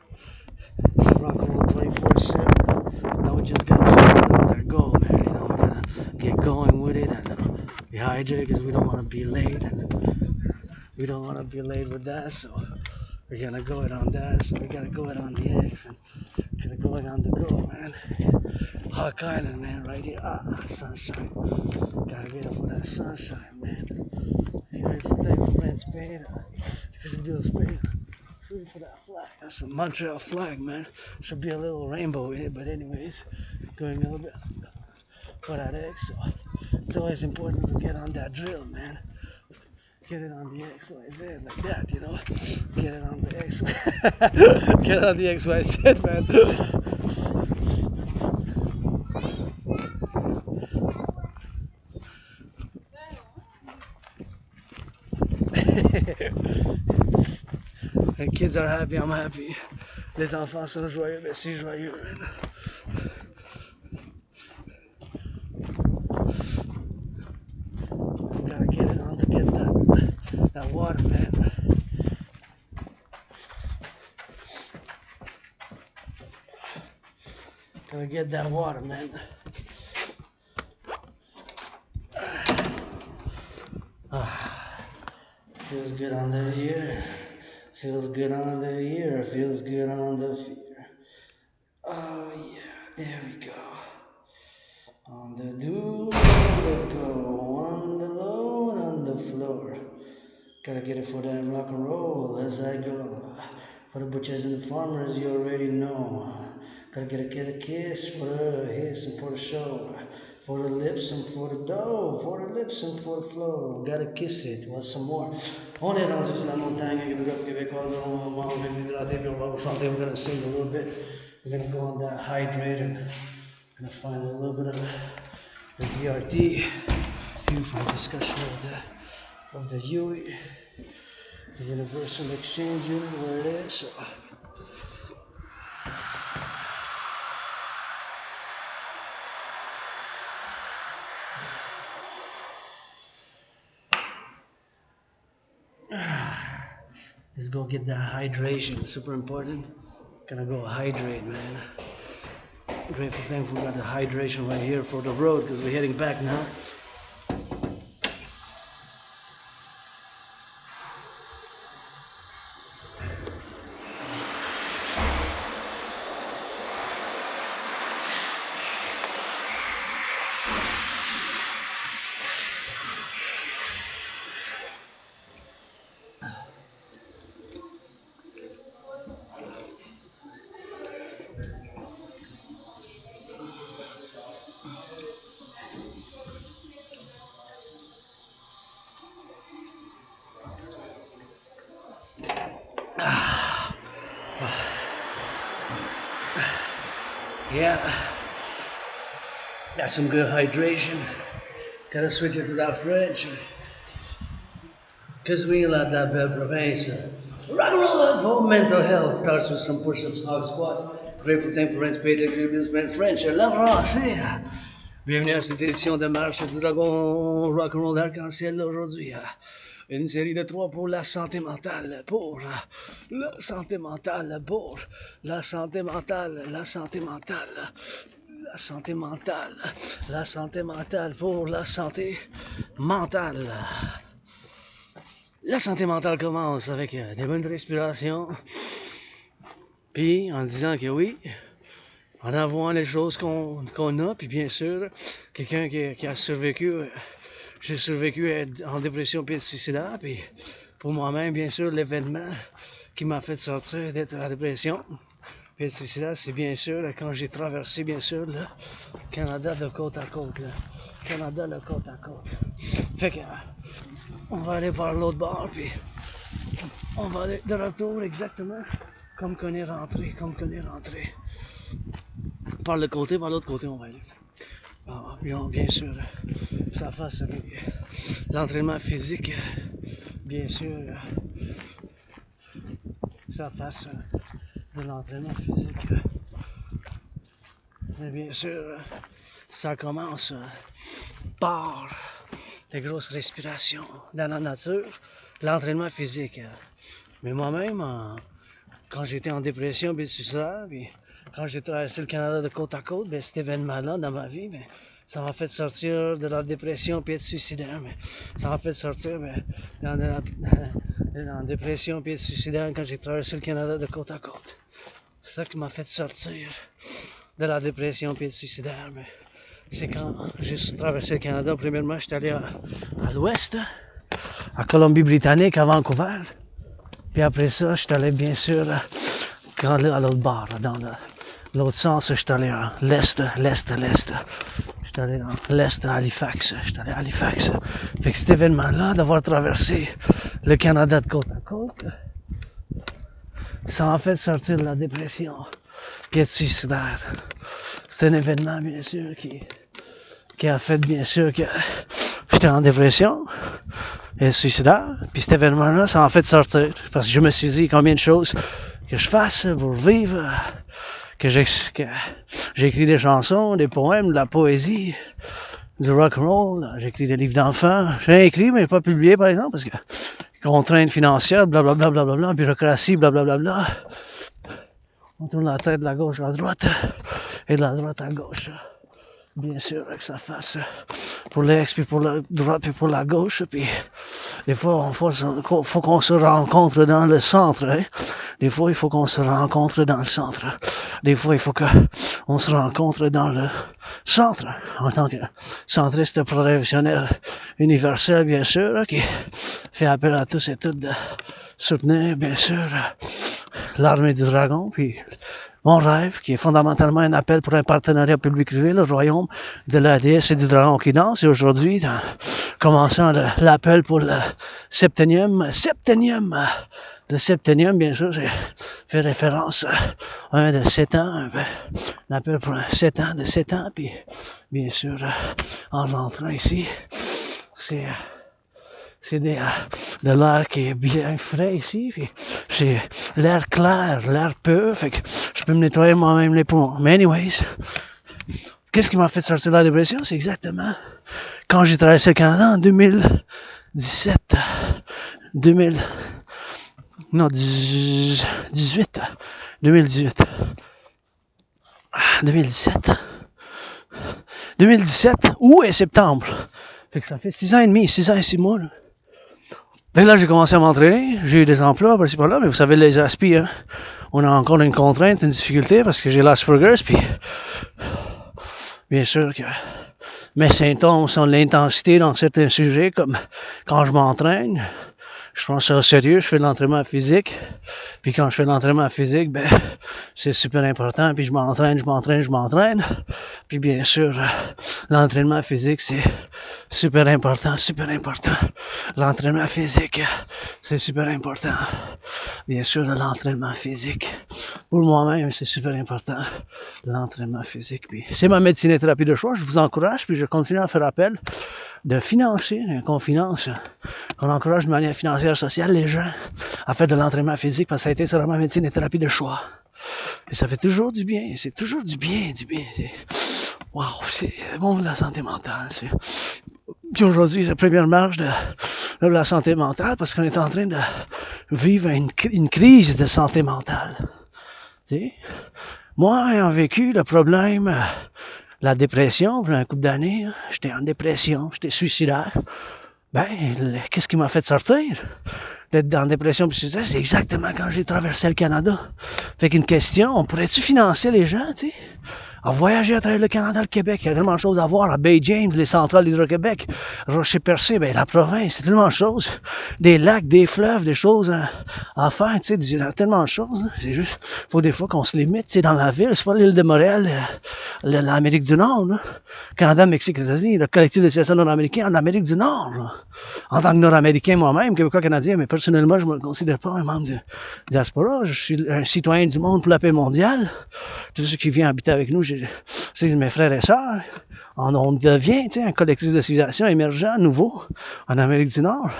It's rock and roll 24/7. Now we just gotta let that go, man. You know, we gotta get going with it and be hydrated because we don't want to be late. And we don't want to be late with that, so We're gonna go it on that, so we gotta go it on the X, and gonna go it on the go, man. Hawk Island, man, right here. Sunshine. Gotta get it for that sunshine, man. Grateful day for man Spain. If it's a deal Spain. Looking for that flag. That's a Montreal flag, man. Should be a little rainbow in it, but anyways, going a little bit for that X. So it's always important to get on that drill, man. Get it on the XYZ like that, you know. Get it on the X. Get it on the XYZ, man. Les kids are happy, I'm happy. Les enfants sont joyeux, ben c'est joyeux, man. Gotta get it on to get that water, man. Gotta get that water, man. Feels good on the ear. Feels good on the ear. Feels good on the fear. Oh yeah, there we go. On the do, on the go, on the low, on the floor. Gotta get it for that rock and roll as I go. For the butchers and the farmers, you already know. Gotta get a kiss for the hiss and for the show. For the lips and for the dough. For the lips and for the flow. Gotta kiss it. What's some more? On est rendu sur la montagne avec le gars québécois. On va hydrater puis on va vous chanter. We're gonna sing a little bit. We're gonna go on that hydrated. Gonna find a little bit of the DRT. Unified discussion of the UE. The Universal Exchange Unit, where it is. So. Let's go get that hydration. Super important. Gonna go hydrate, man. Grateful, thankful we got the hydration right here for the road because we're heading back now. Yeah, got some good hydration. Gotta switch it to that French. Cause we like that belle province. Rock and roll for mental health starts with some push-ups, hog squats. Grateful, thankful, friends, paid the French. La français. Bienvenue à cette édition de Marche du Dragon Rock&Roll d'Arc-en-Ciel aujourd'hui. Une série de 3 pour la santé mentale, pour la santé mentale, pour la santé mentale, la santé mentale, la santé mentale, la santé mentale, pour la santé mentale. La santé mentale commence avec des bonnes respirations, puis en disant que oui, en avouant les choses qu'on a, puis bien sûr, quelqu'un qui a survécu, j'ai survécu en dépression puis suicidaire, puis pour moi-même, bien sûr, l'événement qui m'a fait sortir d'être en dépression puis suicidaire, c'est bien sûr quand j'ai traversé, bien sûr, le Canada de côte à côte, le Canada de côte à côte. Fait que, on va aller par l'autre bord, puis on va aller de retour exactement comme qu'on est rentré, Par le côté, par l'autre côté, on va aller. Bien sûr, ça fasse l'entraînement physique, bien sûr, ça fasse de l'entraînement physique. Mais bien sûr, ça commence par les grosses respirations dans la nature, l'entraînement physique. Mais moi-même, quand j'étais en dépression, puis tout ça, puis quand j'ai traversé le Canada de côte à côte, ben, cet événement-là dans ma vie, ben, Ça m'a fait sortir de la dépression puis être suicidaire. Mais ça m'a fait sortir dans la dépression puis être suicidaire quand j'ai traversé le Canada de côte à côte. C'est ça qui m'a fait sortir de la dépression puis être suicidaire. Mais c'est quand j'ai traversé le Canada. Premièrement, j'étais allé à l'ouest, à Colombie-Britannique, à Vancouver. Puis après ça, j'étais allé bien sûr à l'autre bord, dans l'autre sens, j'étais allé à l'est. J'étais allé dans l'est à Halifax. Fait que cet événement-là, d'avoir traversé le Canada de côte à côte, ça m'a fait sortir de la dépression puis être suicidaire. C'est un événement, bien sûr, qui a fait, bien sûr, que j'étais en dépression et suicidaire. Puis cet événement-là, ça m'a fait sortir. Parce que je me suis dit combien de choses que je fasse pour vivre, que j'ai écrit des chansons, des poèmes, de la poésie, du rock-and-roll, j'ai écrit des livres d'enfants. J'ai écrit, mais pas publié, par exemple, parce que contraintes financières, blablabla, bureaucratie, blablabla. On tourne la tête de la gauche à la droite et de la droite à gauche. Bien sûr, que ça fasse pour l'ex, puis pour la droite, puis pour la gauche. Puis des fois, faut qu'on se rencontre dans le centre. Hein? Des fois, il faut qu'on se rencontre dans le centre. Des fois, il faut qu'on se rencontre dans le centre. En tant que centriste professionnel universel, bien sûr, qui fait appel à tous et toutes de soutenir, bien sûr, l'armée du dragon, puis mon rêve, qui est fondamentalement un appel pour un partenariat public-privé, le royaume de la déesse et du dragon qui danse. Et aujourd'hui, commençant l'appel pour le Septennium, le Septennium, bien sûr, j'ai fait référence à un de 7 ans, un appel pour un 7 ans de 7 ans, puis bien sûr, en rentrant ici, c'est de l'air qui est bien frais ici, puis c'est l'air clair, l'air pur, fait que je peux me nettoyer moi-même les poumons. Mais anyways, qu'est-ce qui m'a fait sortir de la dépression? C'est exactement quand j'ai traversé le Canada en 2017, 2018, 2017, août et septembre. Fait que ça fait 6 ans et demi, 6 ans et 6 mois, là. Et là, j'ai commencé à m'entraîner, j'ai eu des emplois par-ci par-là, mais vous savez, les aspis, hein, on a encore une contrainte, une difficulté, parce que j'ai l'Asperger's, puis bien sûr que mes symptômes sont de l'intensité dans certains sujets, comme quand je m'entraîne, je prends ça au sérieux, je fais de l'entraînement physique, puis quand je fais de l'entraînement physique, c'est super important, puis je m'entraîne, puis bien sûr, l'entraînement physique, c'est super important, l'entraînement physique, c'est super important, bien sûr, l'entraînement physique, pour moi-même, c'est super important, l'entraînement physique, puis c'est ma médecine et thérapie de choix, je vous encourage, puis je continue à faire appel de financer, qu'on finance, qu'on encourage de manière financière, sociale, les gens à faire de l'entraînement physique, parce que ça a été seulement médecine et thérapie de choix. Et ça fait toujours du bien, c'est toujours du bien. Wow, c'est bon de la santé mentale. Puis aujourd'hui, c'est la première marche de la santé mentale, parce qu'on est en train de vivre une crise de santé mentale. T'sais? Moi, ayant vécu le problème, la dépression, il y a un couple d'années, j'étais en dépression, j'étais suicidaire. Qu'est-ce qui m'a fait sortir d'être en dépression puis suicidaire? C'est exactement quand j'ai traversé le Canada. Fait qu'une question, on pourrait-tu financer les gens, tu sais? À voyager à travers le Canada, le Québec, il y a tellement de choses à voir, à Bay James, les centrales d'Hydro-Québec, Rocher-Percé, la province, c'est tellement de choses. Des lacs, des fleuves, des choses à faire, tu sais, il y a tellement de choses. Hein. C'est juste, faut des fois qu'on se limite, tu sais, dans la ville, c'est pas l'île de Montréal, l'Amérique du Nord, là. Canada, Mexique, États-Unis, le Collectif de Civilisation nord-américain en Amérique du Nord, là. En tant que nord-américain moi-même, québécois canadien, mais personnellement, je me considère pas un membre de diaspora, je suis un citoyen du monde pour la paix mondiale. Tout ce qui vient habiter avec nous, c'est mes frères et sœurs. On devient, tu sais, un collectif de civilisation émergent, nouveau, en Amérique du Nord.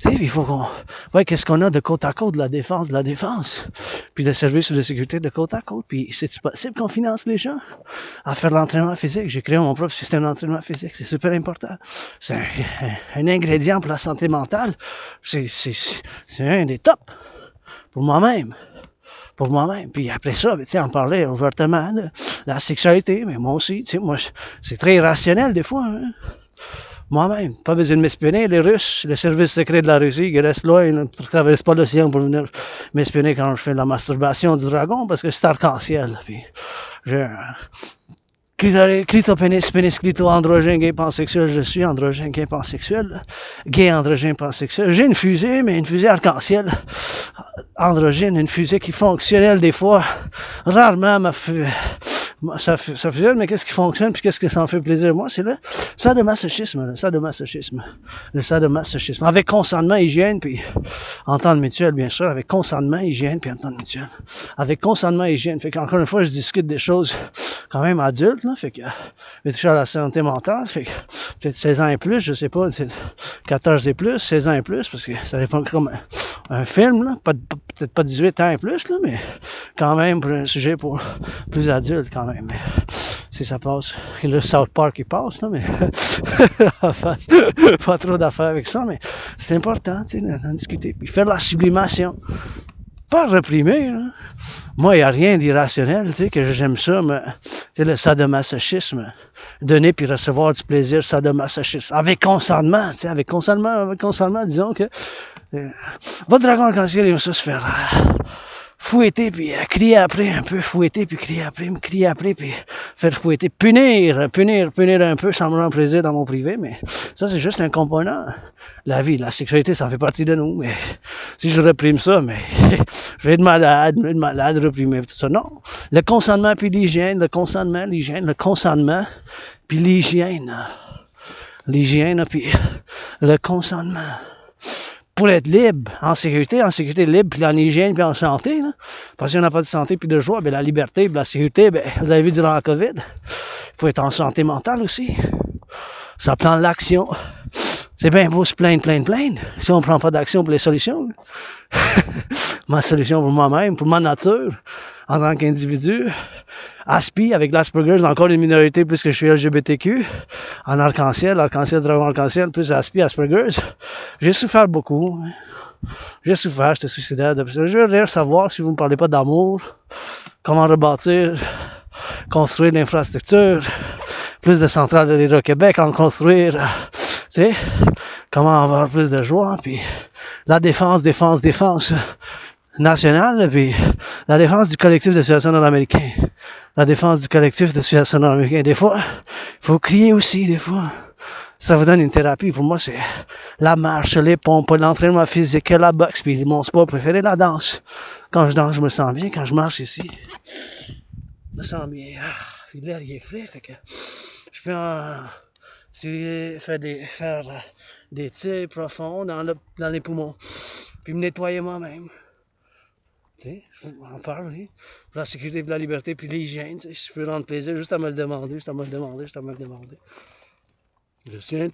Tu sais, il faut qu'on voit qu'est-ce qu'on a de côte à côte, de la défense, puis le service de sécurité de côte à côte. Puis c'est possible qu'on finance les gens à faire de l'entraînement physique. J'ai créé mon propre système d'entraînement physique, c'est super important. C'est un ingrédient pour la santé mentale. C'est un des tops pour moi-même. pour moi-même. Puis après ça, tu sais, on parlait ouvertement de la sexualité, mais moi aussi, tu sais, moi, c'est très irrationnel des fois, hein. Moi-même, pas besoin de m'espionner. Les Russes, le service secret de la Russie, ils restent loin, ils ne traversent pas l'océan pour venir m'espionner quand je fais la masturbation du dragon, parce que c'est arc-en-ciel. Puis, j'ai clitopénis, pénis, clito, androgène, gay, pansexuel, je suis androgène, gay, pansexuel, gay, androgène, pansexuel. J'ai une fusée, mais une fusée arc-en-ciel, androgène, une fusée qui fonctionnelle des fois, rarement ça fusionne, mais qu'est-ce qui fonctionne, puis qu'est-ce que ça en fait plaisir? Moi, c'est le sadomasochisme, le sadomasochisme, avec consentement, hygiène, puis entente mutuelle, bien sûr, avec consentement, hygiène, puis entente mutuelle. Avec consentement, hygiène, fait qu'encore une fois, je discute des choses quand même adultes, là, fait que, je touche à la santé mentale, fait que, peut-être 16 ans et plus, je sais pas, 14 et plus, 16 ans et plus, parce que ça dépend comme un film, là, peut-être pas 18 ans et plus, là, mais quand même, pour un sujet pour plus adulte, quand même. Mais si ça passe, et le South Park, il passe, là, mais pas trop d'affaires avec ça, mais c'est important, tu sais, d'en discuter. Puis faire la sublimation. Pas réprimer, là. Moi, il n'y a rien d'irrationnel, tu sais, que j'aime ça, mais, tu sais, le sadomasochisme, donner puis recevoir du plaisir sadomasochisme, avec consentement, tu sais, avec consentement, disons que, votre dragon arc-en-ciel, il aime ça se faire fouetter, puis crier après un peu, fouetter, puis crier après, puis faire fouetter, punir un peu, sans me rendre plaisir dans mon privé, mais ça, c'est juste un component. La vie, la sexualité, ça fait partie de nous, mais si je réprime ça, mais je vais être malade, réprimer tout ça. Non, le consentement, puis l'hygiène, le consentement, puis l'hygiène, puis le consentement. Pour être libre, en sécurité libre, puis en hygiène, puis en santé, là. Parce qu'on n'a pas de santé puis de joie, ben la liberté, puis la sécurité, ben vous avez vu durant la COVID, il faut être en santé mentale aussi. Ça prend de l'action. C'est bien beau se plaindre. Si on prend pas d'action pour les solutions. Ma solution pour moi-même, pour ma nature, en tant qu'individu. Aspi, avec l'Asperger's, encore une minorité plus que je suis LGBTQ. En arc-en-ciel, dragon arc-en-ciel, plus Aspi, Asperger's. J'ai souffert beaucoup. J'étais suicidaire. Je veux savoir si vous ne me parlez pas d'amour, comment rebâtir, construire l'infrastructure, plus de centrales d'Hydro-Québec, en construire, tu sais, comment avoir plus de joie, puis la défense nationale, puis la défense du collectif de Civilisation Americain. La défense du collectif de Civilisation Americain. Des fois, il faut crier aussi, des fois. Ça vous donne une thérapie. Pour moi, c'est la marche, les pompes, l'entraînement physique, la boxe, puis mon sport préféré, la danse. Quand je danse, je me sens bien. Quand je marche ici, je me sens bien. Puis l'air, il est frais, fait que je peux faire des tirs profonds dans les poumons. Puis me nettoyer moi-même. Tu sais, on en parle, oui. Pour la sécurité, pour la liberté, puis l'hygiène, tu sais, je peux rendre plaisir juste à me le demander. Je suis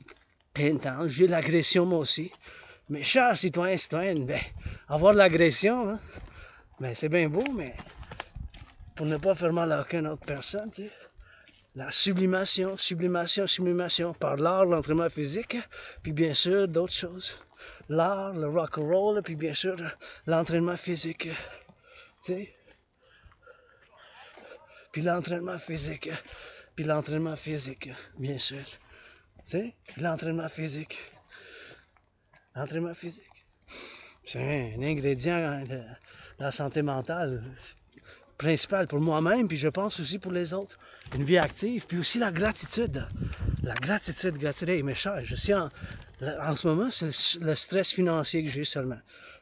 intense, j'ai de l'agression moi aussi. Mais chers citoyens, citoyennes, ben, avoir de l'agression, hein, ben, c'est bien beau, mais pour ne pas faire mal à aucune autre personne, tu sais. La sublimation, par l'art, l'entraînement physique, puis bien sûr, d'autres choses. L'art, le rock&roll, puis bien sûr, l'entraînement physique, tu sais. Puis l'entraînement physique, bien sûr. Tu sais, l'entraînement physique. C'est un ingrédient de la santé mentale principal pour moi-même, puis je pense aussi pour les autres. Une vie active, puis aussi la gratitude. Hey, mes chers, je suis en ce moment, c'est le stress financier que j'ai seulement.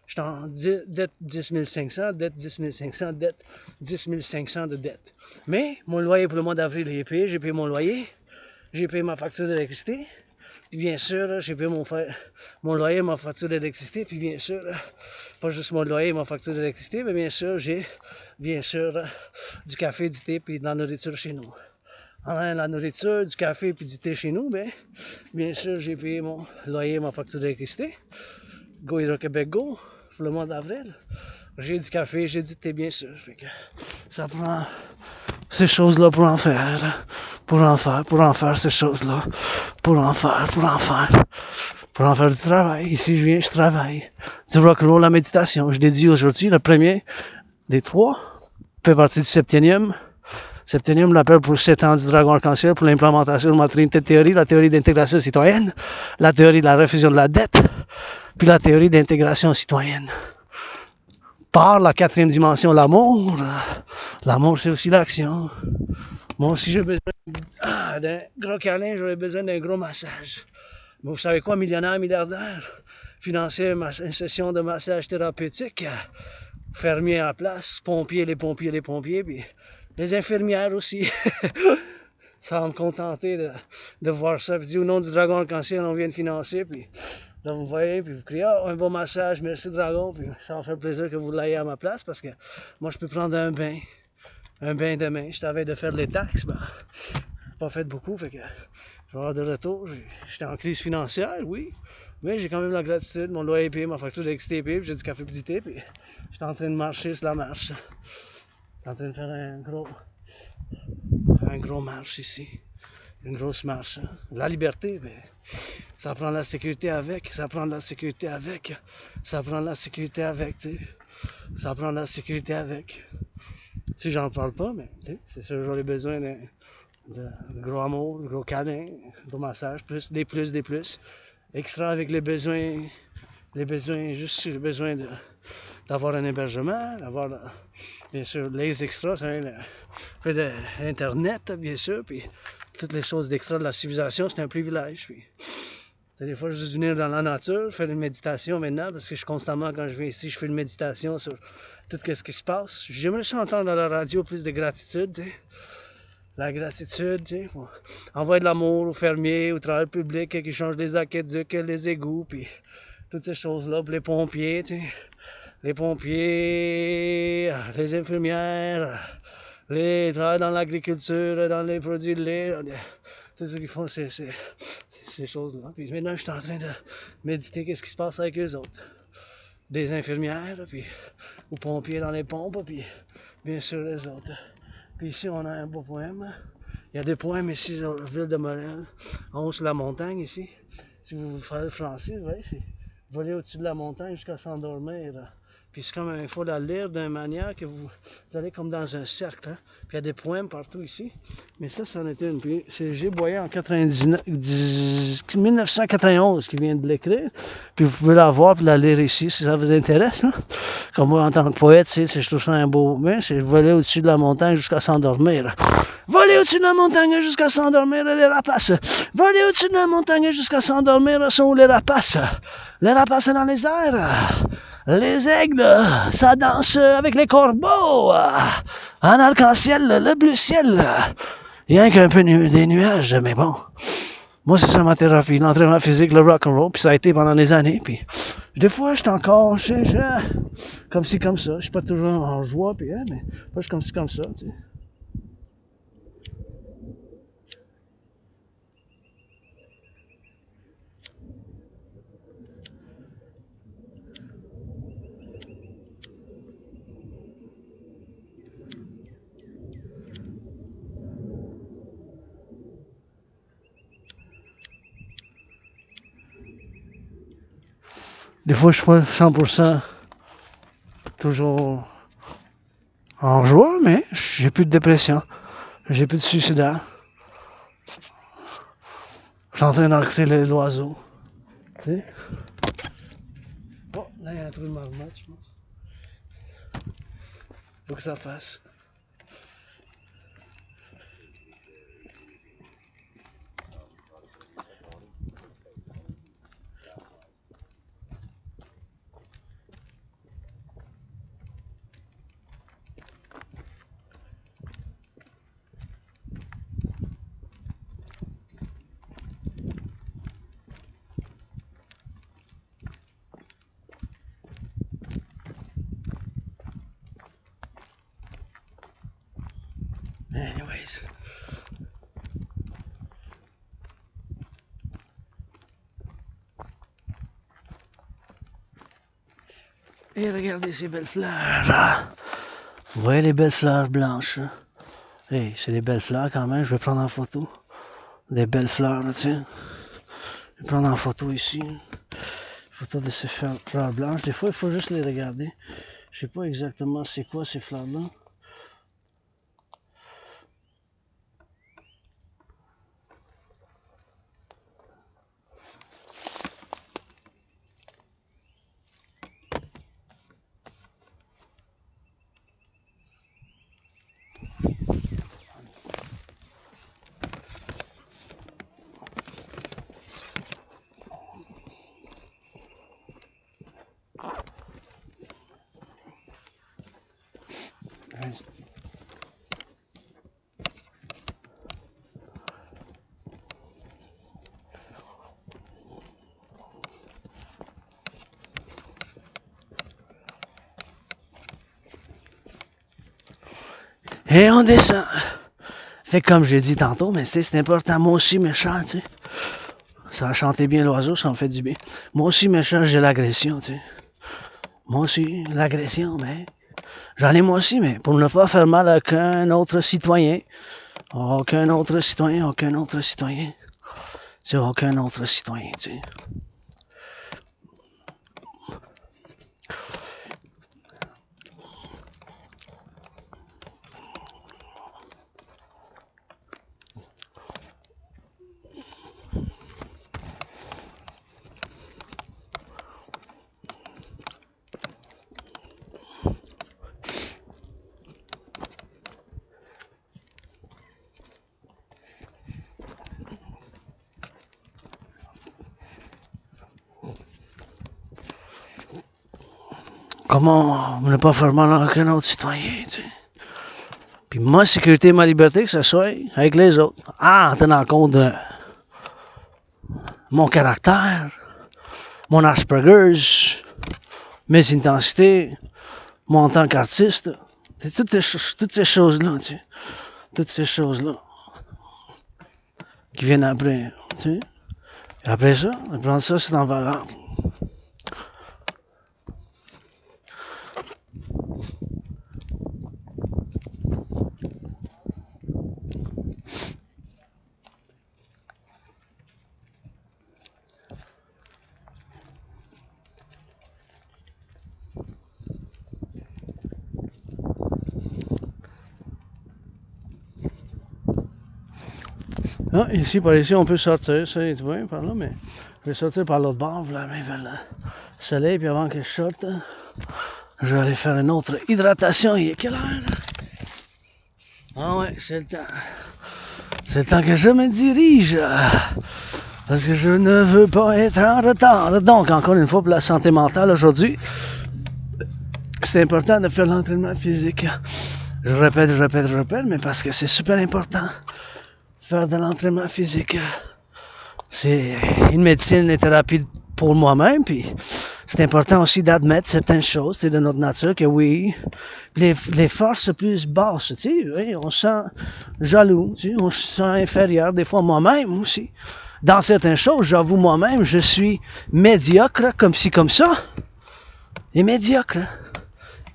Je suis en dette 10 500, dette 10 500, dette 10 500 de dette. Mais mon loyer pour le mois d'avril est payé, j'ai payé mon loyer, j'ai payé ma facture d'électricité, puis bien sûr, j'ai payé mon loyer, ma facture d'électricité, puis bien sûr, pas juste mon loyer, ma facture d'électricité, mais bien sûr, j'ai du café, du thé, puis de la nourriture chez nous. En la nourriture, du café, puis du thé chez nous, ben, bien sûr, j'ai payé mon loyer, ma facture d'électricité. Go Hydro-Québec, go, pour le mois d'avril. J'ai du café, j'ai du thé, bien sûr. Fait que ça prend ces choses-là pour en faire ces choses-là, pour en faire du travail. Ici, je travaille. Du rock&roll, la méditation. Je dédie aujourd'hui le premier des 3. Fait partie du Septennium. Septennium l'appelle pour 7 ans du dragon arc-en-ciel pour l'implémentation de ma trinité de théorie, la théorie d'intégration citoyenne, la théorie de la refusion de la dette, puis la théorie d'intégration citoyenne. Par la 4e dimension, l'amour. L'amour, c'est aussi l'action. Moi aussi, j'ai besoin d'un gros câlin, j'aurais besoin d'un gros massage. Mais vous savez quoi, millionnaire, milliardaire? Financer une session de massage thérapeutique, fermier à la place, pompiers, puis les infirmières aussi. Ça va me contenter de voir ça. Puis, au nom du dragon arc-en-ciel, on vient de financer, puis là, vous voyez, puis vous criez, ah, un bon massage, merci dragon, puis ça va faire plaisir que vous l'ayez à ma place, parce que moi, je peux prendre un bain demain. Je t'avais de faire les taxes, ben, pas fait beaucoup, fait que je vais avoir de retour. J'étais en crise financière, oui, mais j'ai quand même la gratitude, mon loyer est payé, ma facture d'électricité payée, puis j'ai du café pédité, puis j'étais en train de marcher sur la marche. J'étais en train de faire un gros marche ici. Une grosse marche. La liberté, ben, ça prend la sécurité avec, ça prend la sécurité avec, ça prend la sécurité avec, tu sais. Ça prend la sécurité avec. Tu sais, j'en parle pas, mais tu sais, c'est sûr, j'aurais besoin de gros amour, de gros câlin, de gros massage, des plus. Extra avec les besoins, juste le besoin d'avoir un hébergement, d'avoir, bien sûr, les extras, ça fait de l'Internet, bien sûr, puis toutes les choses d'extra de la civilisation, c'est un privilège. Puis, des fois, je veux venir dans la nature, faire une méditation maintenant, parce que constamment, quand je viens ici, je fais une méditation sur tout ce qui se passe. J'aimerais ça entendre dans la radio plus de gratitude, tu sais. La gratitude, tu sais. Envoyer de l'amour aux fermiers, aux travailleurs publics, qui changent les aqueducs, les égouts, puis toutes ces choses-là, puis les pompiers, tu sais. Les pompiers, les infirmières, les travailleurs dans l'agriculture, dans les produits de lait, tout ce qu'ils font, c'est ces choses-là. Puis maintenant, je suis en train de méditer qu'est-ce qui se passe avec eux autres. Des infirmières, puis aux pompiers dans les pompes, puis bien sûr les autres. Puis ici, on a un beau poème. Il y a des poèmes ici sur la ville de Morel, en haut sur la montagne ici. Si vous faites le français, vous voyez, c'est voler au-dessus de la montagne jusqu'à s'endormir. Puis c'est comme il faut la lire d'une manière que vous allez comme dans un cercle. Hein? Puis il y a des poèmes partout ici. Mais ça en était une. Puis c'est G-Boyer en 1991 qui vient de l'écrire. Puis vous pouvez la voir puis la lire ici si ça vous intéresse. Là. Comme moi en tant que poète, je trouve ça un beau. Mais c'est voler au-dessus de la montagne jusqu'à s'endormir. Voler au-dessus de la montagne jusqu'à s'endormir les rapaces. Voler au-dessus de la montagne jusqu'à s'endormir sont les rapaces. Les rapaces dans les airs. Les aigles, ça danse avec les corbeaux. En arc-en-ciel, le bleu ciel. Rien qu'un peu des nuages, mais bon. Moi, c'est ça ma thérapie, l'entraînement physique, le rock&roll, puis ça a été pendant des années, puis des fois, je suis encore, comme ci, comme ça. Je suis pas toujours en joie, puis mais pas juste comme ci, comme ça, tu sais. Des fois, je suis pas 100% toujours en joie, mais j'ai plus de dépression. J'ai plus de suicidaire. Je suis en train d'écouter l'oiseau. Tu sais? Oh, là, il y a un trou de marmotte, je pense. Faut que ça fasse. Anyways. Et regardez ces belles fleurs. Vous voyez les belles fleurs blanches. Hey, c'est des belles fleurs quand même. Je vais prendre en photo. Des belles fleurs, là, tiens. Je vais prendre en photo ici. Photo de ces fleurs blanches. Des fois, il faut juste les regarder. Je sais pas exactement c'est quoi ces fleurs-là. Et on descend. Fait comme j'ai dit tantôt, mais c'est important. Moi aussi, méchant, tu sais. Ça a chanté bien l'oiseau, ça me fait du bien. Moi aussi, méchant, j'ai l'agression, tu sais. Moi aussi, l'agression, mais... J'en ai moi aussi, mais pour ne pas faire mal à aucun autre citoyen. Aucun autre citoyen, aucun autre citoyen. C'est aucun autre citoyen, tu sais. Comment ne pas faire mal à aucun autre citoyen, tu sais. Puis ma sécurité, ma liberté, que ce soit avec les autres. En tenant compte de mon caractère, mon Asperger's, mes intensités, moi en tant qu'artiste. C'est toutes ces choses-là, tu sais. Toutes ces choses-là qui viennent après, tu sais. Et après ça, prendre ça, c'est en valeur. Ah, ici, par ici, on peut sortir, ça, tu vois, par là, mais je vais sortir par l'autre bord, vers le soleil, puis avant que je sorte, je vais aller faire une autre hydratation. Il est quelle heure? Ah ouais, c'est le temps. C'est le temps que je me dirige. Parce que je ne veux pas être en retard. Donc, encore une fois, pour la santé mentale aujourd'hui, c'est important de faire l'entraînement physique. Je répète, mais parce que c'est super important. Faire de l'entraînement physique. C'est une médecine et thérapie pour moi-même, puis c'est important aussi d'admettre certaines choses de notre nature, que oui, les forces plus basses, tu sais, oui, on se sent jaloux, tu sais, on se sent inférieur, des fois moi-même aussi. Dans certaines choses, j'avoue moi-même, je suis médiocre, comme ci, comme ça, et médiocre.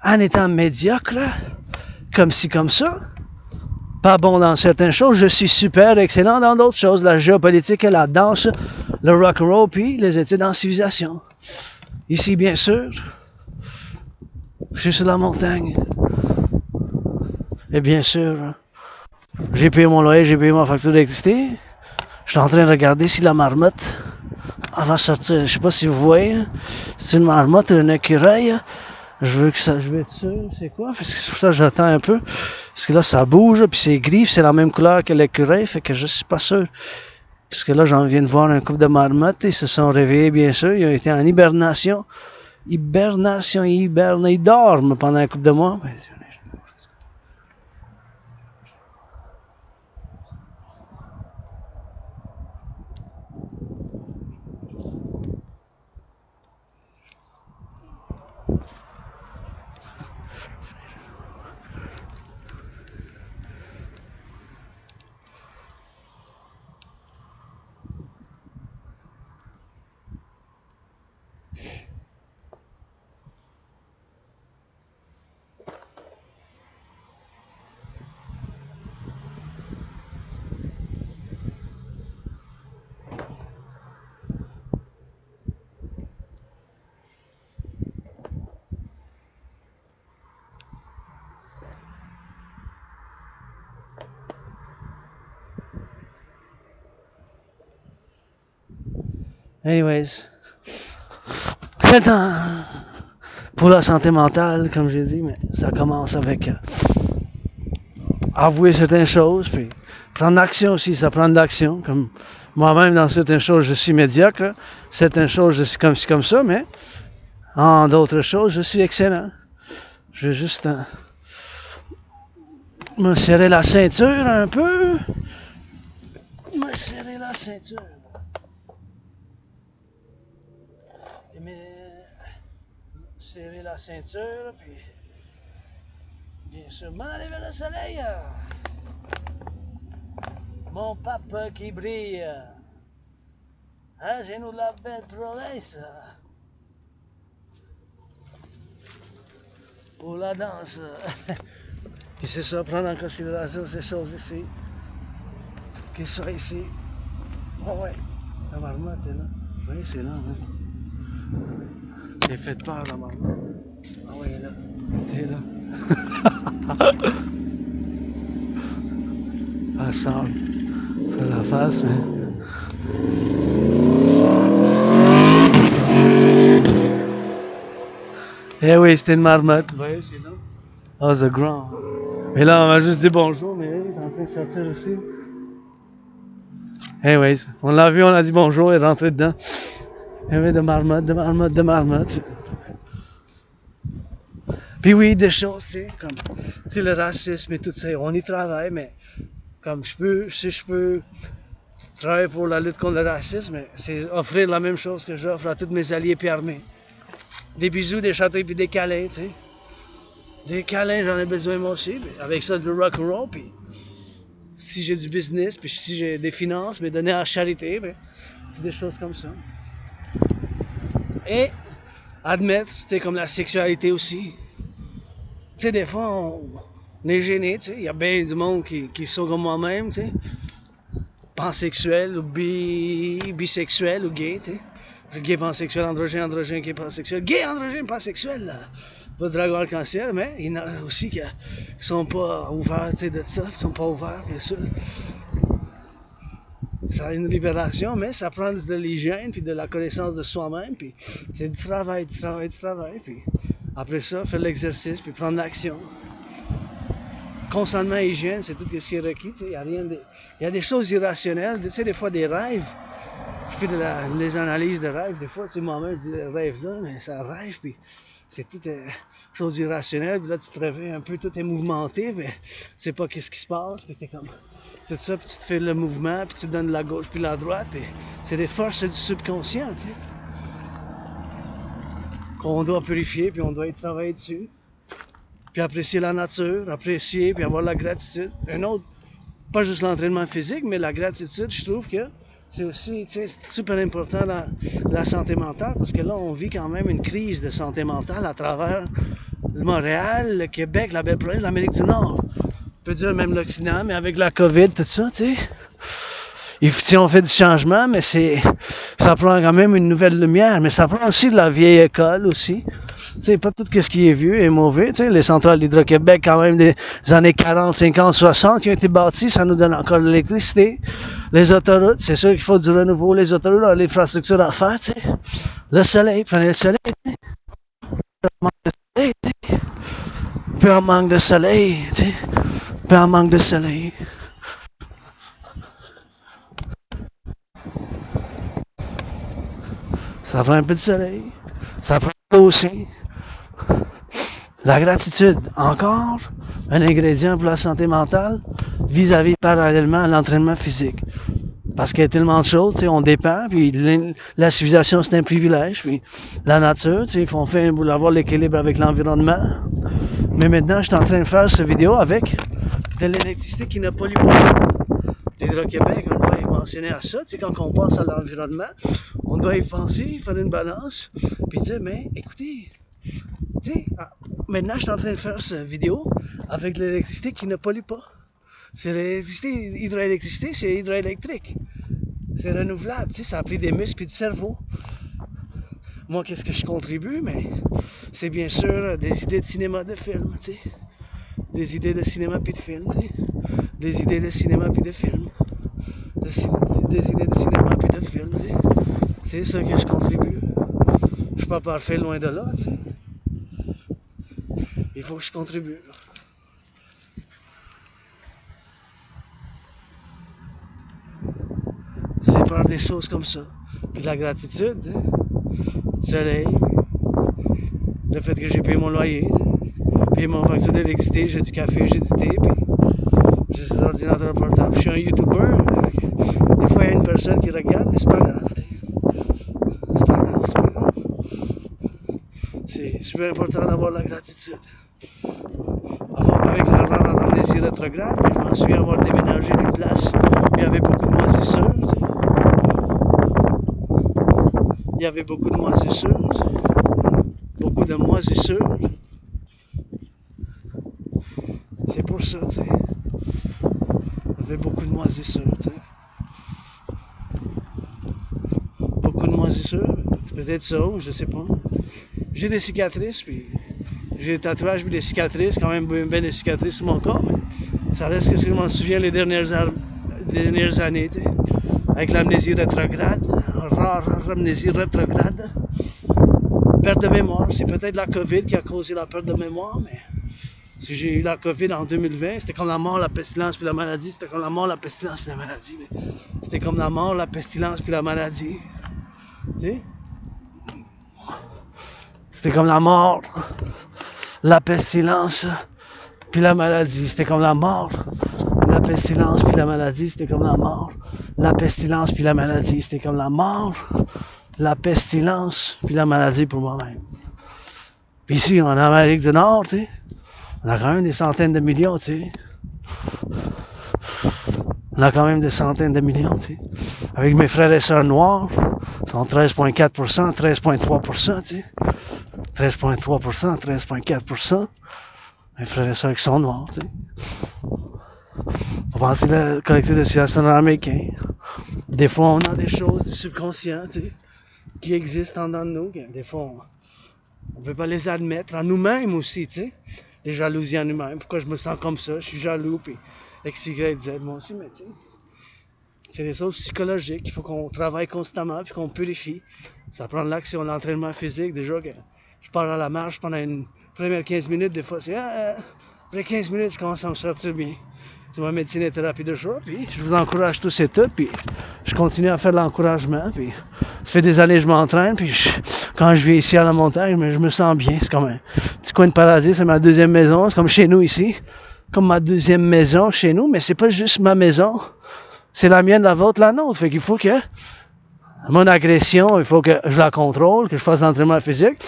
En étant médiocre, comme ci, comme ça, pas bon dans certaines choses, je suis super excellent dans d'autres choses, la géopolitique et la danse, le rock&roll, puis les études en civilisation. Ici, bien sûr, je suis sur la montagne. Et bien sûr, j'ai payé mon loyer, j'ai payé ma facture d'électricité. Je suis en train de regarder si la marmotte va sortir. Je sais pas si vous voyez, c'est une marmotte, un écureuil. Je veux être sûr, c'est quoi? Parce que c'est pour ça que j'attends un peu. Parce que là, ça bouge, puis c'est gris, c'est la même couleur que l'écureuil, fait que je suis pas sûr. Parce que là, j'en viens de voir un couple de marmottes, ils se sont réveillés, bien sûr, ils ont été en hibernation. Ils hibernent, ils dorment pendant un couple de mois. Anyways, c'est le temps pour la santé mentale, comme j'ai dit, mais ça commence avec avouer certaines choses, puis prendre action aussi, ça prend de l'action. Comme moi-même, dans certaines choses, je suis médiocre, certaines choses, je suis comme ça, mais en d'autres choses, je suis excellent. Je vais juste me serrer la ceinture un peu. Me serrer la ceinture. Serrer la ceinture, puis bien sûr, m'en aller vers le soleil. Mon pape qui brille. Hein, j'ai nous de la belle province. Pour la danse. Puis c'est ça, prendre en considération ces choses ici. Qu'ils soient ici. Oh ouais, la marmotte est là. Oui, c'est là, oui. J'ai fait peur, la marmotte. Ah oui, elle est là. C'est là. Elle sort. C'est la face, mais... Eh oui, c'était une marmotte. Oui, c'est là. Oh, the ground. Mais là, on m'a juste dit bonjour, mais elle est en train de sortir aussi. Anyways, on l'a vu, on a dit bonjour, elle est rentrée dedans. Eh oui, de marmotte. Puis oui, des choses, c'est comme, tu sais, le racisme et tout ça, on y travaille, mais comme si je peux travailler pour la lutte contre le racisme, c'est offrir la même chose que j'offre à tous mes alliés puis armés. Des bisous, des chatouilles puis des câlins, tu sais. Des câlins, j'en ai besoin moi aussi, avec ça du rock&roll, puis si j'ai du business, puis si j'ai des finances, mais donner à la charité, c'est des choses comme ça. Et admettre, tu sais, comme la sexualité aussi. Tu sais, des fois, on est gêné, tu sais, il y a bien du monde qui sont comme moi-même, tu sais. Pansexuel ou bisexuel ou gay, tu sais. Gay, pansexuel, androgyne, gay, pansexuel. Gay, androgyne, pansexuel, là. Pas de dragon arc-en-ciel, mais il y en a aussi qui sont pas ouverts, tu sais, de ça. Ils sont pas ouverts, bien sûr. Ça a une libération, mais ça prend de l'hygiène, puis de la connaissance de soi-même, puis c'est du travail, puis après ça, faire l'exercice, puis prendre l'action. Consentement et hygiène, c'est tout ce qui est requis, tu sais, il y a des choses irrationnelles, tu sais, des fois des rêves. Je fais des analyses de rêves, des fois, tu sais, moi-même, je dis rêve là, mais ça rêve, puis c'est toutes choses irrationnelles, puis là, tu te réveilles un peu, tout est mouvementé, mais tu sais pas qu'est-ce qui se passe, puis t'es comme... tout ça, puis tu te fais le mouvement, puis tu donnes la gauche puis la droite, puis c'est des forces du subconscient, tu sais, qu'on doit purifier, puis on doit y travailler dessus, puis apprécier la nature, apprécier, puis avoir la gratitude. Un autre, pas juste l'entraînement physique, mais la gratitude, je trouve que c'est aussi, tu sais, c'est super important dans la santé mentale, parce que là, on vit quand même une crise de santé mentale à travers le Montréal, le Québec, la belle province, l'Amérique du Nord. On peut dire même l'Occident, mais avec la COVID, tout ça, tu sais. On fait du changement, mais ça prend quand même une nouvelle lumière, mais ça prend aussi de la vieille école aussi. Tu sais, pas tout ce qui est vieux est mauvais, tu sais. Les centrales d'Hydro-Québec, quand même, des années 40, 50, 60 qui ont été bâties, ça nous donne encore de l'électricité. Les autoroutes, c'est sûr qu'il faut du renouveau. Les autoroutes ont l'infrastructure à faire, tu sais. Le soleil, prenez le soleil, tu sais. Peu en manque de soleil, tu sais. Peu en manque de soleil. Ça prend un peu de soleil. Ça prend de l'eau aussi. La gratitude, encore un ingrédient pour la santé mentale vis-à-vis parallèlement à l'entraînement physique. Parce qu'il y a tellement de choses, tu sais, on dépend, puis la civilisation, c'est un privilège, puis la nature, tu sais, il faut avoir l'équilibre avec l'environnement. Mais maintenant, je suis en train de faire cette vidéo avec de l'électricité qui ne pollue pas. L'Hydro-Québec, on doit y mentionner à ça, tu sais, quand on pense à l'environnement, on doit y penser, faire une balance, puis dire, mais écoutez, tu sais, maintenant, je suis en train de faire cette vidéo avec de l'électricité qui ne pollue pas. C'est l'électricité, hydroélectricité, c'est hydroélectrique. C'est renouvelable, tu sais, ça a pris des muscles et du cerveau. Moi, qu'est-ce que je contribue? Mais c'est bien sûr des idées de cinéma, de film, tu sais. Des idées de cinéma puis de film, tu sais. Des idées de cinéma puis de film. Des idées de cinéma puis de film, tu sais. C'est ça que je contribue. Je suis pas parfait, loin de là, tu sais. Il faut que je contribue. C'est par des choses comme ça. Puis de la gratitude, tu sais. Le soleil, le fait que j'ai payé mon loyer, tu sais. Payé mon facture d'électricité, j'ai du café, j'ai du thé, puis j'ai cet ordinateur portable. Je suis un YouTuber. Des fois, il y a une personne qui regarde, mais c'est pas grave, tu sais. C'est pas grave, c'est pas grave. C'est super important d'avoir la gratitude. Avant, avec l'amnésie rétrograde, puis je m'en souviens avoir déménagé d'une place où il y avait beaucoup de moisissures, tu sais. Il y avait beaucoup de moisissures, tu sais. Beaucoup de moisissures. C'est pour ça, tu sais. Il y avait beaucoup de moisissures, tu sais. Beaucoup de moisissures. C'est peut-être ça, je sais pas. J'ai des cicatrices, puis j'ai des tatouages, puis des cicatrices, quand même bien des cicatrices sur mon corps, mais ça reste que je m'en souviens les dernières années, tu sais. Avec l'amnésie rétrograde, rare amnésie rétrograde. Perte de mémoire, c'est peut-être la COVID qui a causé la perte de mémoire, mais si j'ai eu la COVID en 2020, c'était comme la mort, la pestilence puis la maladie, c'était comme la mort, la pestilence puis la maladie, mais c'était comme la mort, la pestilence puis la maladie, tu sais. C'était comme la mort, la pestilence puis la maladie, c'était comme la mort, la pestilence puis la maladie, c'était comme la mort, la pestilence puis la maladie, c'était comme la mort, la pestilence puis la maladie pour moi-même. Puis ici, en Amérique du Nord, tu sais, on a quand même des centaines de millions, tu sais. On a quand même des centaines de millions, tu sais. Avec mes frères et sœurs noirs, ils sont 13,4%, 13,3%, tu sais. 13,3%, 13,4%. Mes frères et sœurs qui sont noirs, tu sais. On partie du collectif de Civilisation Americain. Des fois, on a des choses du subconscient, tu sais, qui existent en dedans de nous. Des fois, on ne peut pas les admettre en nous-mêmes aussi, tu sais. Les jalousies en nous-mêmes. Pourquoi je me sens comme ça? Je suis jaloux, puis X, Y, Z, moi aussi, mais tu sais. C'est des choses psychologiques. Il faut qu'on travaille constamment, puis qu'on purifie. Ça prend de l'action, l'entraînement physique. Déjà que je pars à la marche pendant une première 15 minutes, des fois, c'est après 15 minutes, je commence à me sentir bien. C'est ma médecine et thérapie de jour, puis je vous encourage tous et toutes, puis je continue à faire de l'encouragement, puis ça fait des années que je m'entraîne, puis quand je viens ici à la montagne, je me sens bien, c'est comme un petit coin de paradis, c'est ma deuxième maison, c'est comme chez nous ici, comme ma deuxième maison chez nous, mais c'est pas juste ma maison, c'est la mienne, la vôtre, la nôtre, fait qu'il faut que mon agression, il faut que je la contrôle, que je fasse l'entraînement physique,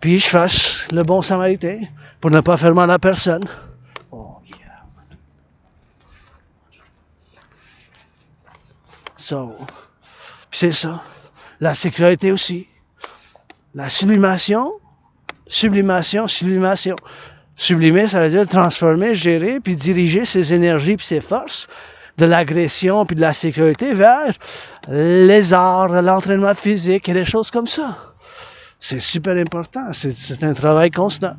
puis je fasse le bon samaritain, pour ne pas faire mal à personne. So, c'est ça. La sécurité aussi. La sublimation. Sublimation. Sublimer, ça veut dire transformer, gérer, puis diriger ses énergies puis ses forces de l'agression puis de la sécurité vers les arts, l'entraînement physique et des choses comme ça. C'est super important. C'est un travail constant.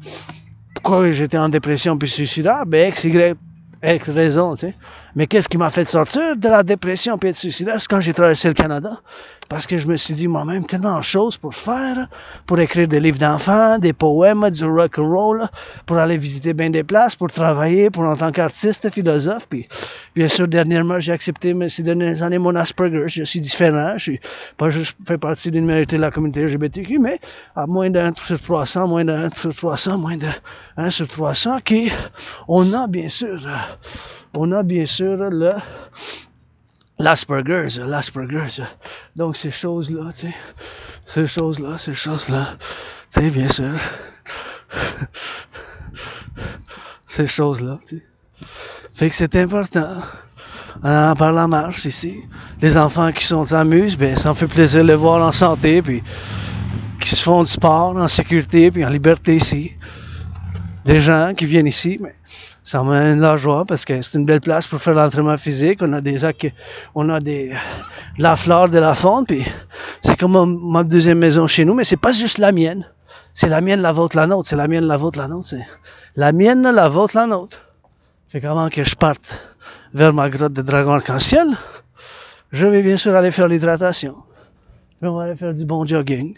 Pourquoi j'étais en dépression puis suicidaire? Ben, X, Y, raison, tu sais. Mais qu'est-ce qui m'a fait sortir de la dépression et être suicidaire? C'est quand j'ai traversé le Canada. Parce que je me suis dit moi-même tellement de choses pour faire, pour écrire des livres d'enfants, des poèmes, du rock&roll, pour aller visiter bien des places, pour travailler, pour en tant qu'artiste, philosophe. Puis, bien sûr, dernièrement, j'ai accepté ces dernières années mon Asperger. Je suis différent. Je suis pas juste fait partie d'une minorité de la communauté LGBTQ, mais à moins d'un sur 300, moins d'un sur 300, moins de 1 sur 300, qui, on a bien sûr l'Asperger's. Donc, ces choses-là, tu sais. Ces choses-là. Tu sais, bien sûr. Ces choses-là, tu sais. Fait que c'est important. Par la marche, ici. Les enfants qui s'amusent, ben, ça me fait plaisir de les voir en santé, puis qui se font du sport, en sécurité, puis en liberté ici. Des gens qui viennent ici, mais ça m'amène de la joie parce que c'est une belle place pour faire l'entraînement physique. On a de la flore, de la faune, puis c'est comme ma deuxième maison chez nous, mais c'est pas juste la mienne. C'est la mienne, la vôtre, la nôtre. C'est la mienne, la vôtre, la nôtre. C'est la mienne, la vôtre, la nôtre. Fait qu'avant que je parte vers ma grotte de dragon arc-en-ciel, je vais bien sûr aller faire l'hydratation. Puis on va aller faire du bon jogging.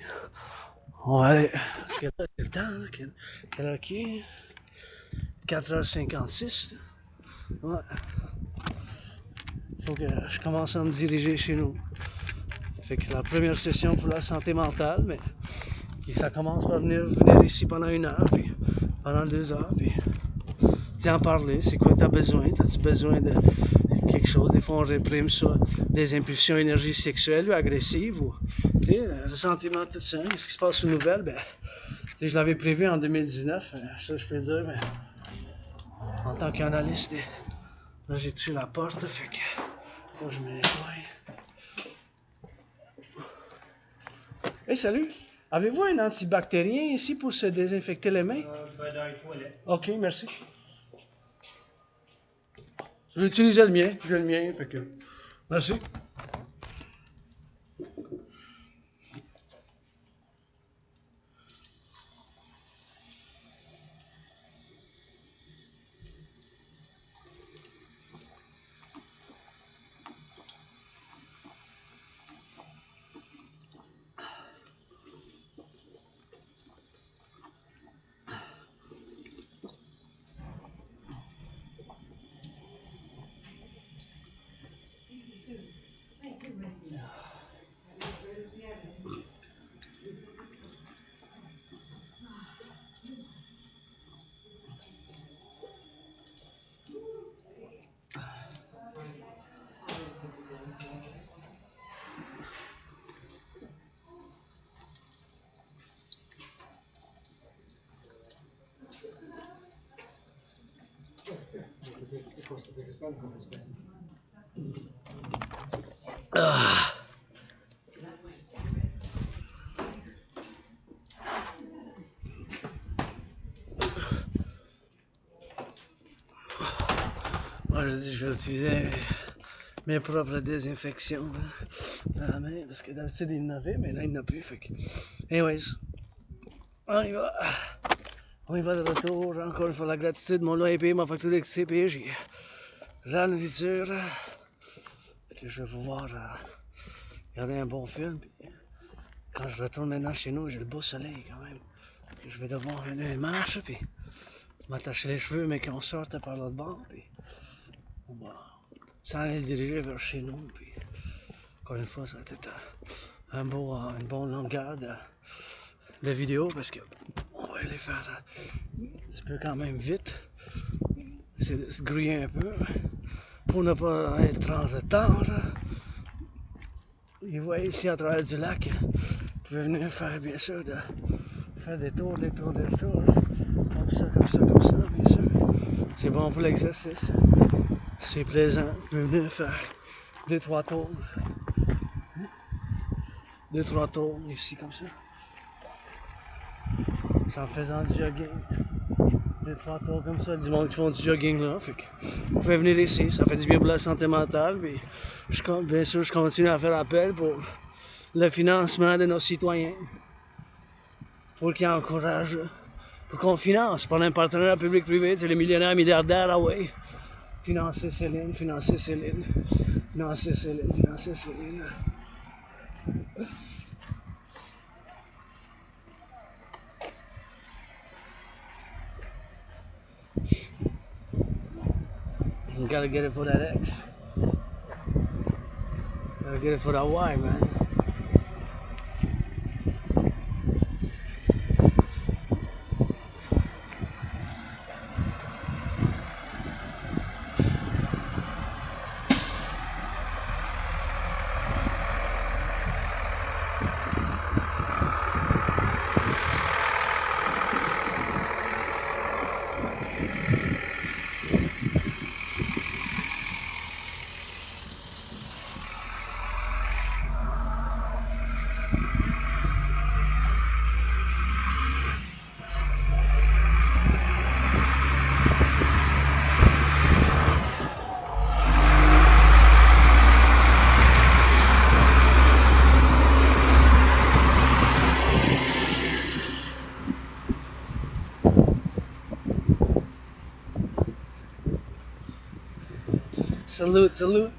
On va aller. Parce que là, c'est le temps, là. Quelle heure qui est? 4h56. Ouais. Faut que je commence à me diriger chez nous. Fait que c'est la première session pour la santé mentale, mais et ça commence par venir ici pendant 1 heure, puis pendant 2 heures, puis t'y en parler. C'est quoi t'as besoin? T'as-tu besoin de quelque chose? Des fois, on réprime ça, des impulsions énergie sexuelle ou agressive, ou le sentiment tout ça. Qu'est-ce qui se passe aux nouvelles? Ben, je l'avais prévu en 2019, ça je peux dire, mais en tant qu'analyste, là j'ai touché la porte, fait que faut que je me nettoie. Hey, salut! Avez-vous un antibactérien ici pour se désinfecter les mains? Ben dans les toilettes. Ok, merci. Je vais utiliser le mien, j'ai le mien, fait que. Merci. Ah. Moi, je vais utiliser mes propres désinfections dans la main, parce que d'habitude il y en avait, mais là il n'y en a plus. Fait que. Anyways, on y va. On y va de retour. Encore une fois, la gratitude. Mon loyer est payé, ma facture d'électricité est payée. J'ai la nourriture. Que je vais pouvoir regarder un bon film. Puis, quand je retourne maintenant chez nous, j'ai le beau soleil quand même. Que je vais devoir faire une marche, puis m'attacher les cheveux, mais qu'on sorte par l'autre bord. Puis on va s'en aller diriger vers chez nous. Puis, encore une fois, ça va être une bonne longueur de vidéo parce que on va les faire un petit peu quand même vite. Essayer de se grouiller un peu pour ne pas être en retard. Et vous voyez ici à travers du lac, vous pouvez venir faire bien sûr faire des tours. Comme ça, bien sûr. C'est bon pour l'exercice. C'est plaisant. Vous pouvez venir faire 2-3 tours. 2-3 tours ici comme ça. C'est en faisant du jogging. 2-3 tours comme ça, du monde qui font du jogging là. Fait que vous pouvez venir ici, ça fait du bien pour la santé mentale. Puis bien sûr, je continue à faire appel pour le financement de nos citoyens. Pour qu'ils encouragent, pour qu'on finance par un partenariat public-privé, c'est les millionnaires, milliardaires, ah ouais. Financer Céline. You gotta get it for that X. Gotta get it for that Y, man. Salute.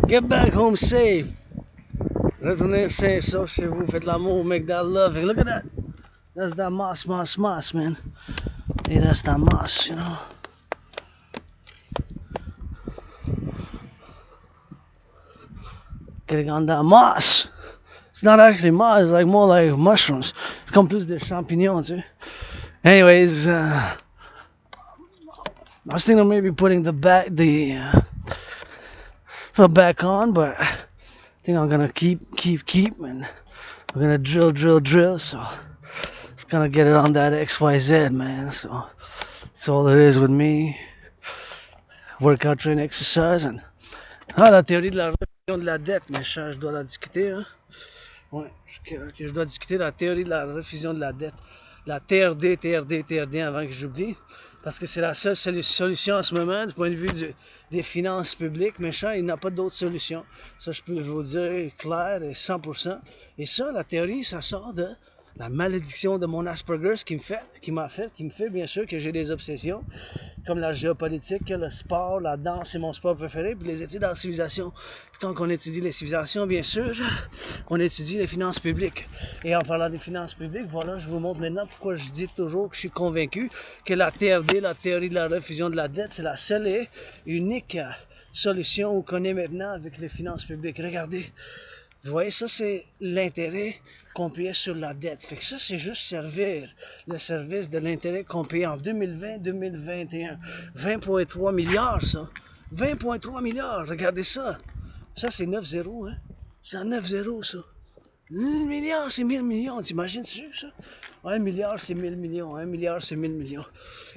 Get back home safe. Retournez sain et sauf chez vous. Faites l'amour, make that love. And look at that. That's that moss, man. Hey, that's that moss, you know. Getting on that moss. It's not actually moss, it's like more like mushrooms. C'est comme plus des champignons, tu sais. Anyways, I was thinking of maybe putting the back on, but I think I'm gonna keep, and we're gonna drill. So it's gonna get it on that XYZ, man. So that's all it is with me. Workout, train, exercise, and la théorie de la révision de la dette, mais je dois la discuter, hein. Ouais, je dois discuter de la théorie de la refusion de la dette. La TRD avant que j'oublie. Parce que c'est la seule solution en ce moment du point de vue des finances publiques. Méchant, il n'y a pas d'autre solution. Ça, je peux vous dire clair et 100%. Et ça, la théorie, ça sort de la malédiction de mon Asperger, qui me fait bien sûr que j'ai des obsessions, comme la géopolitique, le sport, la danse, c'est mon sport préféré, puis les études en civilisation. Puis quand on étudie les civilisations, bien sûr, on étudie les finances publiques. Et en parlant des finances publiques, voilà, je vous montre maintenant pourquoi je dis toujours que je suis convaincu que la TRD, la théorie de la refusion de la dette, c'est la seule et unique solution qu'on connaît maintenant avec les finances publiques. Regardez. Vous voyez, ça, c'est l'intérêt qu'on payait sur la dette. Fait que ça, c'est juste servir le service de l'intérêt qu'on payait en 2020-2021. 20,3 milliards, ça. 20,3 milliards, regardez ça. Ça, c'est 9 zéros, hein. C'est en 9 zéros, ça. 1 milliard, c'est 1000 millions, t'imagines-tu, ça? 1 milliard, c'est 1000 millions. 1 milliard, c'est 1000 millions.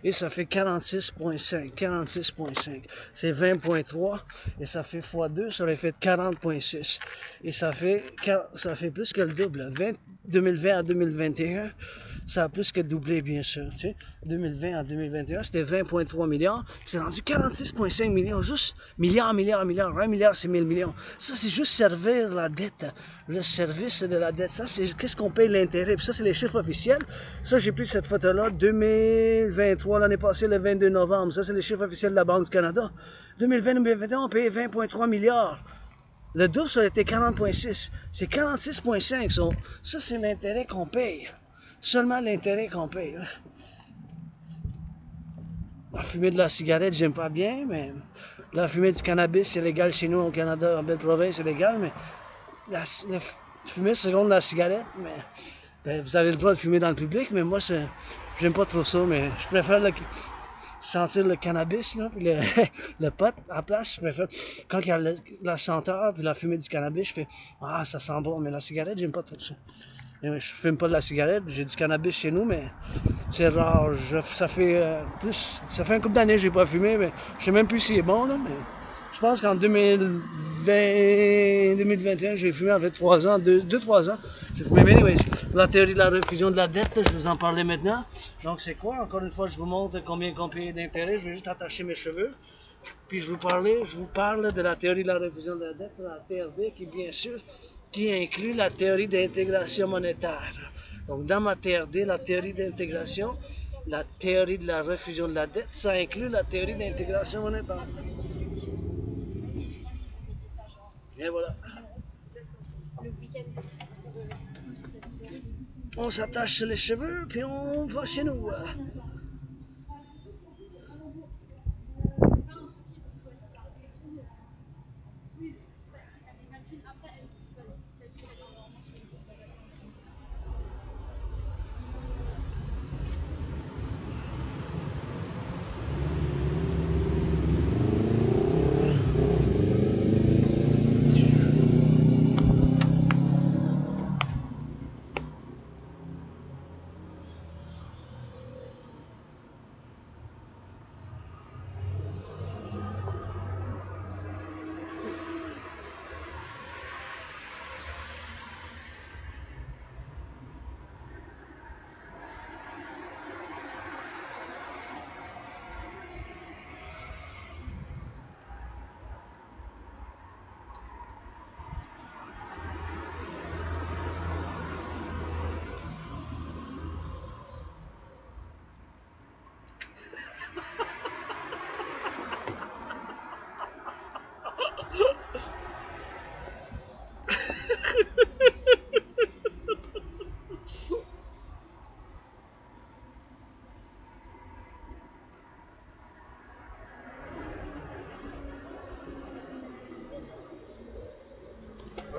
Et ça fait 46,5. 46,5. C'est 20,3. Et ça fait x2, ça aurait fait 40,6. Et ça fait plus que le double. 2020 à 2021, ça a plus que doublé, bien sûr. Tu sais, 2020 à 2021, c'était 20,3 milliards. C'est rendu 46,5 millions. Juste milliards. 1 milliard, c'est 1000 millions. Ça, c'est juste servir la dette. Le service de la dette. Ça, c'est qu'est-ce qu'on paye l'intérêt. Puis ça, c'est les chiffres officiels. Ça, j'ai pris cette photo-là 2023, l'année passée, le 22 novembre. Ça, c'est les chiffres officiels de la Banque du Canada. 2020-2021, on payait 20,3 milliards. Le double, ça aurait été 40,6. C'est 46,5. Ça, c'est l'intérêt qu'on paye. Seulement l'intérêt qu'on paye. La fumée de la cigarette, j'aime pas bien, mais la fumée du cannabis, c'est légal chez nous au Canada, en belle province, c'est légal, mais la fumée seconde la cigarette, mais ben, vous avez le droit de fumer dans le public, mais moi, j'aime pas trop ça, mais je préfère sentir le cannabis, là, puis le pot à la place. Je préfère, quand il y a la senteur, puis la fumée du cannabis, je fais « Ah, ça sent bon », mais la cigarette, j'aime pas trop ça. Et je fume pas de la cigarette, j'ai du cannabis chez nous, mais c'est rare. Ça fait un couple d'années que j'ai pas fumé, mais je sais même plus s'il est bon, là, mais je pense qu'en 2021, j'ai fumé avec 3 ans, 2-3 ans. J'ai fumé, mais anyways, la théorie de la refusion de la dette, je vous en parlais maintenant. Donc c'est quoi? Encore une fois, je vous montre combien on paye d'intérêt. Je vais juste attacher mes cheveux. Puis je vous parle de la théorie de la refusion de la dette, la TRD, qui inclut la théorie d'intégration monétaire. Donc dans ma TRD, la théorie d'intégration, la théorie de la refusion de la dette, ça inclut la théorie d'intégration monétaire. Et voilà. On s'attache les cheveux, puis on va chez nous.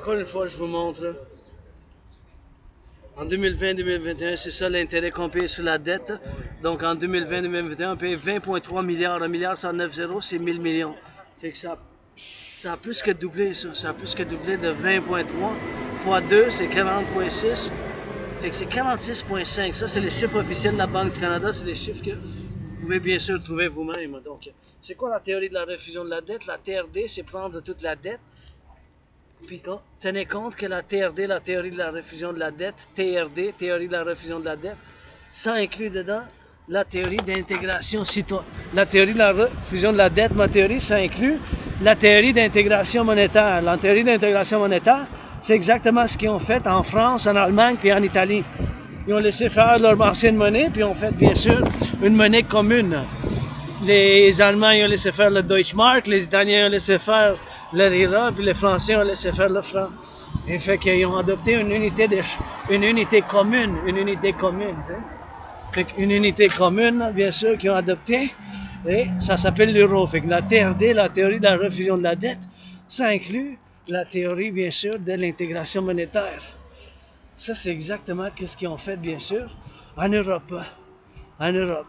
Encore une fois, je vous montre. En 2020-2021, c'est ça l'intérêt qu'on paye sur la dette. Donc en 2020-2021, on paye 20,3 milliards. 1 milliard 109 zéros, c'est 1000 millions. Fait que ça a plus que doublé, ça. Ça a plus que doublé de 20,3 fois 2, c'est 40,6. Fait que c'est 46,5. Ça, c'est les chiffres officiels de la Banque du Canada. C'est les chiffres que vous pouvez bien sûr trouver vous-même. Donc, c'est quoi la théorie de la refusion de la dette? La TRD, c'est prendre toute la dette. Puis tenez compte que la TRD, la théorie de la refusion de la dette, TRD, théorie de la refusion de la dette, ça inclut dedans la théorie d'intégration citoyenne. La théorie de la refusion de la dette, ma théorie, ça inclut la théorie d'intégration monétaire. La théorie d'intégration monétaire, c'est exactement ce qu'ils ont fait en France, en Allemagne, puis en Italie. Ils ont laissé faire leur ancienne monnaie, puis ont fait, bien sûr, une monnaie commune. Les Allemands, ils ont laissé faire le Deutschmark, les Italiens ont laissé faire le lira, puis les Français ont laissé faire le franc. Et fait qu'ils ont adopté une unité commune, tu sais. Fait qu'une unité commune, bien sûr, qu'ils ont adopté, et ça s'appelle l'euro. Fait que la TRD, la théorie de la refusion de la dette, ça inclut la théorie, bien sûr, de l'intégration monétaire. Ça, c'est exactement ce qu'ils ont fait, bien sûr, en Europe. En Europe.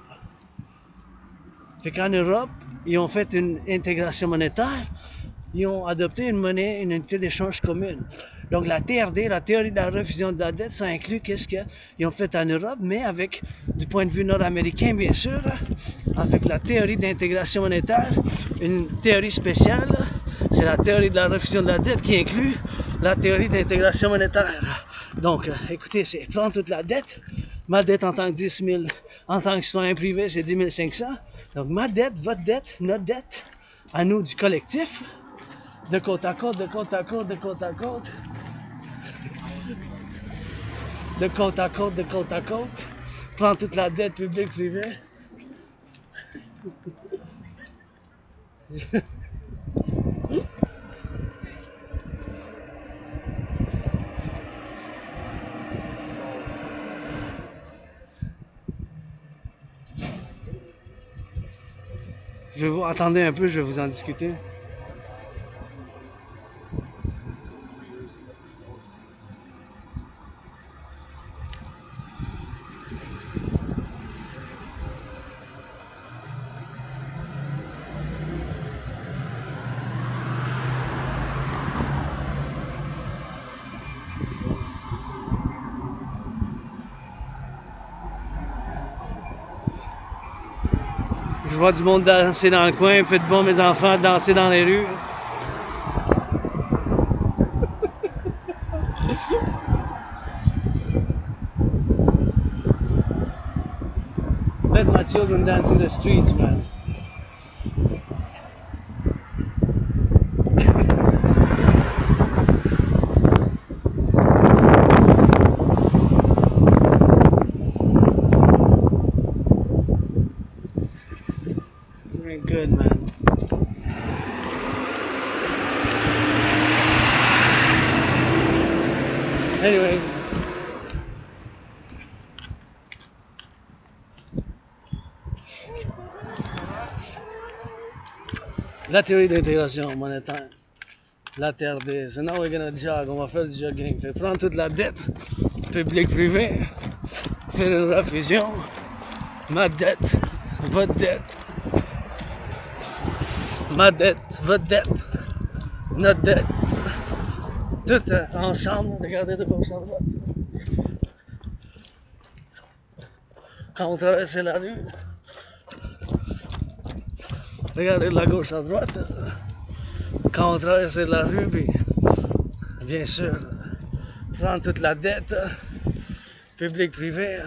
Fait qu'en Europe, ils ont fait une intégration monétaire, ils ont adopté une monnaie, une unité d'échange commune. Donc la TRD, la théorie de la refusion de la dette, ça inclut qu'est-ce qu'ils ont fait en Europe, mais avec, du point de vue nord-américain, bien sûr, avec la théorie d'intégration monétaire, une théorie spéciale, c'est la théorie de la refusion de la dette qui inclut la théorie d'intégration monétaire. Donc, écoutez, c'est prendre toute la dette, ma dette en tant que 10 000, en tant que citoyen privé, c'est 10 500. Donc, ma dette, votre dette, notre dette, à nous du collectif, de côte à côte, de côte à côte, de côte à côte, de côte à côte, de côte à côte, prendre toute la dette publique, privée. Attendez un peu, je vais vous en discuter. Je vois du monde danser dans le coin, faites bon mes enfants, danser dans les rues. Let my children dance in the streets, man. Very good, man. Anyways. La théorie d'intégration monétaire. La TRD. So now we're gonna jog. On va faire du jogging. Fait prendre toute la dette, publique-privée, faire une refusion. Ma dette, votre dette. Ma dette, votre dette, notre dette. Tout ensemble, regardez de gauche à droite. Quand on traverse la rue, regardez de la gauche à droite. Quand on traverse la rue, puis bien sûr, prendre toute la dette, publique, privée,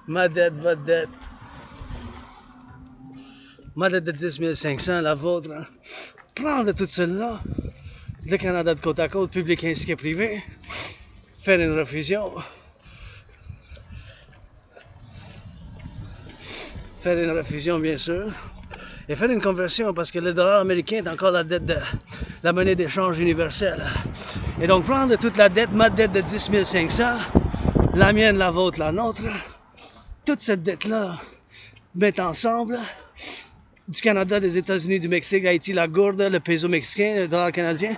ma dette, votre dette, ma dette de 10 500, la vôtre, prendre tout cela, le Canada de côte à côte, public ainsi que privé, faire une refusion, bien sûr, et faire une conversion parce que le dollar américain est encore la dette de la monnaie d'échange universelle. Et donc prendre toute la dette, ma dette de 10 500, la mienne, la vôtre, la nôtre, toute cette dette-là, mettre ensemble, du Canada, des États-Unis, du Mexique, Haïti, la gourde, le peso mexicain, le dollar canadien.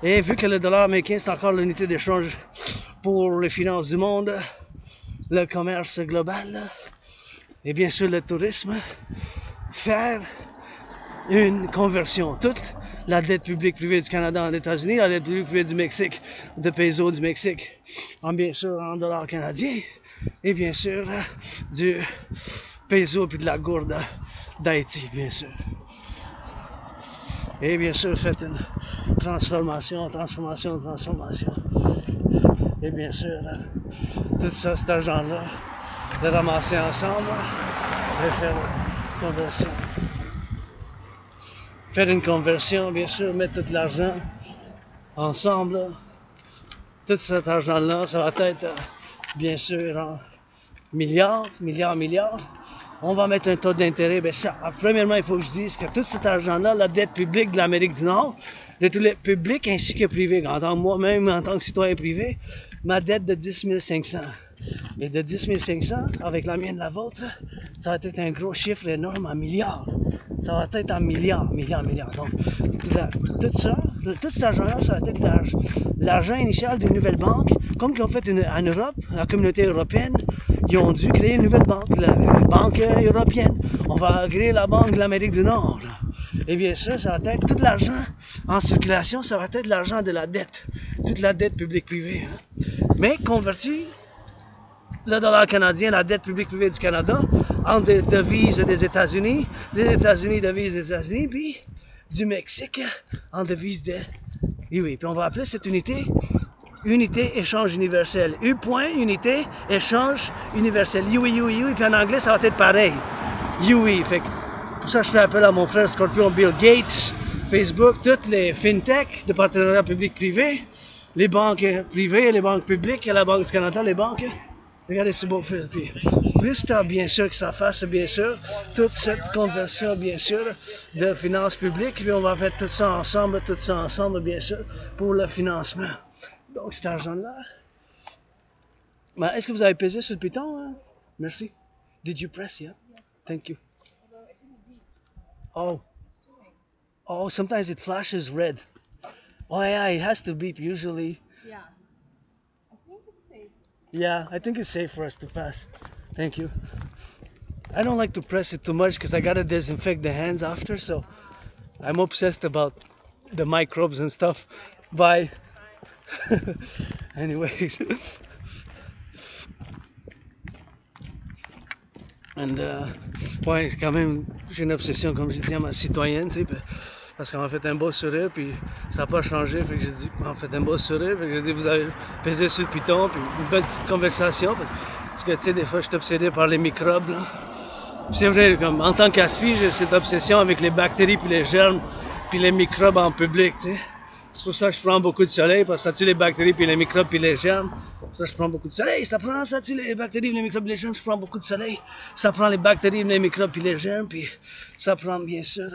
Et vu que le dollar américain, c'est encore l'unité d'échange pour les finances du monde, le commerce global, et bien sûr le tourisme, faire une conversion. Toute la dette publique privée du Canada en États-Unis, la dette publique privée du Mexique, de peso du Mexique, bien sûr en dollars canadiens, et bien sûr du peso puis de la gourde d'Haïti, bien sûr. Et bien sûr, faites une transformation. Et bien sûr, tout ça, cet argent-là, de ramasser ensemble et faire une conversion. Faire une conversion, bien sûr, mettre tout l'argent ensemble. Tout cet argent-là, ça va être, bien sûr, en milliards. On va mettre un taux d'intérêt. Bien ça, premièrement, il faut que je dise que tout cet argent-là, la dette publique de l'Amérique du Nord, de tous les publics ainsi que privés, moi-même en tant que citoyen privé, ma dette de 10 500. Et de 10 500, avec la mienne, la vôtre, ça va être un gros chiffre énorme en milliards. Ça va être en milliards. Donc, tout ça, tout cet argent-là, ça va être l'argent initial d'une nouvelle banque, comme qu'ils ont fait en Europe, la communauté européenne. Ils ont dû créer une nouvelle banque, la banque européenne. On va créer la banque de l'Amérique du Nord. Et bien sûr, ça va être tout l'argent en circulation, ça va être l'argent de la dette. Toute la dette publique-privée. Mais converti, le dollar canadien, la dette publique-privée du Canada, en devises des États-Unis, devises des États-Unis, puis du Mexique en devises de... Oui, puis on va appeler cette unité échange universel. U point, unité, échange universel. Oui. Puis en anglais, ça va être pareil. Oui. Fait que pour ça, je fais appel à mon frère Scorpion Bill Gates, Facebook, toutes les fintech de partenariat public-privé, les banques privées, les banques publiques, la Banque du Canada, les banques. Regardez ce beau fil. Puis, plus tard, bien sûr, que ça fasse, bien sûr, toute cette conversion, bien sûr, de finances publiques. Puis on va faire tout ça ensemble, bien sûr, pour le financement. Donc, cet argent-là. Est-ce que vous avez pesé sur le piton? Hein? Merci. Did you press? Yeah? Thank you. Oh, sometimes it flashes red. Oh, yeah, it has to beep usually. Yeah. I think it's safe. Yeah, I think it's safe for us to pass. Thank you. I don't like to press it too much because I gotta disinfect the hands after, so I'm obsessed about the microbes and stuff. Bye. Anyways. Ouais, c'est quand même, j'ai une obsession, comme j'ai dit, à ma citoyenne, tu sais, parce qu'on m'a fait un beau sourire, puis ça n'a pas changé, fait que j'ai dit, on fait un beau sourire, fait que j'ai dit, vous avez pesé sur le piton, puis une belle petite conversation, parce que, tu sais, des fois, je suis obsédé par les microbes, là. C'est vrai, comme, en tant qu'aspi, j'ai cette obsession avec les bactéries, puis les germes, puis les microbes en public, tu sais. C'est pour ça que je prends beaucoup de soleil, parce que ça tue les bactéries, puis les microbes, puis les germes. Pour ça, je prends beaucoup de soleil. Ça tue les bactéries, les microbes, les germes, je prends beaucoup de soleil. Ça prend les bactéries, les microbes, puis les germes, puis ça prend, bien sûr,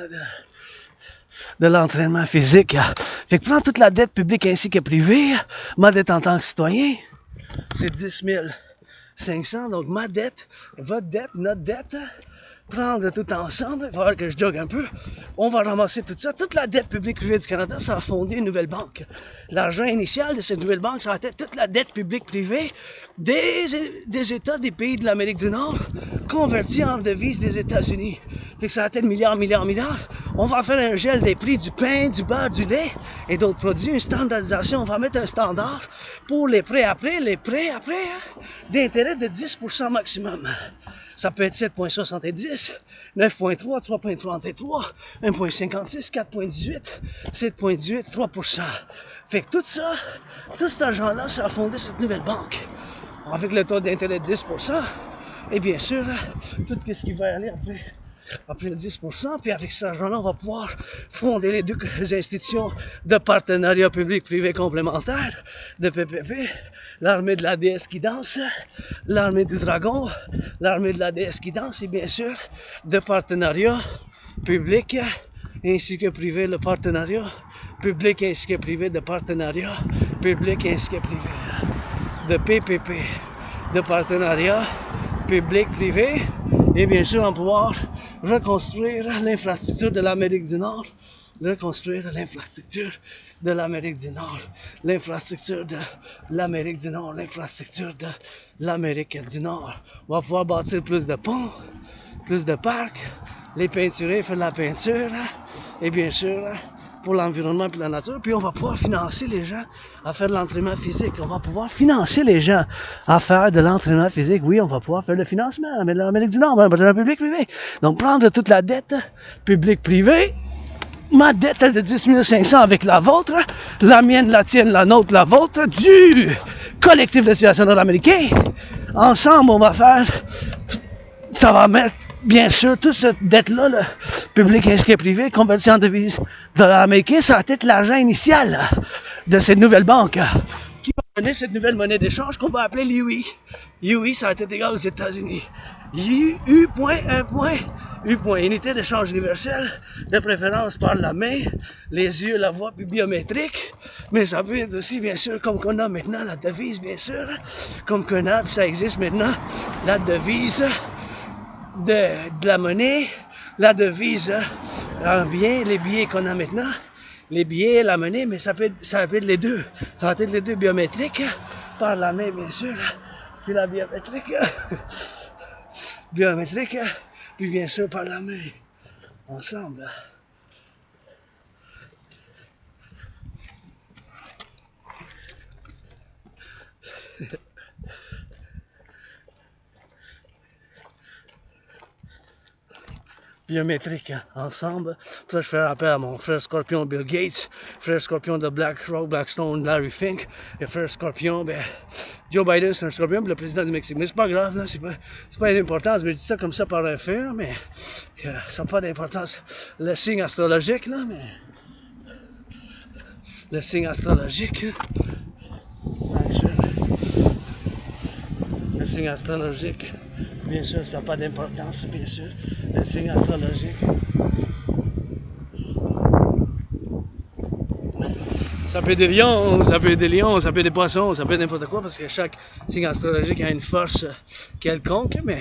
de l'entraînement physique. Fait que prends toute la dette publique ainsi que privée. Ma dette en tant que citoyen, c'est 10 500. Donc, ma dette, votre dette, notre dette, prendre tout ensemble, il va falloir que je jogue un peu. On va ramasser tout ça. Toute la dette publique privée du Canada, ça va fonder une nouvelle banque. L'argent initial de cette nouvelle banque, ça va être toute la dette publique privée des États, des pays de l'Amérique du Nord, convertie en devises des États-Unis. Fait que ça va être milliards. On va faire un gel des prix du pain, du beurre, du lait et d'autres produits, une standardisation. On va mettre un standard pour les prêts après, d'intérêt de 10% maximum. Ça peut être 7,70, 9,3, 3,33, 1,56, 4,18, 7,18, 3%. Fait que tout ça, tout cet argent-là, ça a fondé cette nouvelle banque. Avec le taux d'intérêt de 10%, et bien sûr, tout ce qui va aller après le 10%, puis avec cet argent-là, on va pouvoir fonder les deux institutions de partenariat public-privé complémentaire, de PPP, l'armée de la déesse qui danse, l'armée du dragon, l'armée de la déesse qui danse, et bien sûr, de partenariat public ainsi que privé, le partenariat public ainsi que privé, de partenariat public ainsi que privé, de PPP, de partenariat public-privé Et bien sûr, on va pouvoir reconstruire l'infrastructure de l'Amérique du Nord, reconstruire l'infrastructure de l'Amérique du Nord, l'infrastructure de l'Amérique du Nord, l'infrastructure de l'Amérique du Nord. On va pouvoir bâtir plus de ponts, plus de parcs, les peinturer, faire de la peinture, et bien sûr, pour l'environnement et la nature. Puis on va pouvoir financer les gens à faire de l'entraînement physique. On va pouvoir financer les gens à faire de l'entraînement physique. Oui, on va pouvoir faire le financement de l'Amérique du Nord, partenariat public-privé. Donc prendre toute la dette publique-privée, ma dette est de 10 500 avec la vôtre, la mienne, la tienne, la nôtre, la vôtre, du collectif de Civilisation nord-américain. Ensemble, on va faire... Ça va mettre, bien sûr, toute cette dette-là, le public ainsi que privé, converti en devise dollar-américain, ça va être l'argent initial de cette nouvelle banque qui va donner cette nouvelle monnaie d'échange qu'on va appeler l'UI. UI, ça va être égal aux États-Unis. U point, unité d'échange universel, de préférence par la main, les yeux, la voix, puis biométrique. Mais ça peut être aussi, bien sûr, comme qu'on a maintenant la devise, bien sûr, comme qu'on a, puis ça existe maintenant, la devise de la monnaie, la devise, les billets qu'on a maintenant, les billets, la monnaie, mais ça peut être les deux. Ça va être les deux biométriques, par la main, bien sûr, puis la biométrique, puis bien sûr par la main, ensemble. Biométrique, ensemble. Puis là, je fais appel à mon frère Scorpion Bill Gates, frère Scorpion de BlackRock, Blackstone, Larry Fink, et frère Scorpion, Joe Biden, c'est un Scorpion, puis le président du Mexique. Mais c'est pas grave, là, c'est pas d'importance, mais je dis ça comme ça par faire, mais ça n'a pas d'importance. Le signe astrologique, là, mais... Le signe astrologique, le signe astrologique, bien sûr, ça n'a pas d'importance, bien sûr. Le signe astrologique. Ça peut être des lions, ça peut être des lions, ça peut être des poissons, ça peut être n'importe quoi, parce que chaque signe astrologique a une force quelconque, mais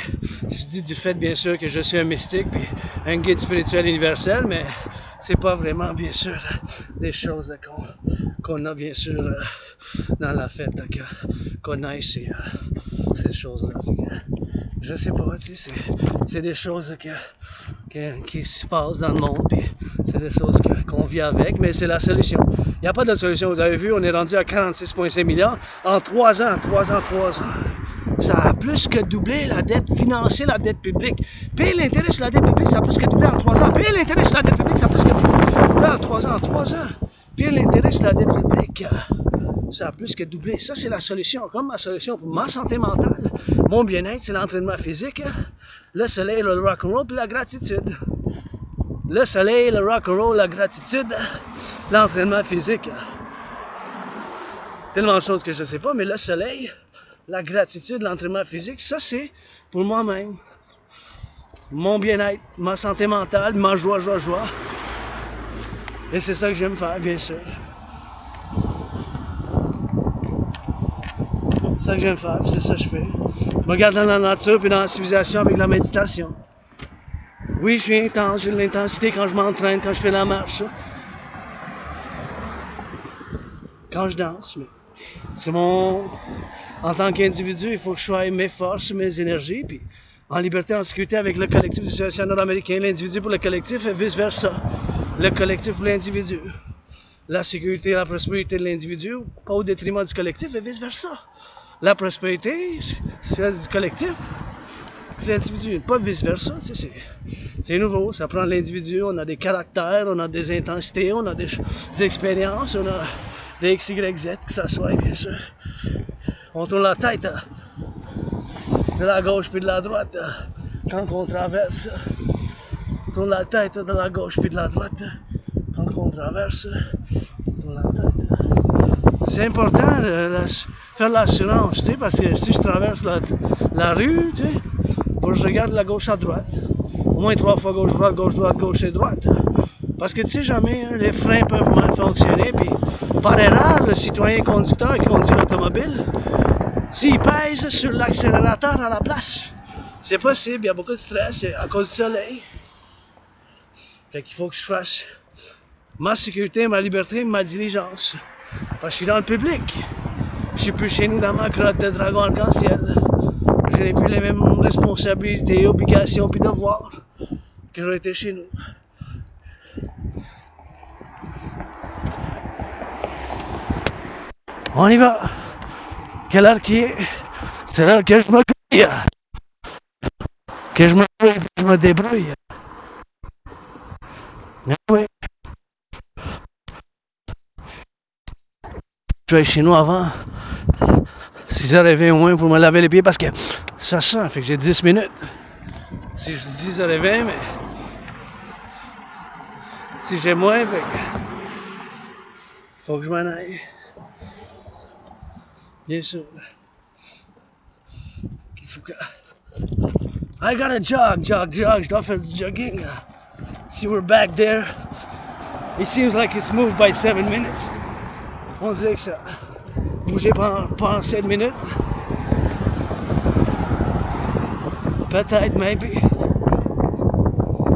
je dis du fait, bien sûr, que je suis un mystique, puis un guide spirituel universel, mais c'est pas vraiment, bien sûr, des choses qu'on a, bien sûr, dans la fête qu'on a ici, ces choses-là. Je sais pas, tu sais, c'est des choses qui se passent dans le monde, puis c'est des choses qu'on vit avec, mais c'est la solution. Il n'y a pas d'autre solution. Vous avez vu, on est rendu à 46,5 milliards en 3 ans. Ça a plus que doublé la dette, financer la dette publique. Payer l'intérêt sur la dette publique, ça a plus que doublé en 3 ans. Payer l'intérêt sur la dette publique, ça a plus que doublé en 3 ans. Payer l'intérêt sur la dette publique, ça a plus que doublé. Ça, c'est la solution. Comme ma solution pour ma santé mentale, mon bien-être, c'est l'entraînement physique, le soleil, le rock-and-roll, puis la gratitude. Le soleil, le rock-and-roll, la gratitude, l'entraînement physique. Tellement de choses que je ne sais pas, mais le soleil, la gratitude, l'entraînement physique, ça c'est pour moi-même. Mon bien-être, ma santé mentale, ma joie. Et c'est ça que j'aime faire, bien sûr. C'est ça que j'aime faire, c'est ça que je fais. Je me regarde dans la nature puis dans la civilisation avec la méditation. Oui, je suis intense, j'ai de l'intensité quand je m'entraîne, quand je fais la marche. Quand je danse, mais c'est mon... En tant qu'individu, il faut que je sois mes forces, mes énergies, puis en liberté, en sécurité avec le collectif du Citoyen nord-américain, l'individu pour le collectif et vice-versa. Le collectif pour l'individu. La sécurité et la prospérité de l'individu, pas au détriment du collectif et vice-versa. La prospérité, c'est du collectif, l'individu, pas vice-versa, tu sais, c'est nouveau, ça prend l'individu, on a des caractères, on a des intensités, on a des expériences, on a des X, Y, Z, que ça soit, bien sûr. On tourne la tête de la gauche puis de la droite quand on traverse. On tourne la tête de la gauche puis de la droite quand on traverse. On tourne la tête. C'est important de faire l'assurance, tu sais, parce que si je traverse la rue, tu sais, faut que je regarde la gauche à droite. Au moins 3 fois gauche-droite, gauche-droite, gauche et droite. Parce que tu sais jamais, hein, les freins peuvent mal fonctionner, puis par erreur, le citoyen conducteur qui conduit l'automobile, s'il pèse sur l'accélérateur à la place C'est possible, il y a beaucoup de stress à cause du soleil. Fait qu'il faut que je fasse ma sécurité, ma liberté, ma diligence. Parce que je suis dans le public. Je suis plus chez nous dans ma grotte de dragon arc-en-ciel. Je n'ai plus les mêmes responsabilités, obligations puis devoirs que j'aurais été chez nous. On y va. Quelle heure qui est? C'est l'heure que je me couille. Que je me couille, je me débrouille. Oui. Je vais chez nous avant 6h20 au moins pour me laver les pieds parce que ça sent, fait que j'ai 10 minutes. Si je dis 10h20, mais si j'ai moins, fait que faut que je m'en aille. Bien sûr. Il faut que... I gotta jog. Je dois faire du jogging. See, we're back there. It seems like it's moved by 7 minutes. On dirait que ça bougeait pendant 7 minutes. Peut-être, maybe.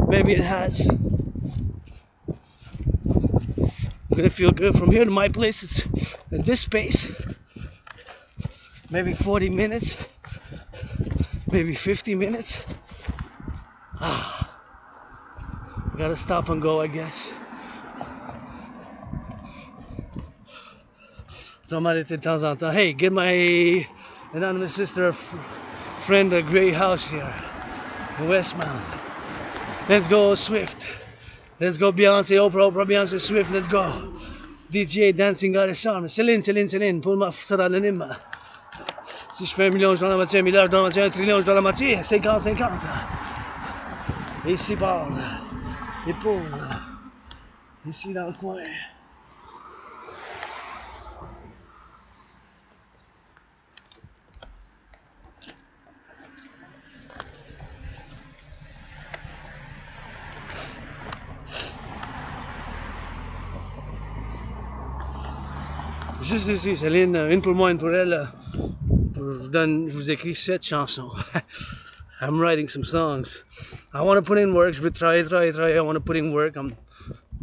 Maybe it has. I'm gonna feel good from here to my place. It's at this space. Maybe 40 minutes. Maybe 50 minutes. Gotta stop and go, I guess. Je dois m'arrêter de temps en temps. Hey, get my anonymous sister friend a great house here in Westmount. Let's go Swift. Let's go Beyoncé, Oprah, Beyoncé, Swift, let's go. DJ Dancing God is Summer. Céline, pour ma soeur anonyme. Si je fais 1 million, je dois la moitié, 1 milliard, je dois la moitié, 1 trillion, je dois la moitié, 50-50. Et ici, par les pauvres, ici dans le coin. Juste ici, Céline, une pour moi, une pour elle. Je vous écris 7 chansons. I'm writing some songs. I want to put in work. Je veux travailler. I want to put in work. I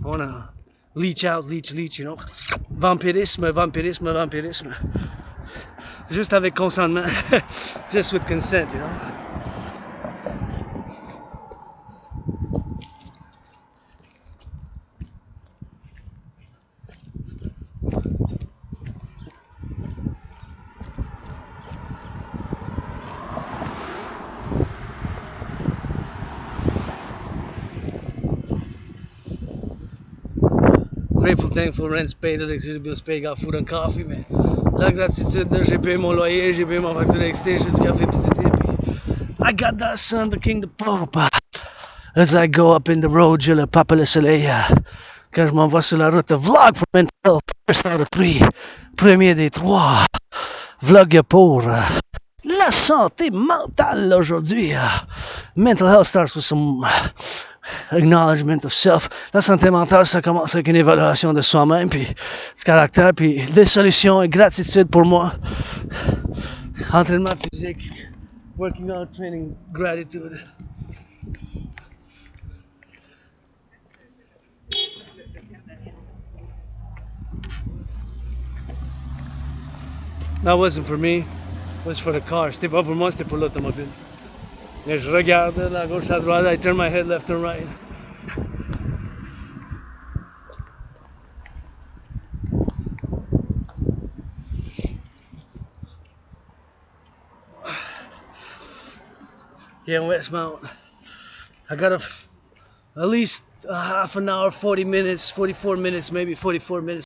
want to leech, you know. Vampirisme. Juste avec consentement. Just with consent, you know. Grateful, thankful, rent's paid, electricity bills paid, got food and coffee, mais la gratitude, j'ai payé mon loyer, j'ai payé mon facture d'électricité, j'ai du café, puis du thé, puis I got that son, the king, the pope. As I go up in the road, j'ai le papa le soleil. Quand je m'envoie sur la route, vlog for mental, first out of 3, premier des 3. Vlog pour la santé mentale aujourd'hui. Mental health starts with some acknowledgement of self. La santé mentale, ça commence avec une évaluation de soi-même, puis du caractère, puis des solutions et gratitude pour moi. Entraînement physique, working out, training, gratitude. That wasn't for me, it was for the car. C'était pas pour moi, c'était pour l'automobile. Et je regarde la gauche à droite, I turn my head left and right. Yeah, Westmount. I got at least a half an hour, 40 minutes, 44 minutes, maybe 44 minutes.